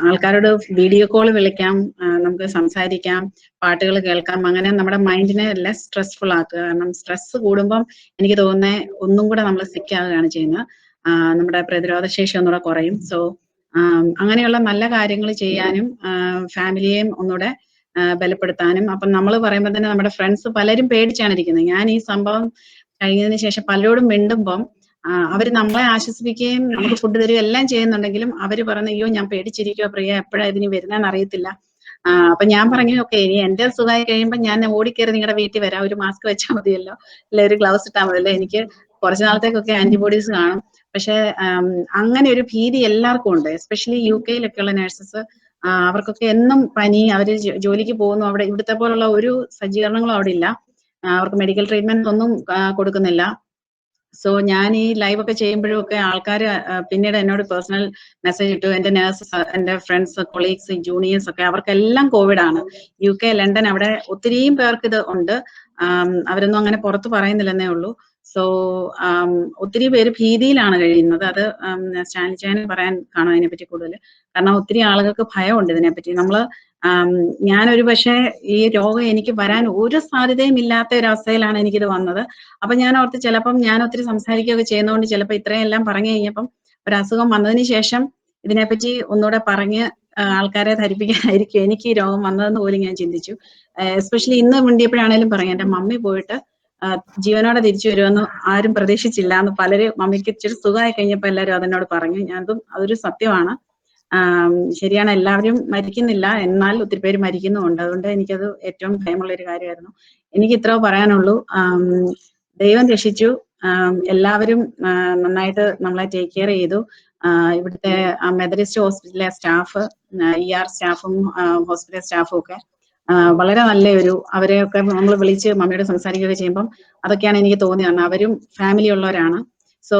ആൾക്കാരോട് വീഡിയോ കോൾ വിളിക്കാം, നമുക്ക് സംസാരിക്കാം, പാട്ടുകൾ കേൾക്കാം. അങ്ങനെ നമ്മുടെ മൈൻഡിനെ ലെസ് സ്ട്രെസ്ഫുൾ ആക്കുക. കാരണം സ്ട്രെസ് കൂടുമ്പം എനിക്ക് തോന്നുന്നത് ഒന്നും കൂടെ നമ്മൾ സിക്ക് ആവുകയാണ് ചെയ്യുന്നത്. നമ്മുടെ പ്രതിരോധ ശേഷി ഒന്നുകൂടെ കുറയും. സോ അങ്ങനെയുള്ള നല്ല കാര്യങ്ങൾ ചെയ്യാനും ഫാമിലിയെയും ഒന്നുകൂടെ ബലപ്പെടുത്താനും. അപ്പം നമ്മൾ പറയുമ്പോൾ തന്നെ നമ്മുടെ ഫ്രണ്ട്സ് പലരും പേടിച്ചാണ് ഇരിക്കുന്നത്. ഞാൻ ഈ സംഭവം കഴിഞ്ഞതിന് ശേഷം പലരോടും മിണ്ടുമ്പം അവര് നമ്മളെ ആശ്വസിപ്പിക്കുകയും നമുക്ക് ഫുഡ് തരികയും എല്ലാം ചെയ്യുന്നുണ്ടെങ്കിലും അവര് പറയുന്ന, അയ്യോ ഞാൻ പേടിച്ചിരിക്കുക പ്രിയ, എപ്പോഴാ ഇതിന് വരുന്നതെന്ന് അറിയത്തില്ല. അപ്പൊ ഞാൻ പറഞ്ഞു, ഓക്കെ, ഇനി എന്റെ സുഖമായി കഴിയുമ്പോൾ ഞാൻ ഓടിക്കയറി നിങ്ങളുടെ വീട്ടിൽ വരാം, ഒരു മാസ്ക് വെച്ചാൽ മതിയല്ലോ, അല്ലെ ഒരു ഗ്ലൗസ് ഇട്ടാൽ മതിയല്ലോ, എനിക്ക് കുറച്ചു നാളത്തേക്കൊക്കെ ആന്റിബോഡീസ് കാണും. പക്ഷെ അങ്ങനെ ഒരു ഭീതി എല്ലാവർക്കും ഉണ്ട്. എസ്പെഷ്യലി UK-ലൊക്കെ ഉള്ള നഴ്സസ്, അവർക്കൊക്കെ എന്നും പനി, അവര് ജോലിക്ക് പോകുന്നു. അവിടെ ഇവിടുത്തെ പോലുള്ള ഒരു സജ്ജീകരണങ്ങളും അവിടെ ഇല്ല. അവർക്ക് മെഡിക്കൽ ട്രീറ്റ്മെന്റ് ഒന്നും കൊടുക്കുന്നില്ല. സോ ഞാൻ ഈ ലൈവ് ഒക്കെ ചെയ്യുമ്പോഴും ഒക്കെ ആൾക്കാർ പിന്നീട് എന്നോട് പേഴ്സണൽ മെസ്സേജ് ഇട്ടു. എന്റെ നഴ്സസ്, എന്റെ ഫ്രണ്ട്സ്, കൊളീഗ്സ്, ജൂനിയേഴ്സ് ഒക്കെ, അവർക്കെല്ലാം കോവിഡ് ആണ്. UK, ലണ്ടൻ, അവിടെ ഒത്തിരിയും പേർക്ക് ഇത് ഉണ്ട്. അവരൊന്നും അങ്ങനെ പുറത്ത് പറയുന്നില്ലെന്നേ ഉള്ളൂ. സോ ഒത്തിരി പേര് ഭീതിയിലാണ് കഴിയുന്നത്. അത് സ്റ്റാൻലി ചേട്ടന് പറയാൻ കാണും അതിനെപ്പറ്റി കൂടുതൽ. കാരണം ഒത്തിരി ആളുകൾക്ക് ഭയമുണ്ട് ഇതിനെപ്പറ്റി. ഞാനൊരു പക്ഷേ ഈ രോഗം എനിക്ക് വരാൻ ഒരു സാധ്യതയും ഇല്ലാത്ത ഒരു അവസ്ഥയിലാണ് എനിക്കിത് വന്നത്. അപ്പൊ ഞാൻ ഓർത്ത് ചിലപ്പം ഞാൻ ഒത്തിരി സംസാരിക്കുകയൊക്കെ ചെയ്യുന്നതുകൊണ്ട് ചിലപ്പോൾ ഇത്രയും എല്ലാം പറഞ്ഞു കഴിഞ്ഞപ്പം ഒരു അസുഖം വന്നതിന് ശേഷം ഇതിനെപ്പറ്റി ഒന്നുകൂടെ പറഞ്ഞ് ആൾക്കാരെ ധരിപ്പിക്കാനായിരിക്കും എനിക്ക് ഈ രോഗം വന്നതെന്ന് പോലും ഞാൻ ചിന്തിച്ചു. എസ്പെഷ്യലി ഇന്ന് മിണ്ടിയപ്പോഴാണേലും പറയാം, എന്റെ മമ്മി പോയിട്ട് ജീവനോടെ തിരിച്ചു വരുമെന്ന് ആരും പ്രതീക്ഷിച്ചില്ല എന്ന് പലരും, മമ്മിക്ക് ഇച്ചിരി സുഖമായി കഴിഞ്ഞപ്പോൾ എല്ലാവരും അതെന്നോട് പറഞ്ഞു. അതൊരു സത്യമാണ്. ശരിയാണ്, എല്ലാവരും മരിക്കുന്നില്ല, എന്നാൽ ഒത്തിരി പേര് മരിക്കുന്നുമുണ്ട്. അതുകൊണ്ട് എനിക്കത് ഏറ്റവും ഭയമുള്ള ഒരു കാര്യമായിരുന്നു. എനിക്ക് ഇത്ര പറയാനുള്ളൂ. ദൈവം രക്ഷിച്ചു. എല്ലാവരും നന്നായിട്ട് നമ്മളെ ടേക്ക് കെയർ ചെയ്തു. ഇവിടുത്തെ മെത്തഡിസ്റ്റ് ഹോസ്പിറ്റലിലെ സ്റ്റാഫ്, ER സ്റ്റാഫും ഹോസ്പിറ്റൽ സ്റ്റാഫും ഒക്കെ വളരെ നല്ലൊരു, അവരെയൊക്കെ നമ്മൾ വിളിച്ച് മമ്മിയോട് സംസാരിക്കുകയൊക്കെ ചെയ്യുമ്പം അതൊക്കെയാണ് എനിക്ക് തോന്നിയത്. അവരും ഫാമിലി ഉള്ളവരാണ്. സോ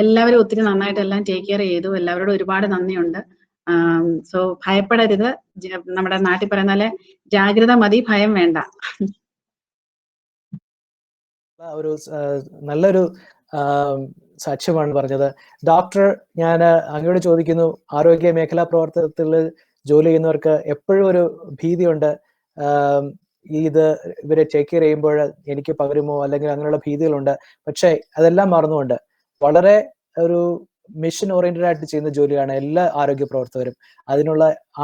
എല്ലാവരും ഒത്തിരി നന്നായിട്ട് എല്ലാം ടേക്ക് കെയർ ചെയ്തു. എല്ലാവരോടും ഒരുപാട് നന്ദിയുണ്ട്. സോ ഭയപ്പെടരുത്. നമ്മുടെ നാട്ടിൽ പറയുന്ന പോലെ ജാഗ്രത മതി, ഭയം വേണ്ട. ഒരു നല്ലൊരു സാക്ഷ്യമാണ് പറഞ്ഞത്. ഡോക്ടർ, ഞാൻ അങ്ങോട്ട് ചോദിക്കുന്നു, ആരോഗ്യ മേഖലാ പ്രവർത്തനത്തിൽ ജോലി ചെയ്യുന്നവർക്ക് എപ്പോഴും ഒരു ഭീതിയുണ്ട്, ഇവരെ ടേക്ക് കെയർ ചെയ്യുമ്പോൾ എനിക്ക് പകരുമോ അല്ലെങ്കിൽ അങ്ങനെയുള്ള ഭീതികളുണ്ട്. പക്ഷേ അതെല്ലാം മറന്നുകൊണ്ട് വളരെ ഒരു മിഷൻ ഓറിയന്റഡ് ആയിട്ട് ചെയ്യുന്ന ജോലിയാണ് എല്ലാ ആരോഗ്യ പ്രവർത്തകരും.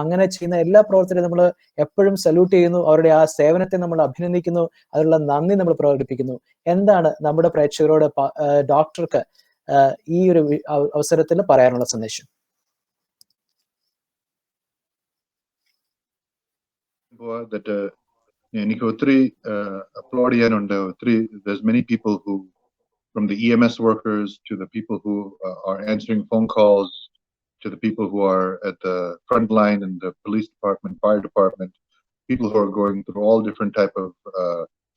അങ്ങനെ ചെയ്യുന്ന എല്ലാ പ്രവർത്തകരും നമ്മൾ എപ്പോഴും സല്യൂട്ട് ചെയ്യുന്നു. അവരുടെ ആ സേവനത്തെ നമ്മൾ അഭിനന്ദിക്കുന്നു. അതിനുള്ള നന്ദി നമ്മൾ പ്രകടിപ്പിക്കുന്നു. എന്താണ് നമ്മുടെ പ്രേക്ഷകരോട് ഡോക്ടർക്ക് ഈ ഒരു അവസരത്തിൽ പറയാനുള്ള സന്ദേശം? എനിക്ക് ഒത്തിരി അപ്ലോഡ് ചെയ്യാനുണ്ട്. there's many people who, from the EMS workers to the people who are answering phone calls, to the people who are at the front line in the police department, fire department, people who are going through all different type of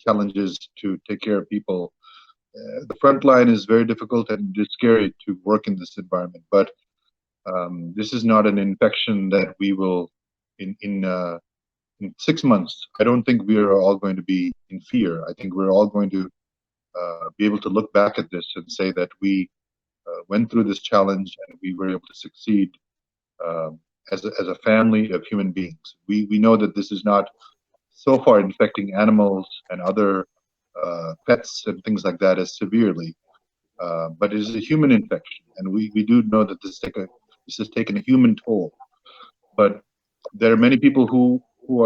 challenges to take care of people. The front line is very difficult and it's scary to work in this environment, but this is not an infection that we will in 6 months. I don't think we are all going to be in fear. I think we're all going to be able to look back at this and say that we went through this challenge and we were able to succeed as a family of human beings. We know that this is not so far infecting animals and other pets and things like that as severely, but it is a human infection, and we do know that this has taken a human toll. But there are many people who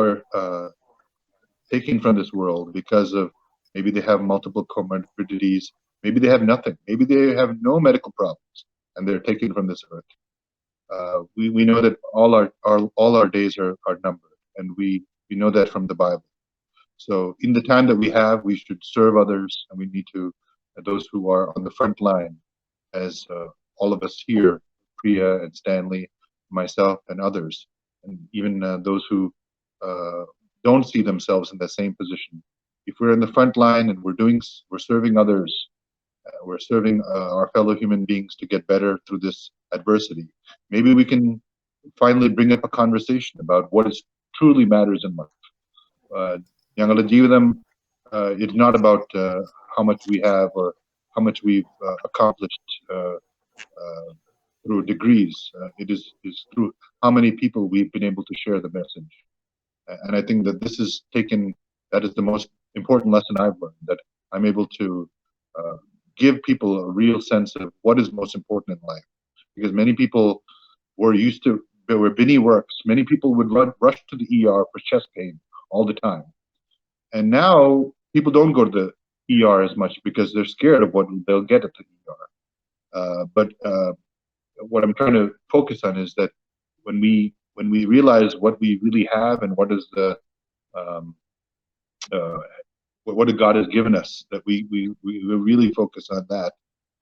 are taken from this world because of maybe they have multiple comorbidities, maybe they have nothing, maybe they have no medical problems, and they're taken from this earth. We know that all our days are numbered, and we know that from the Bible. So in the time that we have, we should serve others, and we need to those who are on the front line, as all of us here, Priya and Stanley, myself and others, and even those who don't see themselves in the same position. If we're in the front line and we're serving others, we're serving our fellow human beings to get better through this adversity, maybe we can finally bring up a conversation about what is truly matters in life. ഞങ്ങളുടെ ജീവിതം, it's not about how much we have or how much we've accomplished through degrees. It is through how many people we've been able to share the message. And I think that that is the most important lesson I've learned, that I'm able to give people a real sense of what is most important in life. Because many people were used to, where Binny works, many people would rush to the ER for chest pain all the time. And now people don't go to the ER as much because they're scared of what they'll get at the ER. But what I'm trying to focus on is that when we realize what we really have and what is what God has given us, that we really focus on that,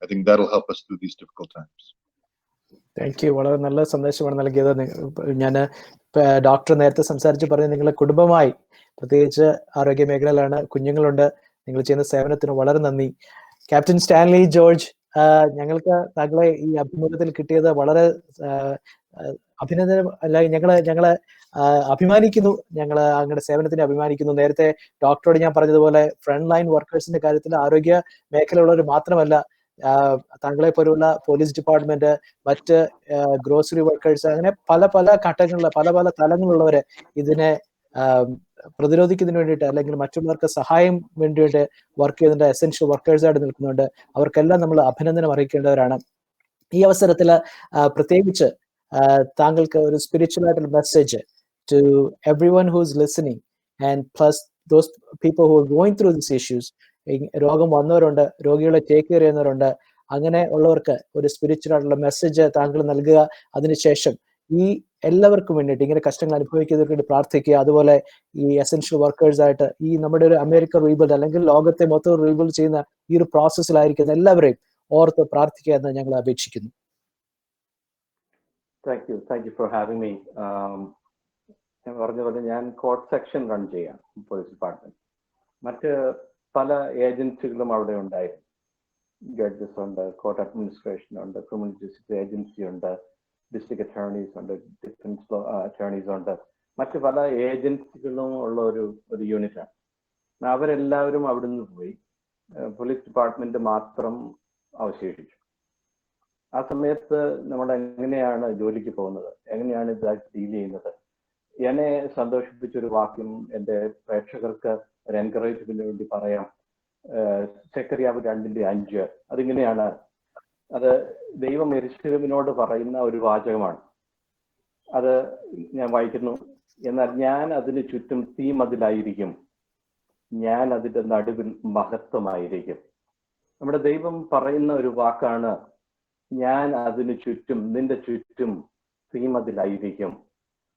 I think that'll help us through these difficult times. Thank you. വളരെ നല്ല സന്ദേശമാണ് നൽകിയത്. ഞാൻ doctor നേരത്തെ സംസാരിച്ച് പറഞ്ഞ് നിങ്ങളുടെ കുടുംബമായി, പ്രത്യേകിച്ച് ആരോഗ്യ മേഖലയിലാണ്, കുഞ്ഞുങ്ങളുണ്ട്, നിങ്ങൾ ചെയ്യുന്ന സേവനത്തിന് വളരെ നന്ദി. ക്യാപ്റ്റൻ സ്റ്റാൻലി ജോർജ്, ഞങ്ങൾക്ക് താങ്കളെ ഈ അഭിമുഖത്തിൽ കിട്ടിയത് വളരെ അഭിനന്ദനം. അല്ല, ഞങ്ങള് അഭിമാനിക്കുന്നു, അങ്ങയുടെ സേവനത്തിന് അഭിമാനിക്കുന്നു. നേരത്തെ ഡോക്ടറോട് ഞാൻ പറഞ്ഞതുപോലെ ഫ്രണ്ട് ലൈൻ വർക്കേഴ്സിന്റെ കാര്യത്തിൽ ആരോഗ്യ മേഖലയുള്ളവർ മാത്രമല്ല, താങ്കളെ പോലുള്ള പോലീസ് ഡിപ്പാർട്ട്മെന്റ്, മറ്റ് ഗ്രോസറി വർക്കേഴ്സ്, അങ്ങനെ പല പല ഘട്ടങ്ങളില് പല പല തലങ്ങളിലുള്ളവര് ഇതിനെ പ്രതിരോധിക്കുന്നതിന് വേണ്ടിയിട്ട് അല്ലെങ്കിൽ മറ്റുള്ളവർക്ക് സഹായം വേണ്ടിയിട്ട് വർക്ക് ചെയ്യുന്നുണ്ട്, എസെൻഷ്യൽ വർക്കേഴ്സായിട്ട് നിൽക്കുന്നുണ്ട്. അവർക്കെല്ലാം നമ്മൾ അഭിനന്ദനം അറിയിക്കേണ്ടവരാണ്. ഈ അവസരത്തിൽ പ്രത്യേകിച്ച് താങ്കൾക്ക് ഒരു സ്പിരിച്വൽ ആയിട്ടുള്ള message to everyone who's listening and plus those people who are going through this issues. രോഗം വന്നവരുണ്ട്, രോഗികളെ ടേക്ക് കെയർ ചെയ്യുന്നവരുണ്ട്. അങ്ങനെ ഉള്ളവർക്ക് ഒരു സ്പിരിച്വൽ ആയിട്ടുള്ള മെസ്സേജ് താങ്കൾ നൽകുക. അതിനുശേഷം ഈ എല്ലാവർക്കും വേണ്ടിയിട്ട്, ഇങ്ങനെ കഷ്ടങ്ങൾ അനുഭവിക്കുന്നവർക്ക് വേണ്ടി പ്രാർത്ഥിക്കുക. അതുപോലെ ഈ എസെൻഷ്യൽ വർക്കേഴ്സ് ആയിട്ട് ഈ നമ്മുടെ ഒരു അമേരിക്ക റീബിൽഡ് അല്ലെങ്കിൽ ലോകത്തെ മൊത്തം റീബിൽഡ് ചെയ്യുന്ന ഈ ഒരു പ്രോസസ്സിലായിരിക്കുന്ന എല്ലാവരെയും ഓർത്ത് പ്രാർത്ഥിക്കുക എന്ന് ഞങ്ങൾ അപേക്ഷിക്കുന്നു. Thank you for having me. ഞാൻ പറഞ്ഞ ഞാൻ കോർട്ട് സെക്ഷൻ റൺ ചെയ്യാം പോലീസ് ഡിപ്പാർട്ട്മെന്റ്. മറ്റ് പല ഏജൻസികളും അവിടെ ഉണ്ടായിരുന്നു. ജഡ്ജസ് ഉണ്ട്, കോർട്ട് അഡ്മിനിസ്ട്രേഷൻ ഉണ്ട്, ക്രിമിനൽ ജസ്റ്റിസ് ഏജൻസി ഉണ്ട്, ഡിസ്ട്രിക്ട് അറ്റോർണീസ് ഉണ്ട്, ഡിഫൻസ് അറ്റോർണീസ് ഉണ്ട്, മറ്റ് പല ഏജൻസികളും ഉള്ള ഒരു യൂണിറ്റാണ്. അവരെല്ലാവരും അവിടുന്ന് പോയി. പോലീസ് ഡിപ്പാർട്ട്മെന്റ് മാത്രം അവശേഷിച്ചു. ആ സമയത്ത് നമ്മൾ എങ്ങനെയാണ് ജോലിക്ക് പോകുന്നത്, എങ്ങനെയാണ് ഇതായിട്ട് ഡീൽ ചെയ്യുന്നത്? എന്നെ സന്തോഷിപ്പിച്ചൊരു വാക്യം എൻ്റെ പ്രേക്ഷകർക്ക് ഒരു എൻകറേജ്മെന്റിന് വേണ്ടി പറയാം. സെക്രട്ടറിയാവ് 2:5 അതിങ്ങനെയാണ്. അത് ദൈവം യെരൂശലേമിനോട് പറയുന്ന ഒരു വാചകമാണ്. അത് ഞാൻ വായിക്കുന്നു. എന്നാൽ ഞാൻ അതിന് ചുറ്റും തീമതിലായിരിക്കും, ഞാൻ അതിന്റെ നടുവിൽ മഹത്വമായിരിക്കും. നമ്മുടെ ദൈവം പറയുന്ന ഒരു വാക്കാണ്, ഞാൻ അതിന് ചുറ്റും, നിന്റെ ചുറ്റും തീമതിലായിരിക്കും,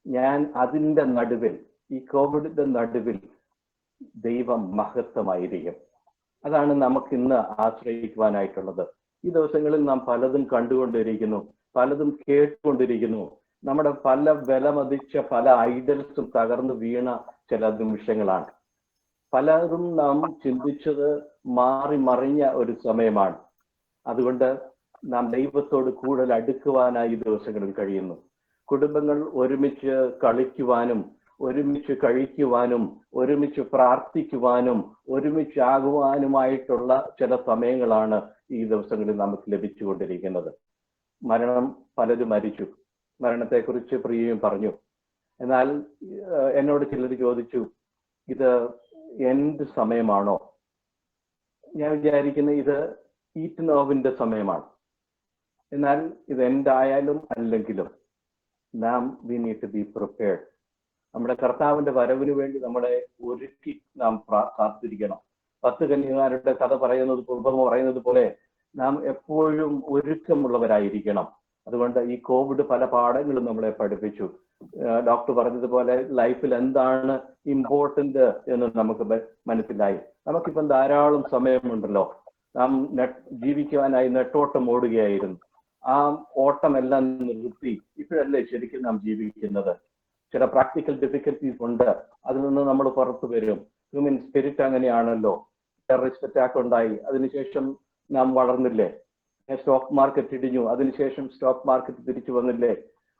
ഞാൻ അതിന്റെ നടുവിൽ, ഈ കോവിഡിന്റെ നടുവിൽ ദൈവം മഹത്വമായിരിക്കും. അതാണ് നമുക്ക് ഇന്ന് ആശ്രയിക്കുവാനായിട്ടുള്ളത്. ഈ ദിവസങ്ങളിൽ നാം പലതും കണ്ടുകൊണ്ടിരിക്കുന്നു, പലതും കേട്ടുകൊണ്ടിരിക്കുന്നു. നമ്മുടെ പല വിലമതിച്ച പല ഐഡൽസും തകർന്നു വീണ ചില നിമിഷങ്ങളാണ്. പലരും നാം ചിന്തിച്ചത് മാറി മറിഞ്ഞ ഒരു സമയമാണ്. അതുകൊണ്ട് നാം ദൈവത്തോട് കൂടുതൽ അടുക്കുവാനായി ഈ ദിവസങ്ങളിൽ കഴിയുന്നു. കുടുംബങ്ങൾ ഒരുമിച്ച് കളിക്കുവാനും ഒരുമിച്ച് കഴിക്കുവാനും ഒരുമിച്ച് പ്രാർത്ഥിക്കുവാനും ഒരുമിച്ചാകുവാനുമായിട്ടുള്ള ചില സമയങ്ങളാണ് ഈ ദിവസങ്ങളിൽ നമുക്ക് ലഭിച്ചുകൊണ്ടിരിക്കുന്നത്. മരണം, പലരും മരിച്ചു. മരണത്തെക്കുറിച്ച് പ്രിയയും പറഞ്ഞു. എന്നാൽ എന്നോട് ചിലർ ചോദിച്ചു, ഇത് എൻഡ് സമയമാണോ? ഞാൻ വിചാരിക്കുന്നത് ഇത് ഈറ്റ് നോവിന്റെ സമയമാണ്. എന്നാൽ ഇത് എന്തായാലും അല്ലെങ്കിലും നാം we need to be prepared. നമ്മുടെ കർത്താവിന്റെ വരവിന് വേണ്ടി നമ്മളെ ഒരുക്കി നാം കാത്തിരിക്കണം. 10 കന്യകമാരുടെ കഥ പറയുന്നത് പോലെ നാം എപ്പോഴും ഒരുക്കമുള്ളവരായിരിക്കണം. അതുകൊണ്ട് ഈ കോവിഡ് പല പാഠങ്ങളും നമ്മളെ പഠിപ്പിച്ചു. ഡോക്ടർ പറഞ്ഞതുപോലെ ലൈഫിൽ എന്താണ് ഇമ്പോർട്ടന്റ് എന്ന് നമുക്ക് മനസ്സിലായി. നമുക്കിപ്പം ധാരാളം സമയമുണ്ടല്ലോ. നാം ജീവിക്കുവാനായി നെട്ടോട്ടം ഓടുകയായിരുന്നു. ആ ഓട്ടമെല്ലാം നിർത്തി ഇപ്പോഴല്ലേ ശരിക്കും നാം ജീവിക്കുന്നത്. ചില പ്രാക്ടിക്കൽ ഡിഫിക്കൽറ്റീസ് ഉണ്ട്, അതിൽ നിന്ന് നമ്മൾ പുറത്തു വരും. ഹ്യൂമൻ സ്പിരിറ്റ് അങ്ങനെയാണല്ലോ. ടെററിസ്റ്റ് അറ്റാക്ക് ഉണ്ടായി, അതിനുശേഷം നാം വളർന്നില്ലേ? സ്റ്റോക്ക് മാർക്കറ്റ് ഇടിഞ്ഞു, അതിനുശേഷം സ്റ്റോക്ക് മാർക്കറ്റ് തിരിച്ചു വന്നില്ലേ?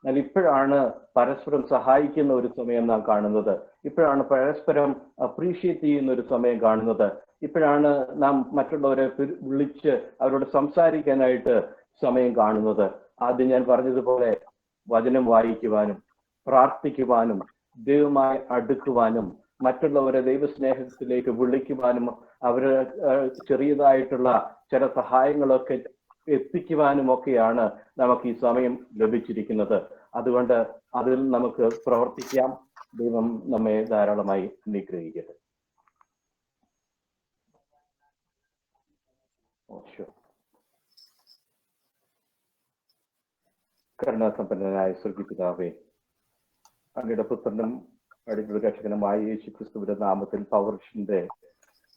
എന്നാൽ ഇപ്പോഴാണ് പരസ്പരം സഹായിക്കുന്ന ഒരു സമയം നാം കാണുന്നത്. ഇപ്പോഴാണ് പരസ്പരം അപ്രീഷിയേറ്റ് ചെയ്യുന്ന ഒരു സമയം കാണുന്നത്. ഇപ്പോഴാണ് നാം മറ്റുള്ളവരെ വിളിച്ച് അവരോട് സംസാരിക്കാനായിട്ട് സമയം കാണുന്നത്. ആദ്യം ഞാൻ പറഞ്ഞതുപോലെ വചനം വായിക്കുവാനും പ്രാർത്ഥിക്കുവാനും ദൈവമായി അടുക്കുവാനും മറ്റുള്ളവരെ ദൈവസ്നേഹത്തിലേക്ക് വിളിക്കുവാനും അവര് ചെറിയതായിട്ടുള്ള ചില സഹായങ്ങളൊക്കെ എത്തിക്കുവാനും ഒക്കെയാണ് നമുക്ക് ഈ സമയം ലഭിച്ചിരിക്കുന്നത്. അതുകൊണ്ട് അതിൽ നമുക്ക് പ്രവർത്തിക്കാം. ദൈവം നമ്മെ ധാരാളമായി അനുഗ്രഹിക്കട്ടെ. കരുണാസമ്പന്നനായ സ്വർഗ്ഗപിതാവേ, അങ്ങയുടെ പുത്രനും അടിയുടെ രക്ഷകനുമായ യേശുക്രിസ്തുവിന്റെ നാമത്തിൽ പവർവിഷന്റെ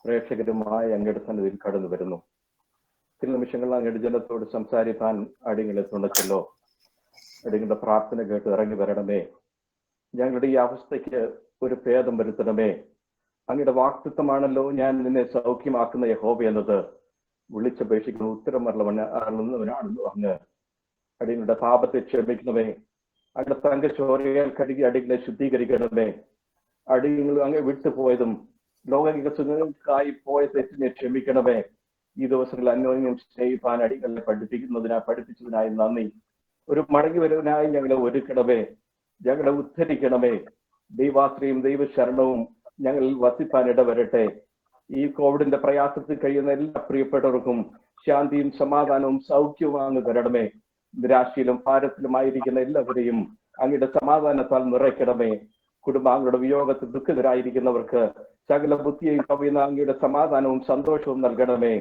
പ്രേക്ഷകരുമായി അങ്ങയുടെ സന്നിധിയിൽ കടന്നു വരുന്നു. ചില നിമിഷങ്ങളിൽ അങ്ങയുടെ ജനത്തോട് സംസാരിക്കാൻ അടിയങ്ങളെ തുണച്ചല്ലോ. അടിയങ്ങളുടെ പ്രാർത്ഥന കേട്ട് ഇറങ്ങി വരണമേ. ഞങ്ങളുടെ ഈ അവസ്ഥയ്ക്ക് ഒരു ഭേദം വരുത്തണമേ. അങ്ങയുടെ വാക്തത്വമാണല്ലോ ഞാൻ നിന്നെ സൗഖ്യമാക്കുന്ന യഹോവ എന്നത്. വിളിച്ചപേക്ഷിക്കുന്ന ഉത്തരം അറിയുന്നവനാണല്ലോ അങ്ങ്. അടിയങ്ങളുടെ പാപത്തെ ക്ഷമിക്കണമേ. അങ്ങയുടെ തങ്കച്ചോരയാൽ കഴുകി അടികളെ ശുദ്ധീകരിക്കണമേ. അടിയങ്ങൾ അങ്ങ് വിട്ടുപോയതും ലോകങ്ങൾക്കായി പോയ തെറ്റിനെ ക്ഷമിക്കണമേ. ഈ ദിവസങ്ങളിൽ അന്യോന്യം സ്നേഹിപ്പാൻ അടികളെ പഠിപ്പിച്ചതിനായി നന്ദി. ഒരു മടങ്ങി വരുവനായി ഞങ്ങളെ ഒരുക്കണമേ, ഞങ്ങളെ ഉദ്ധരിക്കണമേ. ദൈവാശ്രയും ദൈവശരണവും ഞങ്ങളിൽ വസിപ്പാൻ ഇടവരട്ടെ. ഈ കോവിഡിന്റെ പ്രയാസത്തിൽ കഴിയുന്ന എല്ലാ പ്രിയപ്പെട്ടവർക്കും ശാന്തിയും സമാധാനവും സൗഖ്യവും അങ്ങ് തരണമേ. നിരാശയിലും ഭാരത്തിലുമായിരിക്കുന്ന എല്ലാവരെയും അങ്ങയുടെ സമാധാനത്താൽ നിറയ്ക്കണമേ. കുടുംബാംഗങ്ങളുടെ വിയോഗത്തിൽ ദുഃഖിതരായിരിക്കുന്നവർക്ക് സകല ബുദ്ധിയെയും കവിയുന്ന അങ്ങയുടെ സമാധാനവും സന്തോഷവും നൽകണമേ.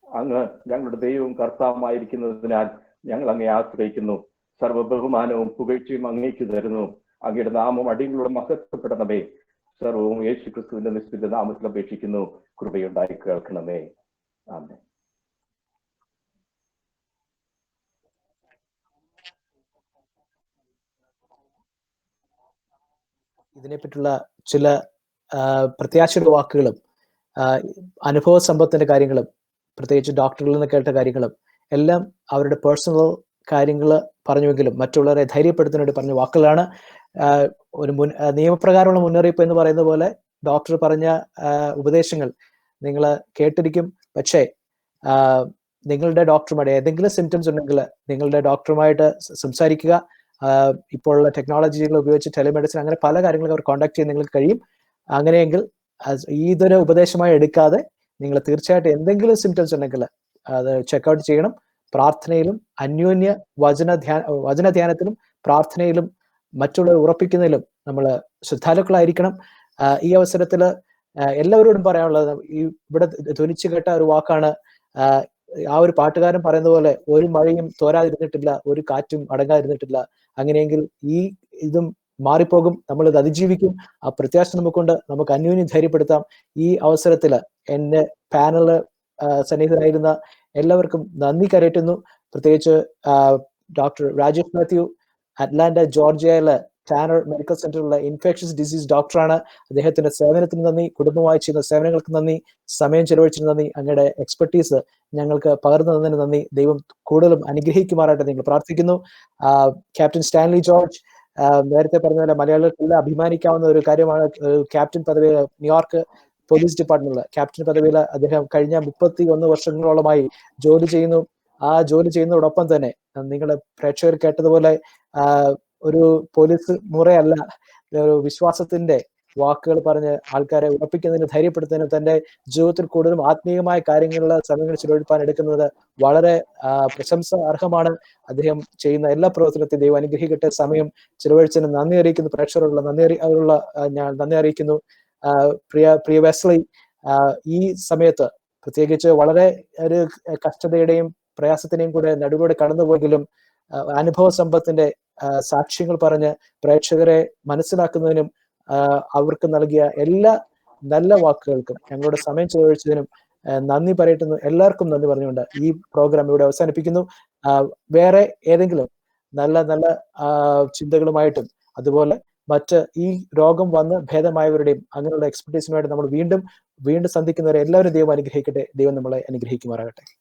അങ്ങ് ഞങ്ങളുടെ ദൈവവും കർത്താവുമായിരിക്കുന്നതിനാൽ ഞങ്ങൾ അങ്ങയെ ആശ്രയിക്കുന്നു. സർവ്വ ബഹുമാനവും പുകഴ്ചയും അങ്ങേക്ക് തരുന്നു. അങ്ങയുടെ നാമം അടിയങ്ങളോട് മഹത്വപ്പെടണമേ. സർവവും യേശു ക്രിസ്തുവിന്റെ നിശ്ചിത നാമത്തിൽ അപേക്ഷിക്കുന്നു. കൃപയുണ്ടായി കേൾക്കണമേ. ആമേൻ. ഇതിനെപ്പറ്റിയുള്ള ചില പ്രത്യാശയുടെ വാക്കുകളും അനുഭവ സമ്പത്തിന്റെ കാര്യങ്ങളും പ്രത്യേകിച്ച് ഡോക്ടറിൽ നിന്ന് കേട്ട കാര്യങ്ങളും എല്ലാം അവരുടെ പേഴ്സണൽ കാര്യങ്ങൾ പറഞ്ഞുവെങ്കിലും മറ്റുള്ളവരെ ധൈര്യപ്പെടുത്തുന്ന വേണ്ടി പറഞ്ഞ വാക്കുകളാണ്. ഒരു നിയമപ്രകാരമുള്ള മുന്നറിയിപ്പ് എന്ന് പറയുന്ന പോലെ ഡോക്ടർ പറഞ്ഞ ഉപദേശങ്ങൾ നിങ്ങൾ കേട്ടിരിക്കും. പക്ഷേ നിങ്ങളുടെ ഡോക്ടറുമായിട്ട് ഏതെങ്കിലും സിംറ്റംസ് ഉണ്ടെങ്കിൽ നിങ്ങളുടെ ഡോക്ടറുമായിട്ട് സംസാരിക്കുക. ഇപ്പോഴുള്ള ടെക്നോളജികൾ ഉപയോഗിച്ച് ടെലിമെഡിസിൻ അങ്ങനെ പല കാര്യങ്ങളും അവർ കോൺടാക്ട് ചെയ്യാൻ നിങ്ങൾക്ക് കഴിയും. അങ്ങനെയെങ്കിൽ ഇതൊരു ഉപദേശമായി എടുക്കാതെ നിങ്ങൾ തീർച്ചയായിട്ടും എന്തെങ്കിലും സിംറ്റംസ് ഉണ്ടെങ്കിൽ അത് ചെക്കൗട്ട് ചെയ്യണം. പ്രാർത്ഥനയിലും അന്യോന്യ വചനധ്യാനത്തിലും പ്രാർത്ഥനയിലും മറ്റുള്ളവർ ഉറപ്പിക്കുന്നതിലും നമ്മൾ ശ്രദ്ധാലുക്കളായിരിക്കണം. ഈ അവസരത്തിൽ എല്ലാവരോടും പറയാനുള്ളത്, ഇവിടെ ധ്വനിച്ചു കേട്ട ഒരു വാക്കാണ്, ആ ഒരു പാട്ടുകാരൻ പറയുന്ന പോലെ ഒരു മഴയും തോരാതിരുന്നിട്ടില്ല, ഒരു കാറ്റും അടങ്ങാതിരുന്നിട്ടില്ല. അങ്ങനെയെങ്കിൽ ഇതും മാറിപ്പോകും, നമ്മളിത് അതിജീവിക്കും. ആ പ്രത്യാശ നമുക്കുണ്ട്. നമുക്ക് അന്യോന്യം ധൈര്യപ്പെടുത്താം. ഈ അവസരത്തിൽ എന്റെ പാനല് സന്നിഹിതരായിരുന്ന എല്ലാവർക്കും നന്ദി കരയറ്റുന്നു. പ്രത്യേകിച്ച് ഡോക്ടർ രാജേഷ് മാത്യു, അറ്റ്ലാന്റ ജോർജിയയിലെ ടാനർ മെഡിക്കൽ സെന്ററിലുള്ള ഇൻഫെക്ഷസ് ഡിസീസ് ഡോക്ടറാണ്. അദ്ദേഹത്തിന്റെ സേവനത്തിന് നന്ദി, കുടുംബമായി ചെയ്യുന്ന സേവനങ്ങൾക്ക് നന്ദി, സമയം ചെലവഴിച്ചതിന് നന്ദി, അങ്ങയുടെ എക്സ്പെർട്ടീസ് ഞങ്ങൾക്ക് പകർന്നു തന്നതിന് നന്ദി. ദൈവം കൂടുതലും അനുഗ്രഹിക്കുമാറായിട്ട് നിങ്ങൾ പ്രാർത്ഥിക്കുന്നു. ക്യാപ്റ്റൻ സ്റ്റാൻലി ജോർജ്, നേരത്തെ പറഞ്ഞ പോലെ മലയാളികൾക്കെല്ലാം അഭിമാനിക്കാവുന്ന ഒരു കാര്യമാണ്. ക്യാപ്റ്റൻ പദവി ന്യൂയോർക്ക് പോലീസ് ഡിപ്പാർട്ട്മെന്റിൽ ക്യാപ്റ്റൻ പദവിയിൽ അദ്ദേഹം കഴിഞ്ഞ 31 വർഷങ്ങളോളമായി ജോലി ചെയ്യുന്നു. ആ ജോലി ചെയ്യുന്നതോടൊപ്പം തന്നെ നിങ്ങളുടെ പ്രേക്ഷകർ കേട്ടതുപോലെ ഒരു പോലീസ് മുറയല്ല, ഒരു വിശ്വാസത്തിന്റെ വാക്കുകൾ പറഞ്ഞ് ആൾക്കാരെ ഉറപ്പിക്കുന്നതിന്, ധൈര്യപ്പെടുത്തുന്നതിന്, തന്റെ ജീവിതത്തിൽ കൂടുതലും ആത്മീയമായ കാര്യങ്ങളിൽ സമയങ്ങൾ ചിലവഴിപ്പാൻ എടുക്കുന്നത് വളരെ പ്രശംസ അർഹമാണ്. അദ്ദേഹം ചെയ്യുന്ന എല്ലാ പ്രവർത്തനത്തെയും ദൈവം അനുഗ്രഹിക്കട്ടെ. സമയം ചിലവഴിച്ചതിന് നന്ദി അറിയിക്കുന്നു. പ്രേക്ഷകരുള്ള ഞാൻ നന്ദി അറിയിക്കുന്നു. പ്രിയ വെസ്ലി, ഈ സമയത്ത് പ്രത്യേകിച്ച് വളരെ ഒരു കഷ്ടതയുടെയും പ്രയാസത്തിനെയും കൂടെ നടുവോടെ കടന്നുപോയെങ്കിലും അനുഭവ സമ്പത്തിന്റെ സാക്ഷ്യങ്ങൾ പറഞ്ഞ് പ്രേക്ഷകരെ മനസ്സിലാക്കുന്നതിനും അവർക്ക് നൽകിയ എല്ലാ നല്ല വാക്കുകൾക്കും ഞങ്ങളുടെ സമയം ചെലവഴിച്ചതിനും നന്ദി പറയട്ടുന്നു. എല്ലാവർക്കും നന്ദി പറഞ്ഞുകൊണ്ട് ഈ പ്രോഗ്രാം ഇവിടെ അവസാനിപ്പിക്കുന്നു. വേറെ ഏതെങ്കിലും നല്ല നല്ല ചിന്തകളുമായിട്ടും അതുപോലെ മറ്റ് ഈ രോഗം വന്ന് ഭേദമായവരുടെയും അങ്ങനെയുള്ള എക്സ്പെർട്ടീസിനുമായിട്ട് നമ്മൾ വീണ്ടും സന്ധിക്കുന്നവരെ എല്ലാവരും ദൈവം അനുഗ്രഹിക്കട്ടെ. ദൈവം നമ്മളെ അനുഗ്രഹിക്കുമാറാകട്ടെ.